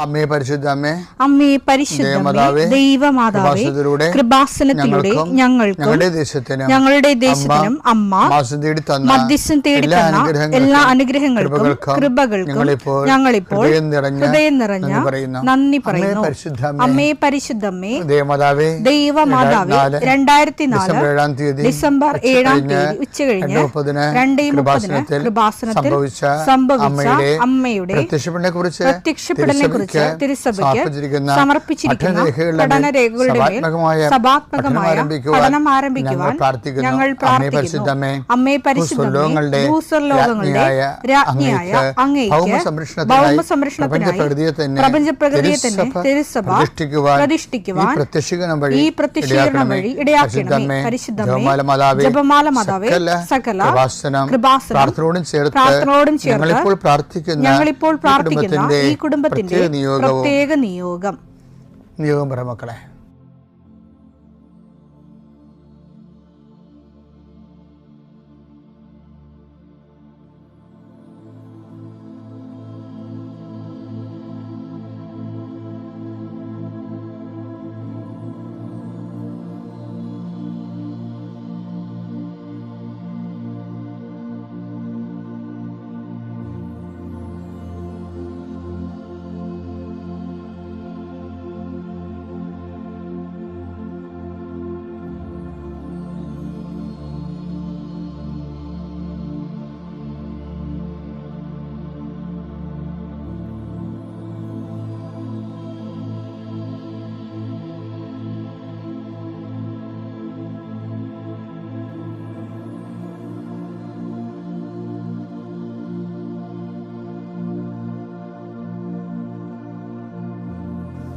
അമ്മേ പരിശുദ്ധ അമ്മേ, അമ്മേ പരിശുദ്ധമേ, ദൈവമാതാവേ, കൃപാസനത്തിലൂടെ ഞങ്ങൾക്കും ഞങ്ങളുടെ ദേശത്തിനും അമ്മ മധ്യസ്ഥം തേടി തന്ന എല്ലാ അനുഗ്രഹങ്ങൾക്കും കൃപകൾക്കും ഞങ്ങളിപ്പോൾ ഹൃദയം നിറഞ്ഞ നന്ദി പറയുന്നു. അമ്മേ പരിശുദ്ധമേ, ദൈവമാതാവേ, 2004 ഡിസംബർ 7 ഉച്ചകഴിഞ്ഞ് 2:30 കൃപാസനത്തിൽ സംഭവിച്ച അമ്മയുടെ പ്രത്യക്ഷപ്പെടലിനെ തിരുസഭയ്ക്ക് സമർപ്പിച്ചിരിക്കുന്ന പഠനരേഖകളുടെ മേൽ സഭാത്മകമായ പഠനം ആരംഭിക്കുവാൻ ഞങ്ങൾ പ്രാർത്ഥിക്കുന്നു. അമ്മേ പരിശുദ്ധമേ, ഭൂസ്വർലോകങ്ങളുടെ രാജ്ഞിയായ അങ്ങേയ്ക്ക് ഭൗമസംരക്ഷണത്തിനായി പ്രപഞ്ചപ്രകൃതിയെ തന്നെ തിരുസഭ പ്രതിഷ്ഠിക്കുവാൻ ഈ പ്രത്യക്ഷീകരണം വഴി ഇടയാക്കണമേ. പരിശുദ്ധമേ, ജപമാല മാതാവേ, സകല കൃപാസനം പ്രാർത്ഥനയോടും ചേർത്ത് ഞങ്ങളിപ്പോൾ പ്രാർത്ഥിക്കുന്ന ഈ കുടുംബത്തിന്റെ പ്രത്യേക നിയോഗം പറ മക്കളെ.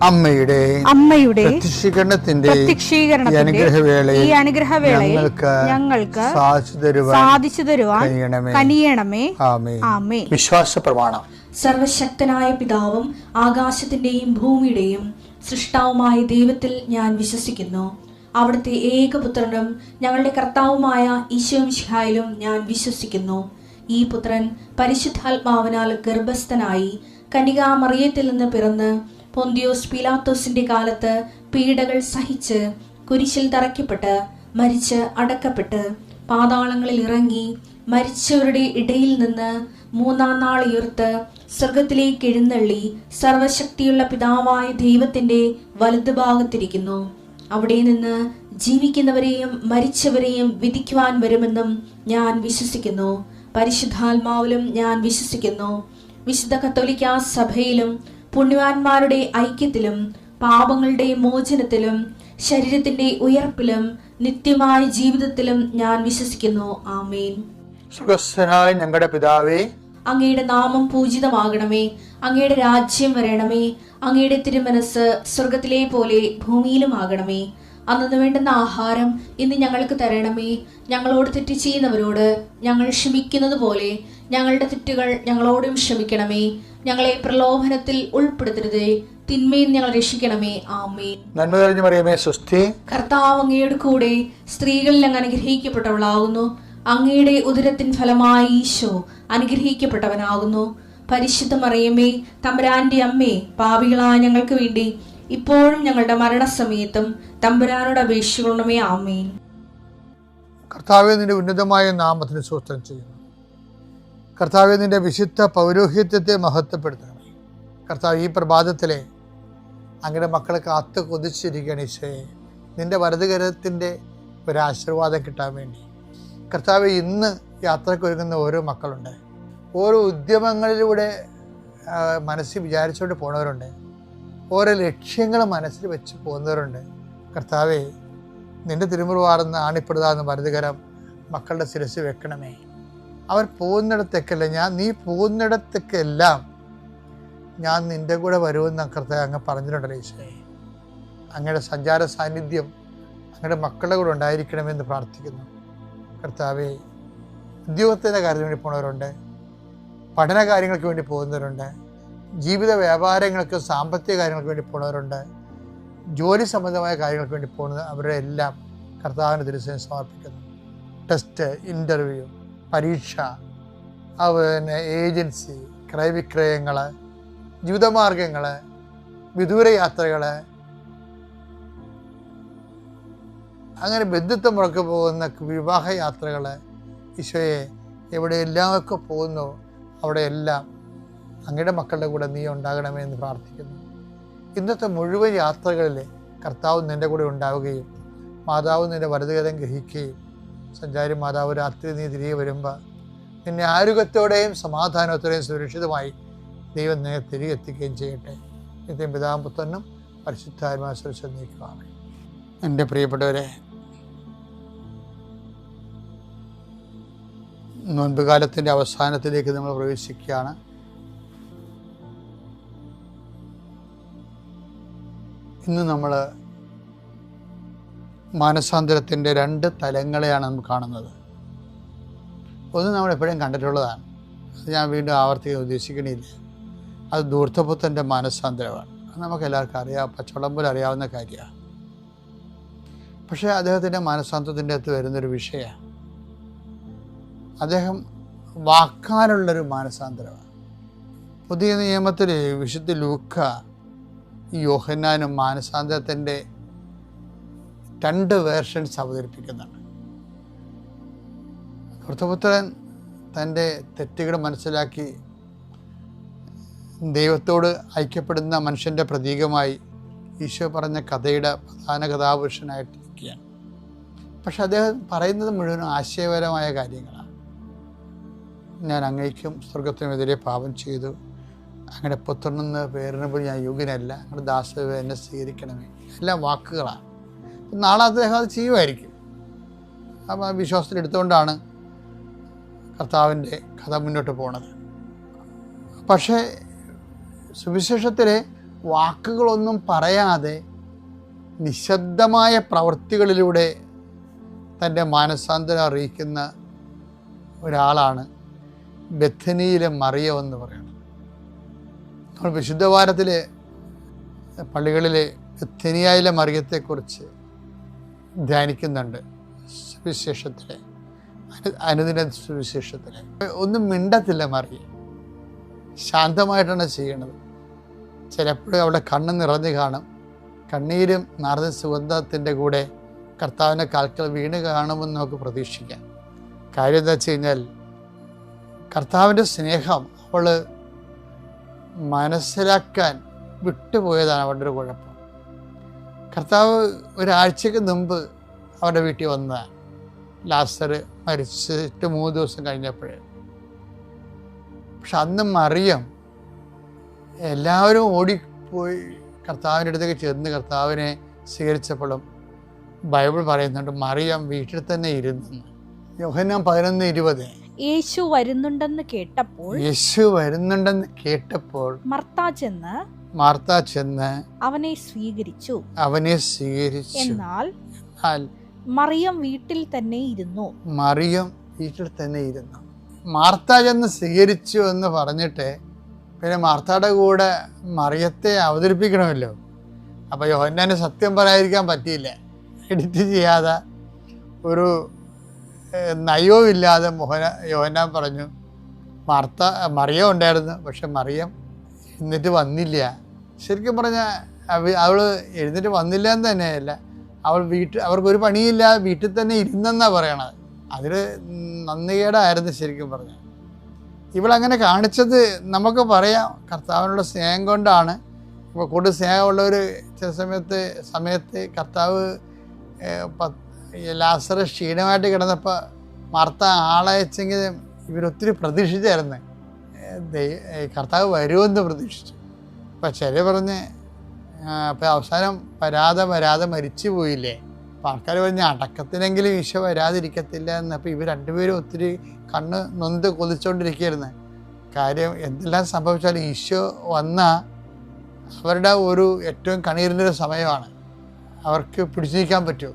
അമ്മയുടെ പ്രത്യക്ഷീകരണത്തിന്റെ ഈ അനുഗ്രഹവേളയിൽ ഞങ്ങൾക്ക് സാധിച്ചു തരുവാൻ കനിയണമേ. ആമേൻ. വിശ്വാസ പ്രമാണം. സർവശക്തനായ പിതാവും ആകാശത്തിന്റെയും ഭൂമിയുടെയും സൃഷ്ടാവുമായ ദൈവത്തിൽ ഞാൻ വിശ്വസിക്കുന്നു. അവിടുത്തെ ഏകപുത്രനും ഞങ്ങളുടെ കർത്താവുമായ ഈശോ മിശിഹായിലും ഞാൻ വിശ്വസിക്കുന്നു. ഈ പുത്രൻ പരിശുദ്ധാത്മാവിനാൽ ഗർഭസ്ഥനായി കന്യകാമറിയത്തിൽ നിന്ന് പിറന്ന് പൊന്തിയോസ് പീലാത്തോസിന്റെ കാലത്ത് പീഡകൾ സഹിച്ച് കുരിശിൽ തറയ്ക്കപ്പെട്ട് മരിച്ച് അടക്കപ്പെട്ട് പാതാളങ്ങളിൽ ഇറങ്ങി മരിച്ചവരുടെ ഇടയിൽ നിന്ന് 3-ാം നാൾ ഉയർത്ത് സ്വർഗത്തിലേക്ക് എഴുന്നള്ളി സർവശക്തിയുള്ള പിതാവായ ദൈവത്തിന്റെ വലതുഭാഗത്തിരിക്കുന്നു. അവിടെ നിന്ന് ജീവിക്കുന്നവരെയും മരിച്ചവരെയും വിധിക്കുവാൻ വരുമെന്നും ഞാൻ വിശ്വസിക്കുന്നു. പരിശുദ്ധാത്മാവിലും ഞാൻ വിശ്വസിക്കുന്നു. വിശുദ്ധ കത്തോലിക്കാ സഭയിലും പുണ്യവാന്മാരുടെ ഐക്യത്തിലും പാപങ്ങളുടെ മോചനത്തിലും ശരീരത്തിന്റെ ഉയർപ്പിലും നിത്യമായ ജീവിതത്തിലും ഞാൻ വിശ്വസിക്കുന്നു. ആമേൻ. സ്വർഗ്ഗസ്ഥനായ ഞങ്ങളുടെ പിതാവേ, അങ്ങയുടെ നാമം പൂജിതമാകണമേ. അങ്ങയുടെ രാജ്യം വരണമേ. അങ്ങയുടെ തിരുമനസ് സ്വർഗത്തിലെ പോലെ ഭൂമിയിലും ആകണമേ. അന്നു വേണ്ടുന്ന ആഹാരം ഇന്ന് ഞങ്ങൾക്ക് തരണമേ. ഞങ്ങളോട് തെറ്റ് ചെയ്യുന്നവരോട് ഞങ്ങൾ ക്ഷമിക്കുന്നത് പോലെ ഞങ്ങളുടെ തെറ്റുകൾ ഞങ്ങളോടും ക്ഷമിക്കണമേ. ഞങ്ങളെ പ്രലോഭനത്തിൽ ഉൾപ്പെടുത്തരുതേ, തിന്മയിൽ ഞങ്ങൾ രക്ഷിക്കണമേ. ആമേൻ. നന്മ നിറഞ്ഞ മറിയമേ, സ്വസ്തി. കർത്താവ് അങ്ങയുടെ കൂടെ സ്ത്രീകളിൽ അങ്ങ് അനുഗ്രഹിക്കപ്പെട്ടവളാകുന്നു. അങ്ങയുടെ ഉദരത്തിൻ ഫലമായി ഈശോ അനുഗ്രഹിക്കപ്പെട്ടവനാകുന്നു. പരിശുദ്ധ മറിയമേ, തമ്പുരാന്റെ അമ്മേ, പാപികളായ ഞങ്ങൾക്ക് വേണ്ടി ഇപ്പോഴും ഞങ്ങളുടെ മരണസമയത്തും തമ്പുരാനോട് അപേക്ഷിക്കണമേ. ആമേൻ. കർത്താവേ, നിന്റെ ഉന്നതമായ നാമത്തിന് സ്തോത്രം ചെയ്യുന്നു. കർത്താവേ, നിന്റെ വിശുദ്ധ പൗരോഹിത്യത്തെ മഹത്വപ്പെടുത്തണമേ. കർത്താവ്, ഈ പ്രഭാതത്തിലെ അങ്ങയുടെ മക്കളെ കാത്തു കൊതിച്ചിരിക്കുകയാണ് ഈശോയെ. നിന്റെ വലതുകരത്തിൻ്റെ ഒരാശീർവാദം കിട്ടാൻ വേണ്ടി. കർത്താവേ, ഇന്ന് യാത്രക്കൊരുങ്ങുന്ന ഓരോ മക്കളുണ്ട്. ഓരോ ഉദ്യമങ്ങളിലൂടെ മനസ്സിൽ വിചാരിച്ചുകൊണ്ട് പോണവരുണ്ട്. ഓരോ ലക്ഷ്യങ്ങൾ മനസ്സിൽ വെച്ച് പോകുന്നവരുണ്ട്. കർത്താവേ, നിന്റെ തിരുമുറുവാർന്ന് ആണിപ്പെടുതാന്ന് വലതുകരം മക്കളുടെ ശിരസ് വെക്കണമേ. അവർ പോകുന്നിടത്തേക്കല്ല, നീ പോകുന്നിടത്തേക്കെല്ലാം ഞാൻ നിൻ്റെ കൂടെ വരുമെന്ന് കർത്താവ് അങ്ങ് പറഞ്ഞിട്ടുണ്ടല്ലോ ഈശോയെ. അങ്ങയുടെ സഞ്ചാര സാന്നിധ്യം അങ്ങയുടെ മക്കളുടെ കൂടെ ഉണ്ടായിരിക്കണമെന്ന് പ്രാർത്ഥിക്കുന്നു. കർത്താവേ, ഉദ്യോഗത്തിൻ്റെ കാര്യത്തിന് വേണ്ടി പോകുന്നവരുണ്ട്, പഠന കാര്യങ്ങൾക്ക് വേണ്ടി പോകുന്നവരുണ്ട്, ജീവിത വ്യാപാരങ്ങൾക്ക് സാമ്പത്തിക കാര്യങ്ങൾക്ക് വേണ്ടി പോകുന്നവരുണ്ട്, ജോലി സംബന്ധമായ കാര്യങ്ങൾക്ക് വേണ്ടി പോകുന്നത് അവരുടെ എല്ലാം കർത്താവിൻ്റെ തിരുസേന സമർപ്പിക്കുന്നു. ടെസ്റ്റ്, ഇൻ്റർവ്യൂ, പരീക്ഷ, അതുപോലെ തന്നെ ഏജൻസി, ക്രയവിക്രയങ്ങൾ, ജീവിതമാർഗങ്ങൾ, വിദൂര യാത്രകൾ, അങ്ങനെ ബന്ധുത്വം മുറക്ക് പോകുന്ന വിവാഹ യാത്രകൾ, ഈശോയെ എവിടെയെല്ലാമൊക്കെ പോകുന്നു അവിടെയെല്ലാം അങ്ങയുടെ മക്കളുടെ കൂടെ നീ ഉണ്ടാകണമേ എന്ന് പ്രാർത്ഥിക്കുന്നു. ഇന്നത്തെ മുഴുവൻ യാത്രകളിൽ കർത്താവ് നിൻ്റെ കൂടെ ഉണ്ടാവുകയും മാതാവ് നിൻ്റെ വലതുകരം ഗ്രഹിക്കുകയും സഞ്ചാരി മാതാവ് രാത്രി നീ തിരികെ വരുമ്പോൾ നിന്നെ ആരോഗ്യത്തോടെയും സമാധാനത്തോടെയും സുരക്ഷിതമായി ദൈവം നിന്നെ തിരികെ എത്തിക്കുകയും ചെയ്യട്ടെ. നിത്യം പിതാവും പുത്രനും പരിശുദ്ധാത്മാവും നീക്കുവാണ്. എൻ്റെ പ്രിയപ്പെട്ടവരെ, നോൻപുകാലത്തിൻ്റെ അവസാനത്തിലേക്ക് നമ്മൾ പ്രവേശിക്കുകയാണ്. ഇന്ന് നമ്മൾ മാനസാന്തരത്തിൻ്റെ 2 തലങ്ങളെയാണ് നമ്മൾ കാണുന്നത്. ഒന്ന് നമ്മൾ എപ്പോഴും കണ്ടിട്ടുള്ളതാണ്, അത് ഞാൻ വീണ്ടും ആവർത്തിക്കാൻ ഉദ്ദേശിക്കണില്ല. അത് ധൂർത്തപുത്രൻ്റെ മാനസാന്തരമാണ്. അത് നമുക്ക് എല്ലാവർക്കും അറിയാം, പച്ചവെള്ളം പോലെ അറിയാവുന്ന കാര്യമാണ്. പക്ഷേ അദ്ദേഹത്തിൻ്റെ മാനസാന്തരത്തിൻ്റെ അകത്ത് വരുന്നൊരു വിഷയമാണ്, അദ്ദേഹം വാക്കാലുള്ളൊരു മാനസാന്തരമാണ്. പുതിയ നിയമത്തിൽ വിശുദ്ധ ലൂക്ക ഈ യോഹന്നാനും മാനസാന്തരത്തിൻ്റെ 2 വേർഷൻസ് അവതരിപ്പിക്കുന്നുണ്ട്. ധൂർത്തപുത്രൻ തൻ്റെ തെറ്റുകൾ മനസ്സിലാക്കി ദൈവത്തോട് ഐക്യപ്പെടുന്ന മനുഷ്യൻ്റെ പ്രതീകമായി ഈശോ പറഞ്ഞ കഥയുടെ പ്രധാന കഥാപുരുഷനായിട്ടിരിക്കുകയാണ്. പക്ഷെ അദ്ദേഹം പറയുന്നത് മുഴുവനും ആശയപരമായ കാര്യങ്ങളാണ്. ഞാൻ അങ്ങയ്ക്കും സ്വർഗത്തിനുമെതിരെ പാപം ചെയ്തു, അങ്ങയുടെ പുത്രനെന്ന് പേരിന് പോലും ഞാൻ യോഗ്യനല്ല, അങ്ങയുടെ ദാസ എന്നെ സ്വീകരിക്കണമേ, എല്ലാം വാക്കുകളാണ്. നാളെ അദ്ദേഹം അത് ചെയ്യുമായിരിക്കും. അപ്പം ആ വിശ്വാസത്തിൽ എടുത്തുകൊണ്ടാണ് കർത്താവിൻ്റെ കഥ മുന്നോട്ട് പോണത്. പക്ഷേ സുവിശേഷത്തിലെ വാക്കുകളൊന്നും പറയാതെ നിശബ്ദമായ പ്രവൃത്തികളിലൂടെ തൻ്റെ മാനസാന്തരം അറിയിക്കുന്ന ഒരാളാണ് ബെഥനിയിലെ മറിയം എന്ന് പറയുന്നത്. നമ്മൾ വിശുദ്ധവാരത്തിലെ പള്ളികളിലെ ബെഥനിയയിലെ മറിയത്തെക്കുറിച്ച് ധ്യാനിക്കുന്നുണ്ട്. സുവിശേഷത്തിലെ അനുദിന സുവിശേഷത്തിലെ ഒന്നും മിണ്ടത്തില്ല മറിയം, ശാന്തമായിട്ടാണ് ചെയ്യണത്. ചിലപ്പോഴും അവിടെ കണ്ണ് നിറഞ്ഞു കാണും, കണ്ണീരും നാരദ സുഗന്ധത്തിൻ്റെ കൂടെ കർത്താവിൻ്റെ കാൽക്കൽ വീണ് കാണുമെന്ന് നമുക്ക് പ്രതീക്ഷിക്കാം. കാര്യം എന്താ വെച്ച് കഴിഞ്ഞാൽ കർത്താവിൻ്റെ സ്നേഹം അവൾ മനസ്സിലാക്കാൻ വിട്ടുപോയതാണ് അവളുടെ ഒരു കുഴപ്പം. കർത്താവ് ഒരാഴ്ചക്ക് മുമ്പ് അവരുടെ വീട്ടിൽ വന്നതാണ്, ലാസർ മരിച്ചിട്ട് 3 ദിവസം കഴിഞ്ഞപ്പോഴേ. പക്ഷെ അന്ന് മറിയം എല്ലാവരും ഓടിപ്പോയി കർത്താവിൻ്റെ അടുത്തേക്ക് ചെന്ന് കർത്താവിനെ സ്വീകരിച്ചപ്പോഴും ബൈബിൾ പറയുന്നുണ്ട് മറിയം വീട്ടിൽ തന്നെ ഇരുന്നു. യോഹന്നാൻ 11:20 യേശു വരുന്നുണ്ടെന്ന് കേട്ടപ്പോൾ മാർത്ത ചെന്ന് അവനെ സ്വീകരിച്ചു. എന്നാൽ മറിയം വീട്ടിൽ തന്നെ ഇരുന്നു. മാർത്ത ചെന്ന് സ്വീകരിച്ചു എന്ന് പറഞ്ഞിട്ട് പിന്നെ മാർത്തയുടെ കൂടെ മറിയത്തെ അവതരിപ്പിക്കണമല്ലോ. അപ്പോൾ യോഹന്നാന് സത്യം പറയാതിരിക്കാൻ പറ്റിയില്ല. എഡിറ്റ് ചെയ്യാതെ ഒരു നയവും ഇല്ലാതെ യോഹന്നാൻ പറഞ്ഞു മറിയം ഉണ്ടായിരുന്നു, പക്ഷെ മറിയം എഴുന്നേറ്റ് വന്നില്ല. ശരിക്കും പറഞ്ഞാൽ അവൾ എഴുന്നേറ്റ് വന്നില്ല എന്ന് തന്നെയല്ല, അവർക്കൊരു പണിയില്ല, വീട്ടിൽ തന്നെ ഇരുന്നെന്നാണ് പറയണത്. അതിൽ നന്ദികേടായിരുന്നു ശരിക്കും പറഞ്ഞാൽ. ഇവളങ്ങനെ കാണിച്ചത് നമുക്ക് പറയാം കർത്താവിനുള്ള സ്നേഹം കൊണ്ടാണ്. ഇപ്പോൾ കൂടുതൽ സ്നേഹമുള്ളവർ ചില സമയത്ത് കർത്താവ് ലാസർ ക്ഷീണമായിട്ട് കിടന്നപ്പോൾ മാർത്ത ആളയച്ചെങ്കിൽ ഇവരൊത്തിരി പ്രതീക്ഷിച്ചായിരുന്നു കർത്താവ് വരുമെന്ന് പ്രതീക്ഷിച്ചു. അപ്പം ചില പറഞ്ഞ് അപ്പം അവസാനം വരാതെ മരിച്ചു പോയില്ലേ. അപ്പം ആൾക്കാർ പറഞ്ഞ് അടക്കത്തിനെങ്കിലും ഈശോ വരാതിരിക്കത്തില്ല എന്ന്. അപ്പോൾ ഇവർ രണ്ടുപേരും ഒത്തിരി കണ്ണ് നൊന്ത് കൊതിച്ചുകൊണ്ടിരിക്കുകയായിരുന്നു. കാര്യം എന്തെല്ലാം സംഭവിച്ചാലും ഈശോ വന്നാൽ അവരുടെ ഒരു ഏറ്റവും കണ്ണീരിൻ്റെ ഒരു സമയമാണ്, അവർക്ക് പിടിച്ചു നിൽക്കാൻ പറ്റുമോ.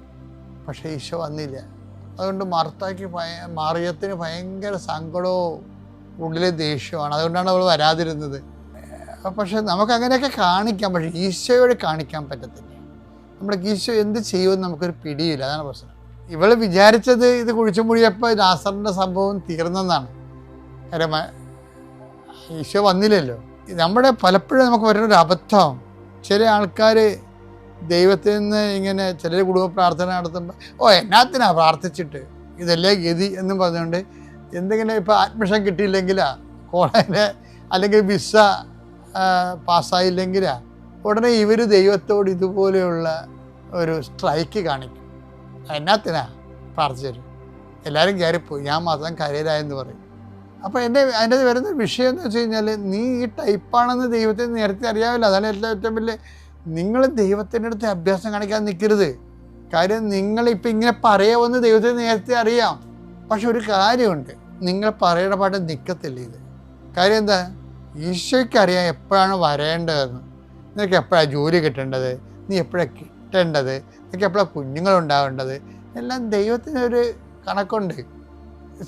പക്ഷേ ഈശോ വന്നില്ല. അതുകൊണ്ട് മറിയത്തിന് ഭയങ്കര സങ്കടവും ഉള്ളിലെ ദേഷ്യമാണ്. അതുകൊണ്ടാണ് അവൾ വരാതിരുന്നത്. പക്ഷെ നമുക്കങ്ങനെയൊക്കെ കാണിക്കാം, പക്ഷേ ഈശോയോട് കാണിക്കാൻ പറ്റത്തില്ല. നമ്മുടെ ഈശോ എന്ത് ചെയ്യുമെന്ന് നമുക്കൊരു പിടിയില്ല, അതാണ് പ്രശ്നം. ഇവൾ വിചാരിച്ചത് ഇത് കുഴിച്ചു മുഴിയപ്പോൾ ലാസറിൻ്റെ സംഭവം തീർന്നെന്നാണ്. കാര്യം ഈശോ വന്നില്ലല്ലോ. നമ്മുടെ പലപ്പോഴും നമുക്ക് വരുന്നൊരു അബദ്ധം, ചില ആൾക്കാർ ദൈവത്തിൽ നിന്ന് ഇങ്ങനെ ചിലർ കുടുംബ പ്രാർത്ഥന നടത്തുമ്പോൾ എന്നാത്തിനാ പ്രാർത്ഥിച്ചിട്ട്, ഇതല്ലേ ഗതി എന്നും പറഞ്ഞുകൊണ്ട് എന്തെങ്കിലും ഇപ്പോൾ അഡ്മിഷൻ കിട്ടിയില്ലെങ്കിലാ, കോളേജിൽ അല്ലെങ്കിൽ വിസ പാസ്സായില്ലെങ്കിലാ ഉടനെ ഇവർ ദൈവത്തോട് ഇതുപോലെയുള്ള ഒരു സ്ട്രൈക്ക് കാണിക്കും. എന്നാത്തിനാ പ്രാർത്ഥിച്ചിട്ട്, എല്ലാവരും കയറിപ്പോയി, ഞാൻ മാത്രം കരയിലായെന്ന് പറയും. അപ്പോൾ അതിൻ്റെ വരുന്ന വിഷയം എന്ന് വെച്ച് കഴിഞ്ഞാൽ, നീ ഈ ടൈപ്പാണെന്ന് ദൈവത്തിന് നേരത്തെ അറിയാമല്ലോ. അതാണ് ഏറ്റവും വലിയ, നിങ്ങൾ ദൈവത്തിൻ്റെ അടുത്ത് അഭ്യാസം കാണിക്കാൻ നിൽക്കരുത്. കാര്യം നിങ്ങളിപ്പോൾ ഇങ്ങനെ പറയാമെന്ന് ദൈവത്തിന് നേരത്തെ അറിയാം. പക്ഷെ ഒരു കാര്യമുണ്ട്, നിങ്ങൾ പറയുന്ന പാട്ട് നിൽക്കത്തില്ല ഇത്. കാര്യം എന്താ, ഈശോയ്ക്ക് അറിയാം എപ്പോഴാണ് വരേണ്ടതെന്ന്, നിനക്ക് എപ്പോഴാണ് ജോലി കിട്ടേണ്ടത്, നീ എപ്പോഴാണ് കിട്ടേണ്ടത്, നിനക്ക് എപ്പോഴാണ് കുഞ്ഞുങ്ങളുണ്ടാവേണ്ടത്, എല്ലാം ദൈവത്തിനൊരു കണക്കുണ്ട്.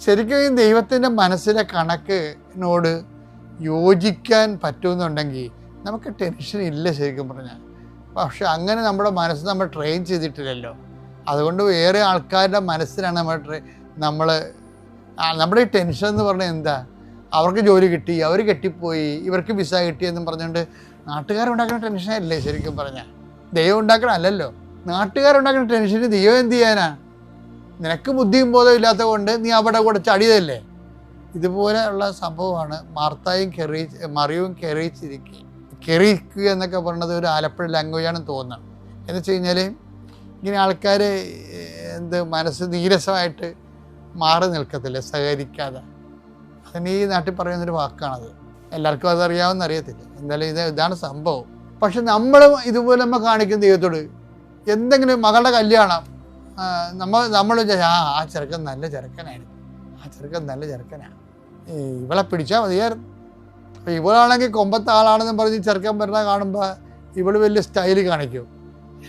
ശരിക്കും ദൈവത്തിൻ്റെ മനസ്സിലെ കണക്കിനോട് യോജിക്കാൻ പറ്റുമെന്നുണ്ടെങ്കിൽ നമുക്ക് ടെൻഷൻ ഇല്ല ശരിക്കും പറഞ്ഞാൽ. പക്ഷെ അങ്ങനെ നമ്മുടെ മനസ്സ് നമ്മൾ ട്രെയിൻ ചെയ്തിട്ടില്ലല്ലോ. അതുകൊണ്ട് വേറെ ആൾക്കാരുടെ മനസ്സിലാണ് നമ്മുടെ ഈ ടെൻഷൻ എന്ന് പറഞ്ഞാൽ എന്താ, അവർക്ക് ജോലി കിട്ടി, അവർ കെട്ടിപ്പോയി, ഇവർക്ക് വിസ കിട്ടിയെന്നും പറഞ്ഞുകൊണ്ട് നാട്ടുകാരുണ്ടാക്കുന്ന ടെൻഷനല്ലേ ശരിക്കും പറഞ്ഞാൽ. ദൈവം ഉണ്ടാക്കണം അല്ലല്ലോ, നാട്ടുകാരുണ്ടാക്കുന്ന ടെൻഷന് ദൈവം എന്ത് ചെയ്യാനാ? നിനക്ക് ബുദ്ധിയും ബോധവും ഇല്ലാത്ത കൊണ്ട് നീ അവിടെ കൂടെ ചടിയതല്ലേ. ഇതുപോലെ ഉള്ള സംഭവമാണ് മറിയവും കെറിയിക്കുക എന്നൊക്കെ പറയുന്നത് ഒരു ആലപ്പുഴ ലാംഗ്വേജാണെന്ന് തോന്നുന്നത്. എന്ന് വെച്ച് കഴിഞ്ഞാൽ ഇങ്ങനെ ആൾക്കാർ മനസ്സ് നീരസമായിട്ട് മാറി നിൽക്കത്തില്ല, സഹകരിക്കാതെ. അതിന് ഈ നാട്ടിൽ പറയുന്നൊരു വാക്കാണത്. എല്ലാവർക്കും അതറിയാവുന്ന അറിയത്തില്ല, എന്തായാലും ഇതാണ് സംഭവം. പക്ഷെ നമ്മളും ഇതുപോലെ നമ്മൾ കാണിക്കും ദൈവത്തോട്. എന്തെങ്കിലും മകളുടെ കല്യാണം നമ്മൾ ആ ചെറുക്കൻ നല്ല ചെറുക്കനായിരുന്നു, ആ ചെറുക്കൻ നല്ല ചെറുക്കനാണ്, ഇവളെ പിടിച്ചാൽ മതിയായിരുന്നു. അപ്പോൾ ഇവളാണെങ്കിൽ കൊമ്പത്തെ ആളാണെന്ന് പറഞ്ഞ് ചെറുക്കൻ വരുന്ന കാണുമ്പോൾ ഇവള് വലിയ സ്റ്റൈല് കാണിക്കും.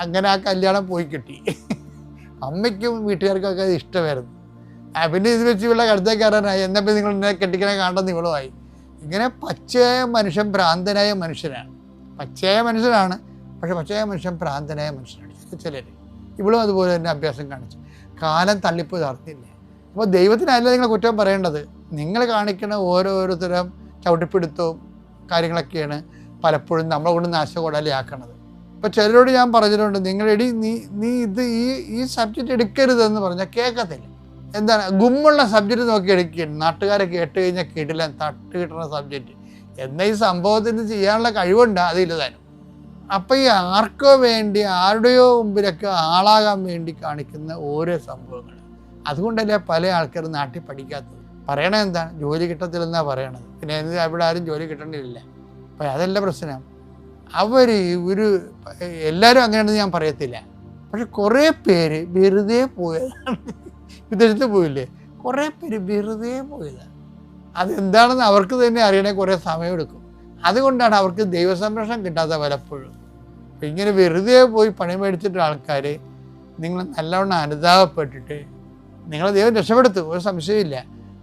അങ്ങനെ ആ കല്യാണം പോയി കിട്ടി. അമ്മയ്ക്കും വീട്ടുകാർക്കൊക്കെ അത് ഇഷ്ടമായിരുന്നു. പിന്നെ ഇത് വെച്ച് ഇവളുടെ അടുത്തേക്ക് കയറാനായി, എന്നപ്പോൾ നിങ്ങൾ എന്നെ കെട്ടിക്കണേ കാണുന്ന ഇവളുമായി. ഇങ്ങനെ പച്ചയായ മനുഷ്യൻ ഭ്രാന്തനായ മനുഷ്യനാണ്. പച്ചയായ മനുഷ്യനാണ്, പക്ഷെ പച്ചയായ മനുഷ്യൻ ഭ്രാന്തനായ മനുഷ്യനാണ് ചിലർ. ഇവളും അതുപോലെ തന്നെ അഭ്യാസം കാണിച്ചു. കാലം തള്ളിപ്പോയി നടത്തില്ല. അപ്പോൾ ദൈവത്തിനല്ല നിങ്ങൾ കുറ്റം പറയേണ്ടത്. നിങ്ങൾ കാണിക്കുന്ന ഓരോരുത്തരും ചവിട്ടിപ്പിടുത്തവും കാര്യങ്ങളൊക്കെയാണ് പലപ്പോഴും നമ്മളെ കൊണ്ട് നാശകോടാലിയാക്കണത്. ഇപ്പോൾ ചിലരോട് ഞാൻ പറഞ്ഞിട്ടുണ്ട്, നിങ്ങളെടി നീ ഈ സബ്ജക്റ്റ് എടുക്കരുതെന്ന് പറഞ്ഞാൽ കേൾക്കത്തില്ല. എന്താണ്, ഗുമ്മുള്ള സബ്ജക്റ്റ് നോക്കി എടുക്കുകയാണ്. നാട്ടുകാരെ കേട്ട് കഴിഞ്ഞാൽ കേട്ടില്ല, തട്ട് കിട്ടുന്ന സബ്ജക്റ്റ്. എന്നാൽ ഈ സംഭവത്തിന് ചെയ്യാനുള്ള കഴിവുണ്ട് അതില്ല താനും. അപ്പം ഈ ആർക്കോ വേണ്ടി, ആരുടെയോ മുമ്പിലൊക്കെ ആളാകാൻ വേണ്ടി കാണിക്കുന്ന ഓരോ സംഭവങ്ങൾ, അതുകൊണ്ടല്ലേ പല ആൾക്കാരും നാട്ടിൽ പഠിക്കാത്തത്. പറയണത് എന്താണ്, ജോലി കിട്ടത്തില്ലെന്നാണ് പറയണത്. പിന്നെ അവിടെ ആരും ജോലി കിട്ടേണ്ടിയില്ല. അപ്പം അതല്ല പ്രശ്നം. എല്ലാവരും അങ്ങനെയാണെന്ന് ഞാൻ പറയത്തില്ല. പക്ഷെ കുറേ പേര് വെറുതെ പോയതാണ്. വിദേശത്ത് പോയില്ലേ, കുറേ പേര് വെറുതെ പോയതാണ്. അതെന്താണെന്ന് അവർക്ക് തന്നെ അറിയണേ കുറേ സമയമെടുക്കും. അതുകൊണ്ടാണ് അവർക്ക് ദൈവസംരക്ഷണം കിട്ടാത്ത പലപ്പോഴും. അപ്പം ഇങ്ങനെ വെറുതെ പോയി പണി മേടിച്ചിട്ട് ആൾക്കാർ നിങ്ങൾ നല്ലവണ്ണം അനുതാപപ്പെട്ടിട്ട് നിങ്ങളെ ദൈവം രക്ഷപ്പെടുത്തും, ഒരു സംശയമില്ല.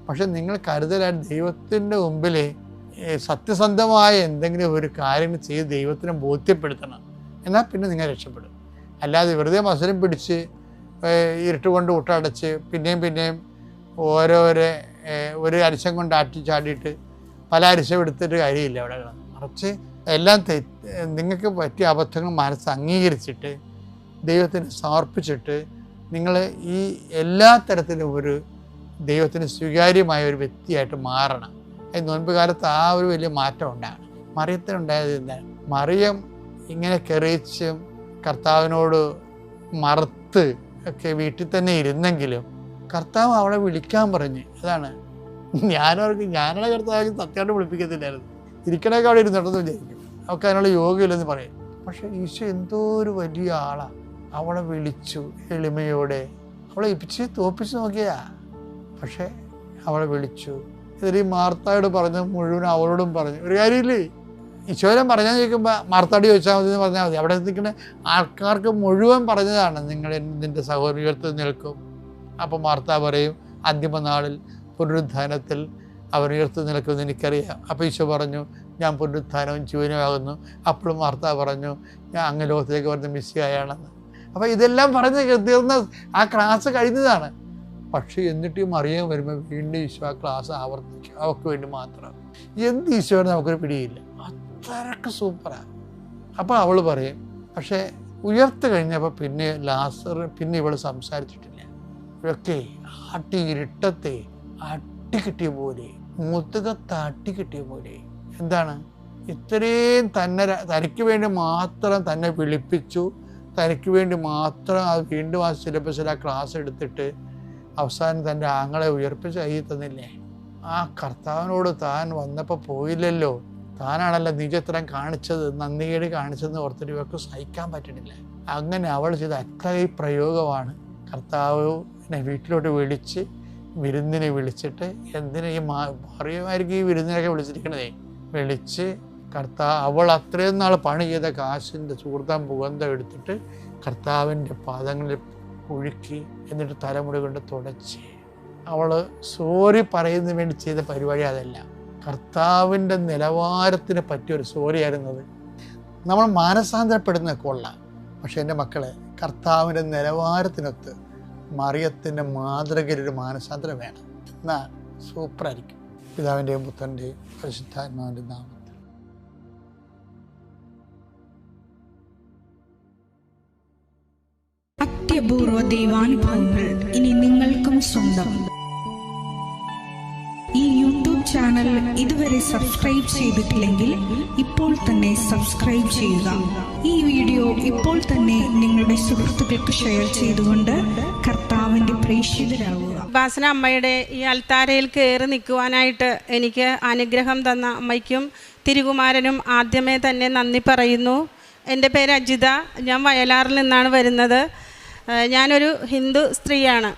പക്ഷെ നിങ്ങൾ കരുതലായിട്ട് ദൈവത്തിൻ്റെ മുമ്പിൽ സത്യസന്ധമായ എന്തെങ്കിലും ഒരു കാര്യങ്ങൾ ചെയ്ത് ദൈവത്തിനെ ബോധ്യപ്പെടുത്തണം. എന്നാൽ പിന്നെ നിങ്ങൾ രക്ഷപ്പെടും. അല്ലാതെ വെറുതെ മത്സരം പിടിച്ച് ഇരുട്ട് കൊണ്ട് ഊട്ടടച്ച് പിന്നെയും ഒരു അരിശം കൊണ്ട് ചാടിയിട്ട് പല അരിശം എടുത്തിട്ട് കാര്യമില്ല അവിടെ കിടന്ന്. മറിച്ച് എല്ലാം നിങ്ങൾക്ക് പറ്റിയ അബദ്ധങ്ങൾ മനസ്സ് അംഗീകരിച്ചിട്ട് ദൈവത്തിന് സമർപ്പിച്ചിട്ട് നിങ്ങൾ ഈ എല്ലാ തരത്തിലും ഒരു ദൈവത്തിന് സ്വീകാര്യമായ ഒരു വ്യക്തിയായിട്ട് മാറണം. നോൻപ് കാലത്ത് ആ ഒരു വലിയ മാറ്റം ഉണ്ടാകണം. മറിയത്തിനുണ്ടായത് എന്താണ്, മറിയം ഇങ്ങനെ കെറിയിച്ചും കർത്താവിനോട് മറുത്ത് ഒക്കെ വീട്ടിൽ തന്നെ ഇരുന്നെങ്കിലും കർത്താവ് അവളെ വിളിക്കാൻ പറഞ്ഞ്. അതാണ് ഞാനാണ് കർത്താവ് സത്യമായിട്ട് വിളിപ്പിക്കത്തില്ലായിരുന്നു, ഇരിക്കണൊക്കെ അവിടെ ഇരുന്നിട്ടെന്ന് വിചാരിക്കും, അവൾക്ക് അതിനുള്ള യോഗമില്ലെന്ന് പറയും. പക്ഷെ ഈശോ എന്തോ ഒരു വലിയ ആളാണ്, അവളെ വിളിച്ചു എളിമയോടെ, അവളെ ഇപ്പിച്ച് തോപ്പിച്ച് നോക്കിയാ. പക്ഷെ അവളെ വിളിച്ചു. ഇതിൽ ഈ മാർത്തായോട് പറഞ്ഞ മുഴുവൻ അവളോടും പറഞ്ഞു. ഒരു കാര്യമില്ലേ, ഈശോരം പറഞ്ഞാൽ ചോദിക്കുമ്പോൾ മാർത്താടി ചോദിച്ചാൽ മതി എന്ന് പറഞ്ഞാൽ മതി. അവിടെ നിൽക്കുന്ന ആൾക്കാർക്ക് മുഴുവൻ പറഞ്ഞതാണ്, നിങ്ങൾ നിൻ്റെ സഹോദരൻ ഉയർത്തി നിൽക്കും. അപ്പം മാർത്ത പറയും, അന്തിമ നാളിൽ പുനരുത്ഥാനത്തിൽ അവൻ ഉയർത്തി നിൽക്കുമെന്ന് എനിക്കറിയാം. അപ്പോൾ ഈശോ പറഞ്ഞു, ഞാൻ പുനരുത്ഥാനവും ജീവനുമാകുന്നു. അപ്പോഴും മാർത്ത പറഞ്ഞു, ഞാൻ അങ്ങ് ലോകത്തിലേക്ക് വരുന്ന മിശിഹായാണെന്ന്. അപ്പോൾ ഇതെല്ലാം പറഞ്ഞ് തീർന്ന ആ ക്ലാസ് കഴിഞ്ഞതാണ്. പക്ഷേ എന്നിട്ട് മറിയം വരുമ്പോൾ വീണ്ടും ഈശോ ആ ക്ലാസ് ആവർത്തിക്കും, അവർക്ക് വേണ്ടി മാത്രം. എന്ത് ഈശോനെ നമുക്കൊരു പിടിയില്ല, അത്രക്ക് സൂപ്പറാണ്. അപ്പോൾ അവൾ പറയും, പക്ഷേ ഉയർത്ത് കഴിഞ്ഞപ്പോൾ പിന്നെ ലാസർ പിന്നെ ഇവൾ സംസാരിച്ചിട്ടില്ല. ഇവരൊക്കെ ഇരുട്ടത്തെ അട്ടിക്കിട്ടിയ പോലെ, മുതുകത്ത് അട്ടിക്കിട്ടിയ പോലെ. എന്താണ്? ഇത്രയും തനിക്ക് വേണ്ടി മാത്രം തന്നെ വിളിപ്പിച്ചു, തനിക്ക് വേണ്ടി മാത്രം അത് വീണ്ടും ആ സിലബസിൽ ആ ക്ലാസ് എടുത്തിട്ട് അവസാനം തൻ്റെ ആങ്ങളെ ഉയർപ്പിച്ച് കൈ തന്നില്ലേ? ആ കർത്താവിനോട് താൻ വന്നപ്പോൾ പോയില്ലല്ലോ, താനാണല്ലോ നിജത്രം കാണിച്ചത്, നന്ദികേട് കാണിച്ചതെന്ന് ഓർത്തിട്ട് ഇവർക്ക് സഹിക്കാൻ പറ്റണില്ല. അങ്ങനെ അവൾ ചെയ്ത അത്രയും പ്രയോഗമാണ്. കർത്താവിനെ വീട്ടിലോട്ട് വിളിച്ച് വിരുന്നിനെ വിളിച്ചിട്ട്, എന്തിനാ ഈ അറിയുമായിരിക്കും ഈ വിരുന്നിനൊക്കെ വിളിച്ചിരിക്കണതേ, വിളിച്ച് അവൾ അത്രയും നാൾ പണി ചെയ്ത കാശിൻ്റെ സുഹൃത്താൻ പുകന്തം എടുത്തിട്ട് കർത്താവിൻ്റെ പാദങ്ങളിൽ ഒഴുക്കി, എന്നിട്ട് തലമുടി കൊണ്ട് തുടച്ച് അവൾ സോറി പറയുന്നതിന് വേണ്ടി ചെയ്ത പരിപാടി അതല്ല, കർത്താവിൻ്റെ നിലവാരത്തിന് പറ്റിയൊരു സോറി ആയിരുന്നത്. നമ്മൾ മാനസാന്തരപ്പെടുന്ന കൊള്ളാം, പക്ഷെ എൻ്റെ മക്കളെ കർത്താവിൻ്റെ നിലവാരത്തിനൊത്ത് മറിയത്തിൻ്റെ മാതൃകയിലൊരു മാനസാന്തരം വേണം. എന്നാൽ സൂപ്പറായിരിക്കും. പിതാവിൻ്റെയും പുത്രൻ്റെയും പരിശുദ്ധാത്മാവിൻ്റെ നാമത്തിൽ. അത്യപൂർവ ദൈവാനുഭവങ്ങൾ ഇനി നിങ്ങൾക്കും സ്വന്തം. ഈ യൂട്യൂബ് ചാനൽ ഇതുവരെ സബ്സ്ക്രൈബ് ചെയ്തിട്ടില്ലെങ്കിൽ ഇപ്പോൾ തന്നെ സബ്സ്ക്രൈബ് ചെയ്യുക. ഈ വീഡിയോ ഇപ്പോൾ തന്നെ നിങ്ങളുടെ സുഹൃത്തുക്കൾക്ക് ഷെയർ ചെയ്തുകൊണ്ട് കർത്താവിൻ്റെ പ്രേക്ഷിതരാകുക. ഉപാസന അമ്മയുടെ ഈ അൾത്താരയിൽ കയറി നിൽക്കുവാനായിട്ട് എനിക്ക് അനുഗ്രഹം തന്ന അമ്മയ്ക്കും തിരുകുമാരനും ആദ്യമേ തന്നെ നന്ദി പറയുന്നു. എൻ്റെ പേര് അജിത, ഞാൻ വയലാറിൽ നിന്നാണ് വരുന്നത്. ഞാനൊരു ഹിന്ദു സ്ത്രീയാണ്.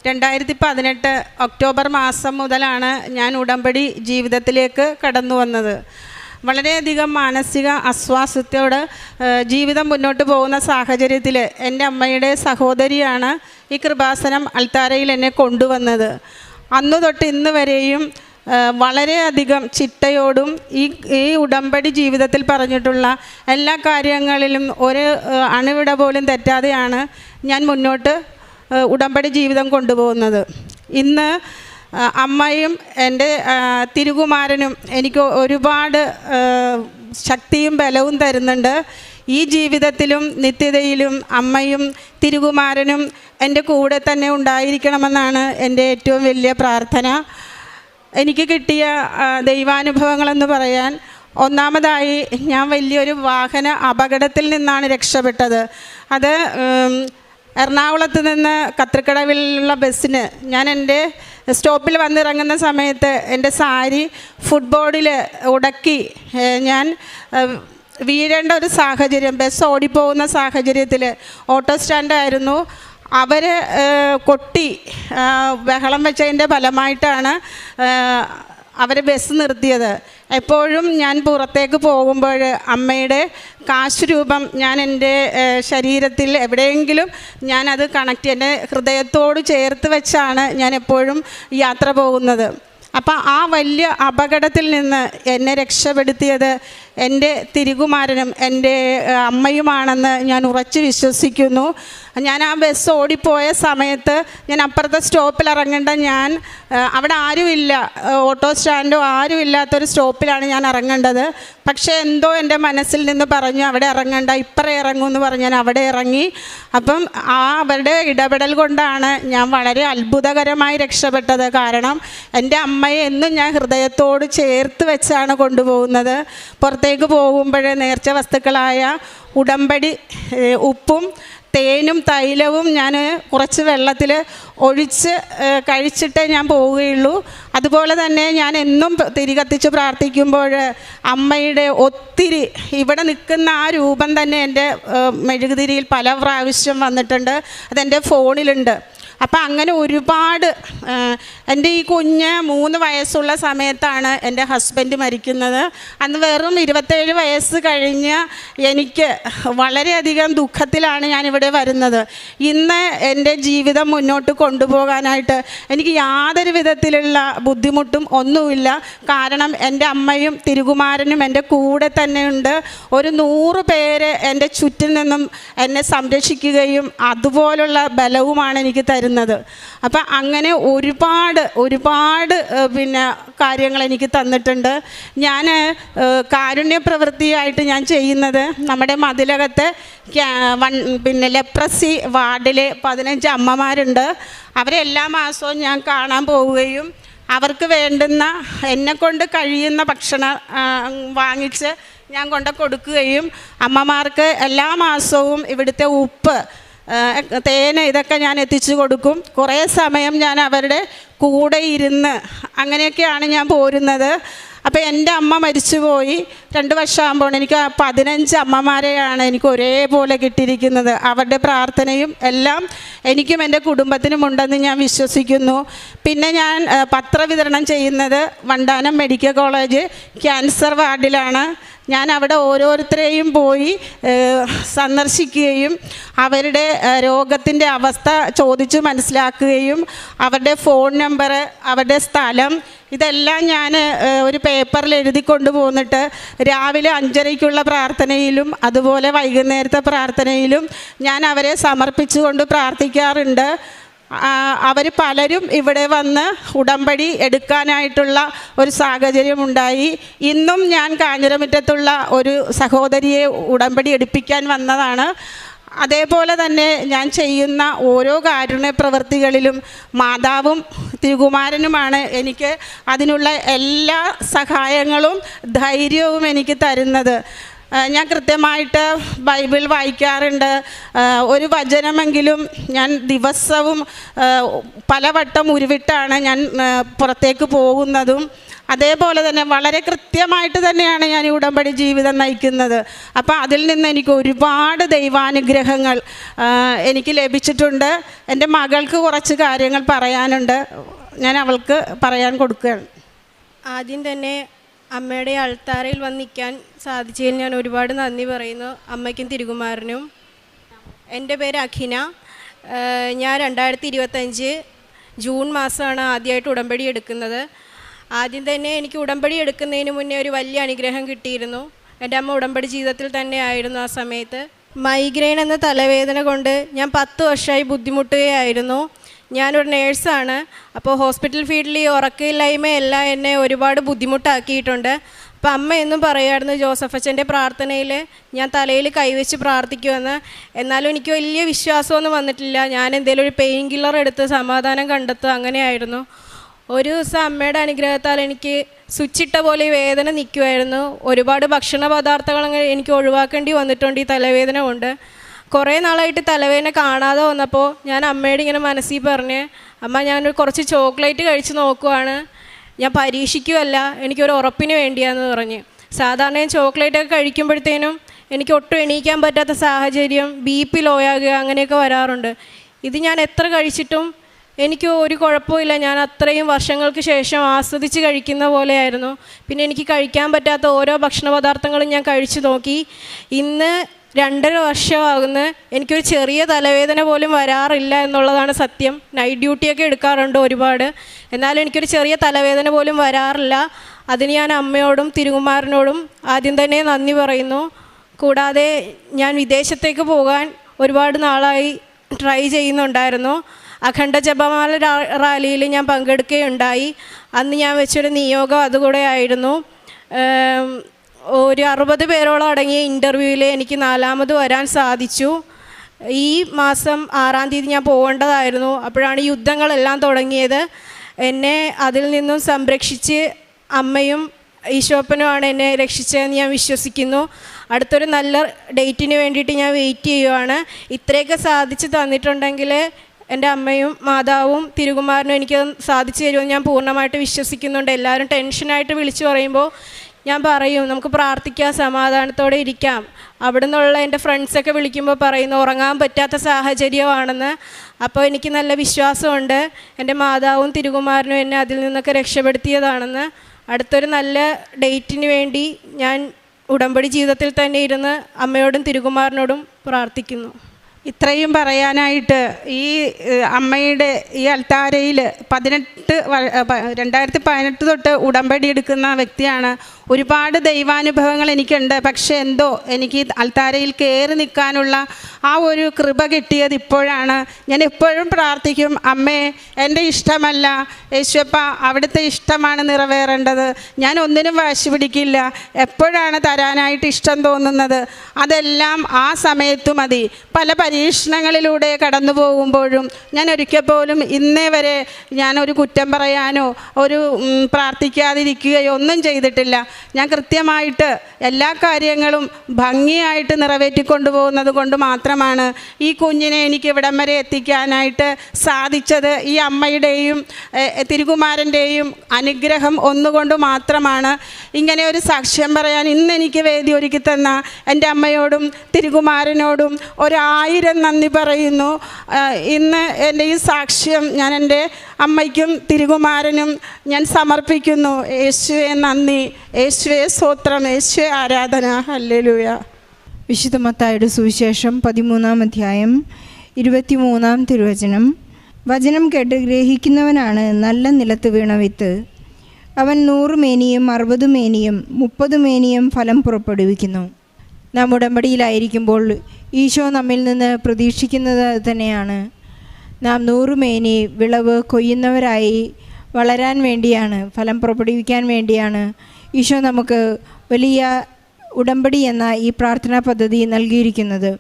2018 ഒക്ടോബർ മാസം മുതലാണ് ഞാൻ ഉടമ്പടി ജീവിതത്തിലേക്ക് കടന്നു വന്നത്. വളരെയധികം മാനസിക അസ്വാസ്ഥ്യത്തോടെ ജീവിതം മുന്നോട്ട് പോകുന്ന സാഹചര്യത്തിൽ എൻ്റെ അമ്മയുടെ സഹോദരിയാണ് ഈ കൃപാസനം അൾത്താരയിൽ എന്നെ കൊണ്ടുവന്നത്. അന്നു തൊട്ട് ഇന്ന് വരെയും വളരെയധികം ചിട്ടയോടും ഈ ഉടമ്പടി ജീവിതത്തിൽ പറഞ്ഞിട്ടുള്ള എല്ലാ കാര്യങ്ങളിലും ഒരു അണുവിട പോലും തെറ്റാതെയാണ് ഞാൻ മുന്നോട്ട് ഉടമ്പടി ജീവിതം കൊണ്ടുപോകുന്നത്. ഇന്ന് അമ്മയും എൻ്റെ തിരുകുമാരനും എനിക്ക് ഒരുപാട് ശക്തിയും ബലവും തരുന്നുണ്ട്. ഈ ജീവിതത്തിലും നിത്യതയിലും അമ്മയും തിരുകുമാരനും എൻ്റെ കൂടെ തന്നെ ഉണ്ടായിരിക്കണമെന്നാണ് എൻ്റെ ഏറ്റവും വലിയ പ്രാർത്ഥന. എനിക്ക് കിട്ടിയ ദൈവാനുഭവങ്ങളെന്ന് പറയാൻ, ഒന്നാമതായി ഞാൻ വലിയൊരു വാഹന അപകടത്തിൽ നിന്നാണ് രക്ഷപ്പെട്ടത്. അത് എറണാകുളത്ത് നിന്ന് കത്രിക്കടവിലുള്ള ബസ്സിന് ഞാൻ എൻ്റെ സ്റ്റോപ്പിൽ വന്നിറങ്ങുന്ന സമയത്ത് എൻ്റെ സാരി ഫുട്ബോർഡിൽ ഉടക്കി ഞാൻ വീഴേണ്ട ഒരു സാഹചര്യം, ബസ് ഓടിപ്പോകുന്ന സാഹചര്യത്തിൽ ഓട്ടോ സ്റ്റാൻഡായിരുന്നു. അവർ കൊട്ടി ബഹളം വെച്ചതിൻ്റെ ഫലമായിട്ടാണ് അവർ ബസ് നിർത്തിയത്. എപ്പോഴും ഞാൻ പുറത്തേക്ക് പോകുമ്പോൾ അമ്മയുടെ കാശ് രൂപം ഞാൻ എൻ്റെ ശരീരത്തിൽ എവിടെയെങ്കിലും ഞാനത് കണക്ട്, എൻ്റെ ഹൃദയത്തോട് ചേർത്ത് വെച്ചാണ് ഞാൻ എപ്പോഴും യാത്ര പോകുന്നത്. അപ്പം ആ വലിയ അപകടത്തിൽ നിന്ന് എന്നെ രക്ഷപ്പെടുത്തിയത് എൻ്റെ തിരുകുമാരനും എൻ്റെ അമ്മയുമാണെന്ന് ഞാൻ ഉറച്ചു വിശ്വസിക്കുന്നു. ഞാൻ ആ ബസ് ഓടിപ്പോയ സമയത്ത് ഞാൻ അപ്പുറത്തെ സ്റ്റോപ്പിൽ ഇറങ്ങേണ്ട, ഞാൻ അവിടെ ആരുമില്ല, ഓട്ടോ സ്റ്റാൻഡോ ആരും ഇല്ലാത്തൊരു സ്റ്റോപ്പിലാണ് ഞാൻ ഇറങ്ങേണ്ടത്. പക്ഷേ എന്തോ എൻ്റെ മനസ്സിൽ നിന്ന് പറഞ്ഞു അവിടെ ഇറങ്ങണ്ട, ഇപ്പറേ ഇറങ്ങുമെന്ന് പറഞ്ഞ് ഞാൻ അവിടെ ഇറങ്ങി. അപ്പം അവരുടെ ഇടപെടൽ കൊണ്ടാണ് ഞാൻ വളരെ അത്ഭുതകരമായി രക്ഷപ്പെട്ടത്. കാരണം എൻ്റെ അമ്മയെ എന്നും ഞാൻ ഹൃദയത്തോട് ചേർത്ത് വെച്ചാണ് കൊണ്ടുപോകുന്നത്. പുറത്തേക്ക് പോകുമ്പോൾ നേർച്ച വസ്തുക്കളായ ഉടമ്പടി ഉപ്പും തേനും തൈലവും ഞാൻ കുറച്ച് വെള്ളത്തിൽ ഒഴിച്ച് കഴിച്ചിട്ടേ ഞാൻ പോവുകയുള്ളൂ. അതുപോലെ തന്നെ ഞാൻ എന്നും തിരി കത്തിച്ച് പ്രാർത്ഥിക്കുമ്പോൾ അമ്മയുടെ ഒത്തിരി ഇവിടെ നിൽക്കുന്ന ആ രൂപം തന്നെ എൻ്റെ മെഴുകുതിരിയിൽ പല പ്രാവശ്യം വന്നിട്ടുണ്ട്. അതെൻ്റെ ഫോണിലുണ്ട്. അപ്പം അങ്ങനെ ഒരുപാട്, എൻ്റെ ഈ കുഞ്ഞ് 3 വയസ്സുള്ള സമയത്താണ് എൻ്റെ ഹസ്ബൻഡ് മരിക്കുന്നത്. അന്ന് വെറും 27 വയസ്സ് കഴിഞ്ഞ് എനിക്ക് വളരെയധികം ദുഃഖത്തിലാണ് ഞാനിവിടെ വരുന്നത്. ഇന്ന് എൻ്റെ ജീവിതം മുന്നോട്ട് കൊണ്ടുപോകാനായിട്ട് എനിക്ക് യാതൊരു വിധത്തിലുള്ള ബുദ്ധിമുട്ടും ഒന്നുമില്ല. കാരണം എൻ്റെ അമ്മയും തിരുകുമാരനും എൻ്റെ കൂടെ തന്നെയുണ്ട്. ഒരു 100 പേര് എൻ്റെ ചുറ്റിൽ നിന്നും എന്നെ സംരക്ഷിക്കുകയും അതുപോലുള്ള ബലവുമാണ് എനിക്ക് തരുന്നത്. തരുന്നത്. അപ്പം അങ്ങനെ ഒരുപാട് പിന്നെ കാര്യങ്ങൾ എനിക്ക് തന്നിട്ടുണ്ട്. ഞാൻ കാരുണ്യ പ്രവൃത്തിയായിട്ട് ഞാൻ ചെയ്യുന്നത് നമ്മുടെ മതിലകത്ത് പിന്നെ ലെപ്രസി വാർഡിൽ 15 അമ്മമാരുണ്ട്. അവരെ എല്ലാ മാസവും ഞാൻ കാണാൻ പോവുകയും അവർക്ക് വേണ്ടുന്ന എന്നെക്കൊണ്ട് കഴിയുന്ന ഭക്ഷണം വാങ്ങിച്ച് ഞാൻ കൊണ്ട് കൊടുക്കുകയും അമ്മമാർക്ക് എല്ലാ മാസവും ഇവിടുത്തെ ഉപ്പ്, തേന് ഇതൊക്കെ ഞാൻ എത്തിച്ചു കൊടുക്കും. കുറേ സമയം ഞാൻ അവരുടെ കൂടെ ഇരുന്ന് അങ്ങനെയൊക്കെയാണ് ഞാൻ പോരുന്നത്. അപ്പോൾ എൻ്റെ അമ്മ മരിച്ചുപോയി 2 വർഷമാകുമ്പോൾ എനിക്ക് 15 അമ്മമാരെയാണ് എനിക്ക് ഒരേപോലെ കിട്ടിയിരിക്കുന്നത്. അവരുടെ പ്രാർത്ഥനയും എല്ലാം എനിക്കും എൻ്റെ കുടുംബത്തിനും ഉണ്ടെന്ന് ഞാൻ വിശ്വസിക്കുന്നു. പിന്നെ ഞാൻ പത്രവിതരണം ചെയ്യുന്നത് വണ്ടാനം മെഡിക്കൽ കോളേജ് ക്യാൻസർ വാർഡിലാണ്. ഞാൻ അവിടെ ഓരോരുത്തരെയും പോയി സന്ദർശിക്കുകയും അവരുടെ രോഗത്തിൻ്റെ അവസ്ഥ ചോദിച്ച് മനസ്സിലാക്കുകയും അവരുടെ ഫോൺ നമ്പർ, അവരുടെ സ്ഥലം ഇതെല്ലാം ഞാൻ ഒരു പേപ്പറിൽ എഴുതി കൊണ്ടുപോന്നിട്ട് രാവിലെ 5:30-ക്കുള്ള പ്രാർത്ഥനയിലും അതുപോലെ വൈകുന്നേരത്തെ പ്രാർത്ഥനയിലും ഞാൻ അവരെ സമർപ്പിച്ചുകൊണ്ട് പ്രാർത്ഥിക്കാറുണ്ട്. അവർ പലരും ഇവിടെ വന്ന് ഉടമ്പടി എടുക്കാനായിട്ടുള്ള ഒരു സാഹചര്യമുണ്ടായി. ഇന്നും ഞാൻ കാഞ്ഞിരമുറ്റത്തുള്ള ഒരു സഹോദരിയെ ഉടമ്പടി എടുപ്പിക്കാൻ വന്നതാണ്. അതേപോലെ തന്നെ ഞാൻ ചെയ്യുന്ന ഓരോ കാരുണ്യ പ്രവൃത്തികളിലും മാതാവും തിരുകുമാരനുമാണ് എനിക്ക് അതിനുള്ള എല്ലാ സഹായങ്ങളും ധൈര്യവും എനിക്ക് തരുന്നത്. ഞാൻ കൃത്യമായിട്ട് ബൈബിൾ വായിക്കാറുണ്ട്. ഒരു വചനമെങ്കിലും ഞാൻ ദിവസവും പലവട്ടം ഉരുവിട്ടാണ് ഞാൻ പുറത്തേക്ക് പോകുന്നതും. അതേപോലെ തന്നെ വളരെ കൃത്യമായിട്ട് തന്നെയാണ് ഞാൻ ഈ ഉടമ്പടി ജീവിതം നയിക്കുന്നത്. അപ്പോൾ അതിൽ നിന്ന് എനിക്ക് ഒരുപാട് ദൈവാനുഗ്രഹങ്ങൾ എനിക്ക് ലഭിച്ചിട്ടുണ്ട്. എൻ്റെ മകൾക്ക് കുറച്ച് കാര്യങ്ങൾ പറയാനുണ്ട്, ഞാൻ അവൾക്ക് പറയാൻ കൊടുക്കുകയാണ്. ആദ്യം തന്നെ അമ്മയുടെ അൾത്താരയിൽ വന്ന് നിൽക്കാൻ സാധിച്ചതിൽ ഞാൻ ഒരുപാട് നന്ദി പറയുന്നു അമ്മയ്ക്കും തിരുകുമാരനും. എൻ്റെ പേര് അഖിന. ഞാൻ 2025 ജൂൺ മാസമാണ് ആദ്യമായിട്ട് ഉടമ്പടി എടുക്കുന്നത്. ആദ്യം തന്നെ എനിക്ക് ഉടമ്പടി എടുക്കുന്നതിന് മുന്നേ ഒരു വലിയ അനുഗ്രഹം കിട്ടിയിരുന്നു. എൻ്റെ അമ്മ ഉടമ്പടി ജീവിതത്തിൽ തന്നെ ആയിരുന്നു. ആ സമയത്ത് മൈഗ്രെയിൻ എന്ന തലവേദന കൊണ്ട് ഞാൻ 10 വർഷമായി ബുദ്ധിമുട്ടുകയായിരുന്നു. ഞാനൊരു നേഴ്സാണ്. അപ്പോൾ ഹോസ്പിറ്റൽ ഫീൽഡിൽ ഈ ഉറക്കമില്ലായ്മയെല്ലാം എന്നെ ഒരുപാട് ബുദ്ധിമുട്ടാക്കിയിട്ടുണ്ട്. അപ്പോൾ അമ്മ എന്നും പറയുമായിരുന്നു ജോസഫച്ചൻ്റെ പ്രാർത്ഥനയിൽ ഞാൻ തലയിൽ കൈവച്ച് പ്രാർത്ഥിക്കുമെന്ന്. എന്നാലും എനിക്ക് വലിയ വിശ്വാസമൊന്നും വന്നിട്ടില്ല. ഞാൻ എന്തെങ്കിലും ഒരു പെയിൻ കില്ലർ എടുത്ത് സമാധാനം കണ്ടെത്തുക അങ്ങനെയായിരുന്നു. ഒരു ദിവസം അമ്മയുടെ അനുഗ്രഹത്താൽ എനിക്ക് സ്വിച്ചിട്ട പോലെ വേദന നിൽക്കുമായിരുന്നു. ഒരുപാട് ഭക്ഷണ പദാർത്ഥങ്ങൾ എനിക്ക് ഒഴിവാക്കേണ്ടി വന്നിട്ടുണ്ട് ഈ തലവേദന കൊണ്ട്. കുറേ നാളായിട്ട് തലവേദന കാണാതെ വന്നപ്പോൾ ഞാൻ അമ്മയോട് ഇങ്ങനെ മനസ്സിൽ പറഞ്ഞ്, അമ്മ ഞാൻ കുറച്ച് ചോക്ലേറ്റ് കഴിച്ച് നോക്കുവാണ്, ഞാൻ പരീക്ഷിക്കുമല്ല, എനിക്കൊരു ഉറപ്പിന് വേണ്ടിയാന്ന് പറഞ്ഞ്. സാധാരണ ഞാൻ ചോക്ലേറ്റൊക്കെ കഴിക്കുമ്പോഴത്തേനും എനിക്ക് ഒട്ടും എണീക്കാൻ പറ്റാത്ത സാഹചര്യം, BP ലോ ആകുക അങ്ങനെയൊക്കെ വരാറുണ്ട്. ഇത് ഞാൻ എത്ര കഴിച്ചിട്ടും എനിക്ക് ഒരു കുഴപ്പമില്ല. ഞാൻ അത്രയും വർഷങ്ങൾക്ക് ശേഷം ആസ്വദിച്ച് കഴിക്കുന്ന പോലെയായിരുന്നു. പിന്നെ എനിക്ക് കഴിക്കാൻ പറ്റാത്ത ഓരോ ഭക്ഷണ പദാർത്ഥങ്ങളും ഞാൻ കഴിച്ചു നോക്കി. ഇന്ന് 2.5 വർഷമാകുന്ന എനിക്കൊരു ചെറിയ തലവേദന പോലും വരാറില്ല എന്നുള്ളതാണ് സത്യം. നൈറ്റ് ഡ്യൂട്ടിയൊക്കെ എടുക്കാറുണ്ട് ഒരുപാട്, എന്നാലും എനിക്കൊരു ചെറിയ തലവേദന പോലും വരാറില്ല. അതിന് ഞാൻ അമ്മയോടും തിരുകുമാരനോടും ആദ്യം തന്നെ നന്ദി പറയുന്നു. കൂടാതെ ഞാൻ വിദേശത്തേക്ക് പോകാൻ ഒരുപാട് നാളായി ട്രൈ ചെയ്യുന്നുണ്ടായിരുന്നു. അഖണ്ഡ ജപമാല റാലിയിൽ ഞാൻ പങ്കെടുക്കുകയുണ്ടായി. അന്ന് ഞാൻ വെച്ചൊരു നിയോഗം അതുകൂടെ ആയിരുന്നു. ഒരു 60 പേരോളം അടങ്ങിയ ഇൻ്റർവ്യൂവിൽ എനിക്ക് 4ാമത് വരാൻ സാധിച്ചു. ഈ മാസം 6-ാം തീയതി ഞാൻ പോകേണ്ടതായിരുന്നു. അപ്പോഴാണ് യുദ്ധങ്ങളെല്ലാം തുടങ്ങിയത്. എന്നെ അതിൽ നിന്നും സംരക്ഷിച്ച് അമ്മയും ഈശോപ്പനുമാണ് എന്നെ രക്ഷിച്ചതെന്ന് ഞാൻ വിശ്വസിക്കുന്നു. അടുത്തൊരു നല്ല ഡേറ്റിന് വേണ്ടിയിട്ട് ഞാൻ വെയിറ്റ് ചെയ്യുവാണ്. ഇത്രയൊക്കെ സാധിച്ച് തന്നിട്ടുണ്ടെങ്കിൽ എൻ്റെ അമ്മയും മാതാവും തിരുകുമാരനും എനിക്ക് സാധിച്ചു തരുമെന്ന് ഞാൻ പൂർണ്ണമായിട്ട് വിശ്വസിക്കുന്നുണ്ട്. എല്ലാവരും ടെൻഷനായിട്ട് വിളിച്ചു പറയുമ്പോൾ ഞാൻ പറയും നമുക്ക് പ്രാർത്ഥിക്കാം, സമാധാനത്തോടെ ഇരിക്കാം. അവിടെ നിന്നുള്ള എൻ്റെ ഫ്രണ്ട്സൊക്കെ വിളിക്കുമ്പോൾ പറയുന്നു ഉറങ്ങാൻ പറ്റാത്ത സാഹചര്യമാണെന്ന്. അപ്പോൾ എനിക്ക് നല്ല വിശ്വാസമുണ്ട് എൻ്റെ മാതാവും തിരുകുമാരനും എന്നെ അതിൽ നിന്നൊക്കെ രക്ഷപ്പെടുത്തിയതാണെന്ന്. അടുത്തൊരു നല്ല ഡേറ്റിന് വേണ്ടി ഞാൻ ഉടമ്പടി ജീവിതത്തിൽ തന്നെ ഇരുന്ന് അമ്മയോടും തിരുകുമാരനോടും പ്രാർത്ഥിക്കുന്നു. ഇത്രയും പറയാനായിട്ട് ഈ അമ്മയുടെ ഈ അൾത്താരയിൽ 2018 തൊട്ട് ഉടമ്പടി എടുക്കുന്ന വ്യക്തിയാണ്. ഒരുപാട് ദൈവാനുഭവങ്ങൾ എനിക്കുണ്ട്. പക്ഷേ എന്തോ എനിക്ക് അൾത്താരയിൽ കയറി നിൽക്കാനുള്ള ആ ഒരു കൃപ കിട്ടിയത് ഇപ്പോഴാണ്. ഞാൻ എപ്പോഴും പ്രാർത്ഥിക്കും, അമ്മേ എൻ്റെ ഇഷ്ടമല്ല യേശുവപ്പ, അവിടുത്തെ ഇഷ്ടമാണ് നിറവേറേണ്ടത്. ഞാൻ ഒന്നിനും വാശി പിടിക്കില്ല. എപ്പോഴാണ് തരാനായിട്ട് ഇഷ്ടം തോന്നുന്നത് അതെല്ലാം ആ സമയത്തു മതി. പല പരീക്ഷണങ്ങളിലൂടെ കടന്നു പോകുമ്പോഴും ഞാൻ ഒരിക്കൽ പോലും ഇന്നേ വരെ ഞാനൊരു കുറ്റം പറയാനോ ഒരു പ്രാർത്ഥിക്കാതിരിക്കുകയോ ഒന്നും ചെയ്തിട്ടില്ല. ഞാൻ കൃത്യമായിട്ട് എല്ലാ കാര്യങ്ങളും ഭംഗിയായിട്ട് നിറവേറ്റിക്കൊണ്ടുപോകുന്നത് കൊണ്ട് മാത്രമാണ് ഈ കുഞ്ഞിനെ എനിക്ക് ഇവിടം വരെ എത്തിക്കാനായിട്ട് സാധിച്ചത്. ഈ അമ്മയുടെയും തിരുകുമാരൻ്റെയും അനുഗ്രഹം ഒന്നുകൊണ്ട് മാത്രമാണ്. ഇങ്ങനെ ഒരു സാക്ഷ്യം പറയാൻ ഇന്ന് എനിക്ക് വേദി ഒരുക്കി തന്ന എൻ്റെ അമ്മയോടും തിരുകുമാരനോടും 1000 നന്ദി പറയുന്നു. ഇന്ന് എൻ്റെ ഈ സാക്ഷ്യം ഞാൻ എൻ്റെ അമ്മയ്ക്കും തിരുകുമാരനും ഞാൻ സമർപ്പിക്കുന്നു. യേശുവേ നന്ദി, യേശുവേ സ്തോത്രം, യേശുവേ ആരാധന. ഹല്ലേലൂയ. വിശുദ്ധ മത്തായിയുടെ സുവിശേഷം 13-ാം അധ്യായം 23-ാം തിരുവചനം. വചനം കേട്ട് ഗ്രഹിക്കുന്നവനാണ് നല്ല നിലത്ത് വീണ വിത്ത്. അവൻ 100 മേനിയും 60 മേനിയും 30 മേനിയും ഫലം പുറപ്പെടുവിക്കുന്നു. നാം ഉടമ്പടിയിലായിരിക്കുമ്പോൾ ഈശോ നമ്മിൽ നിന്ന് പ്രതീക്ഷിക്കുന്നത് തന്നെയാണ്. നാം 100 മേനി വിളവ് കൊയ്യുന്നവരായി വളരാൻ വേണ്ടിയാണ്, ഫലം പുറപ്പെടുവിക്കാൻ വേണ്ടിയാണ് ഈശോ നമുക്ക് വലിയ ഉടമ്പടി എന്ന ഈ പ്രാർത്ഥനാ പദ്ധതി നൽകിയിരിക്കുന്നത്.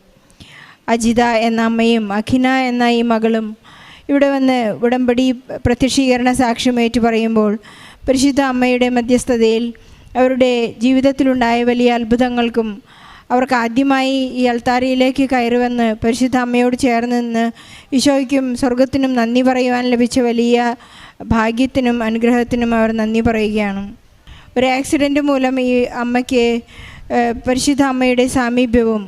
അജിത എന്ന അമ്മയും അഖിന എന്ന ഈ മകളും ഇവിടെ വന്ന് ഉടമ്പടി പ്രത്യക്ഷീകരണ സാക്ഷ്യമേറ്റു പറയുമ്പോൾ പരിശുദ്ധ അമ്മയുടെ മധ്യസ്ഥതയിൽ അവരുടെ ജീവിതത്തിലുണ്ടായ വലിയ അത്ഭുതങ്ങൾക്കും അവർക്ക് ആദ്യമായി ഈ അൾത്താരയിലേക്ക് കയറി വന്ന് പരിശുദ്ധ അമ്മയോട് ചേർന്ന് നിന്ന് ഈശോയ്ക്കും സ്വർഗത്തിനും നന്ദി പറയുവാൻ ലഭിച്ച വലിയ ഭാഗ്യത്തിനും അനുഗ്രഹത്തിനും അവർ നന്ദി പറയുകയാണ്. ഒരു ആക്സിഡൻറ്റ് മൂലം ഈ അമ്മയ്ക്ക് പരിശുദ്ധ അമ്മയുടെ സാമീപ്യവും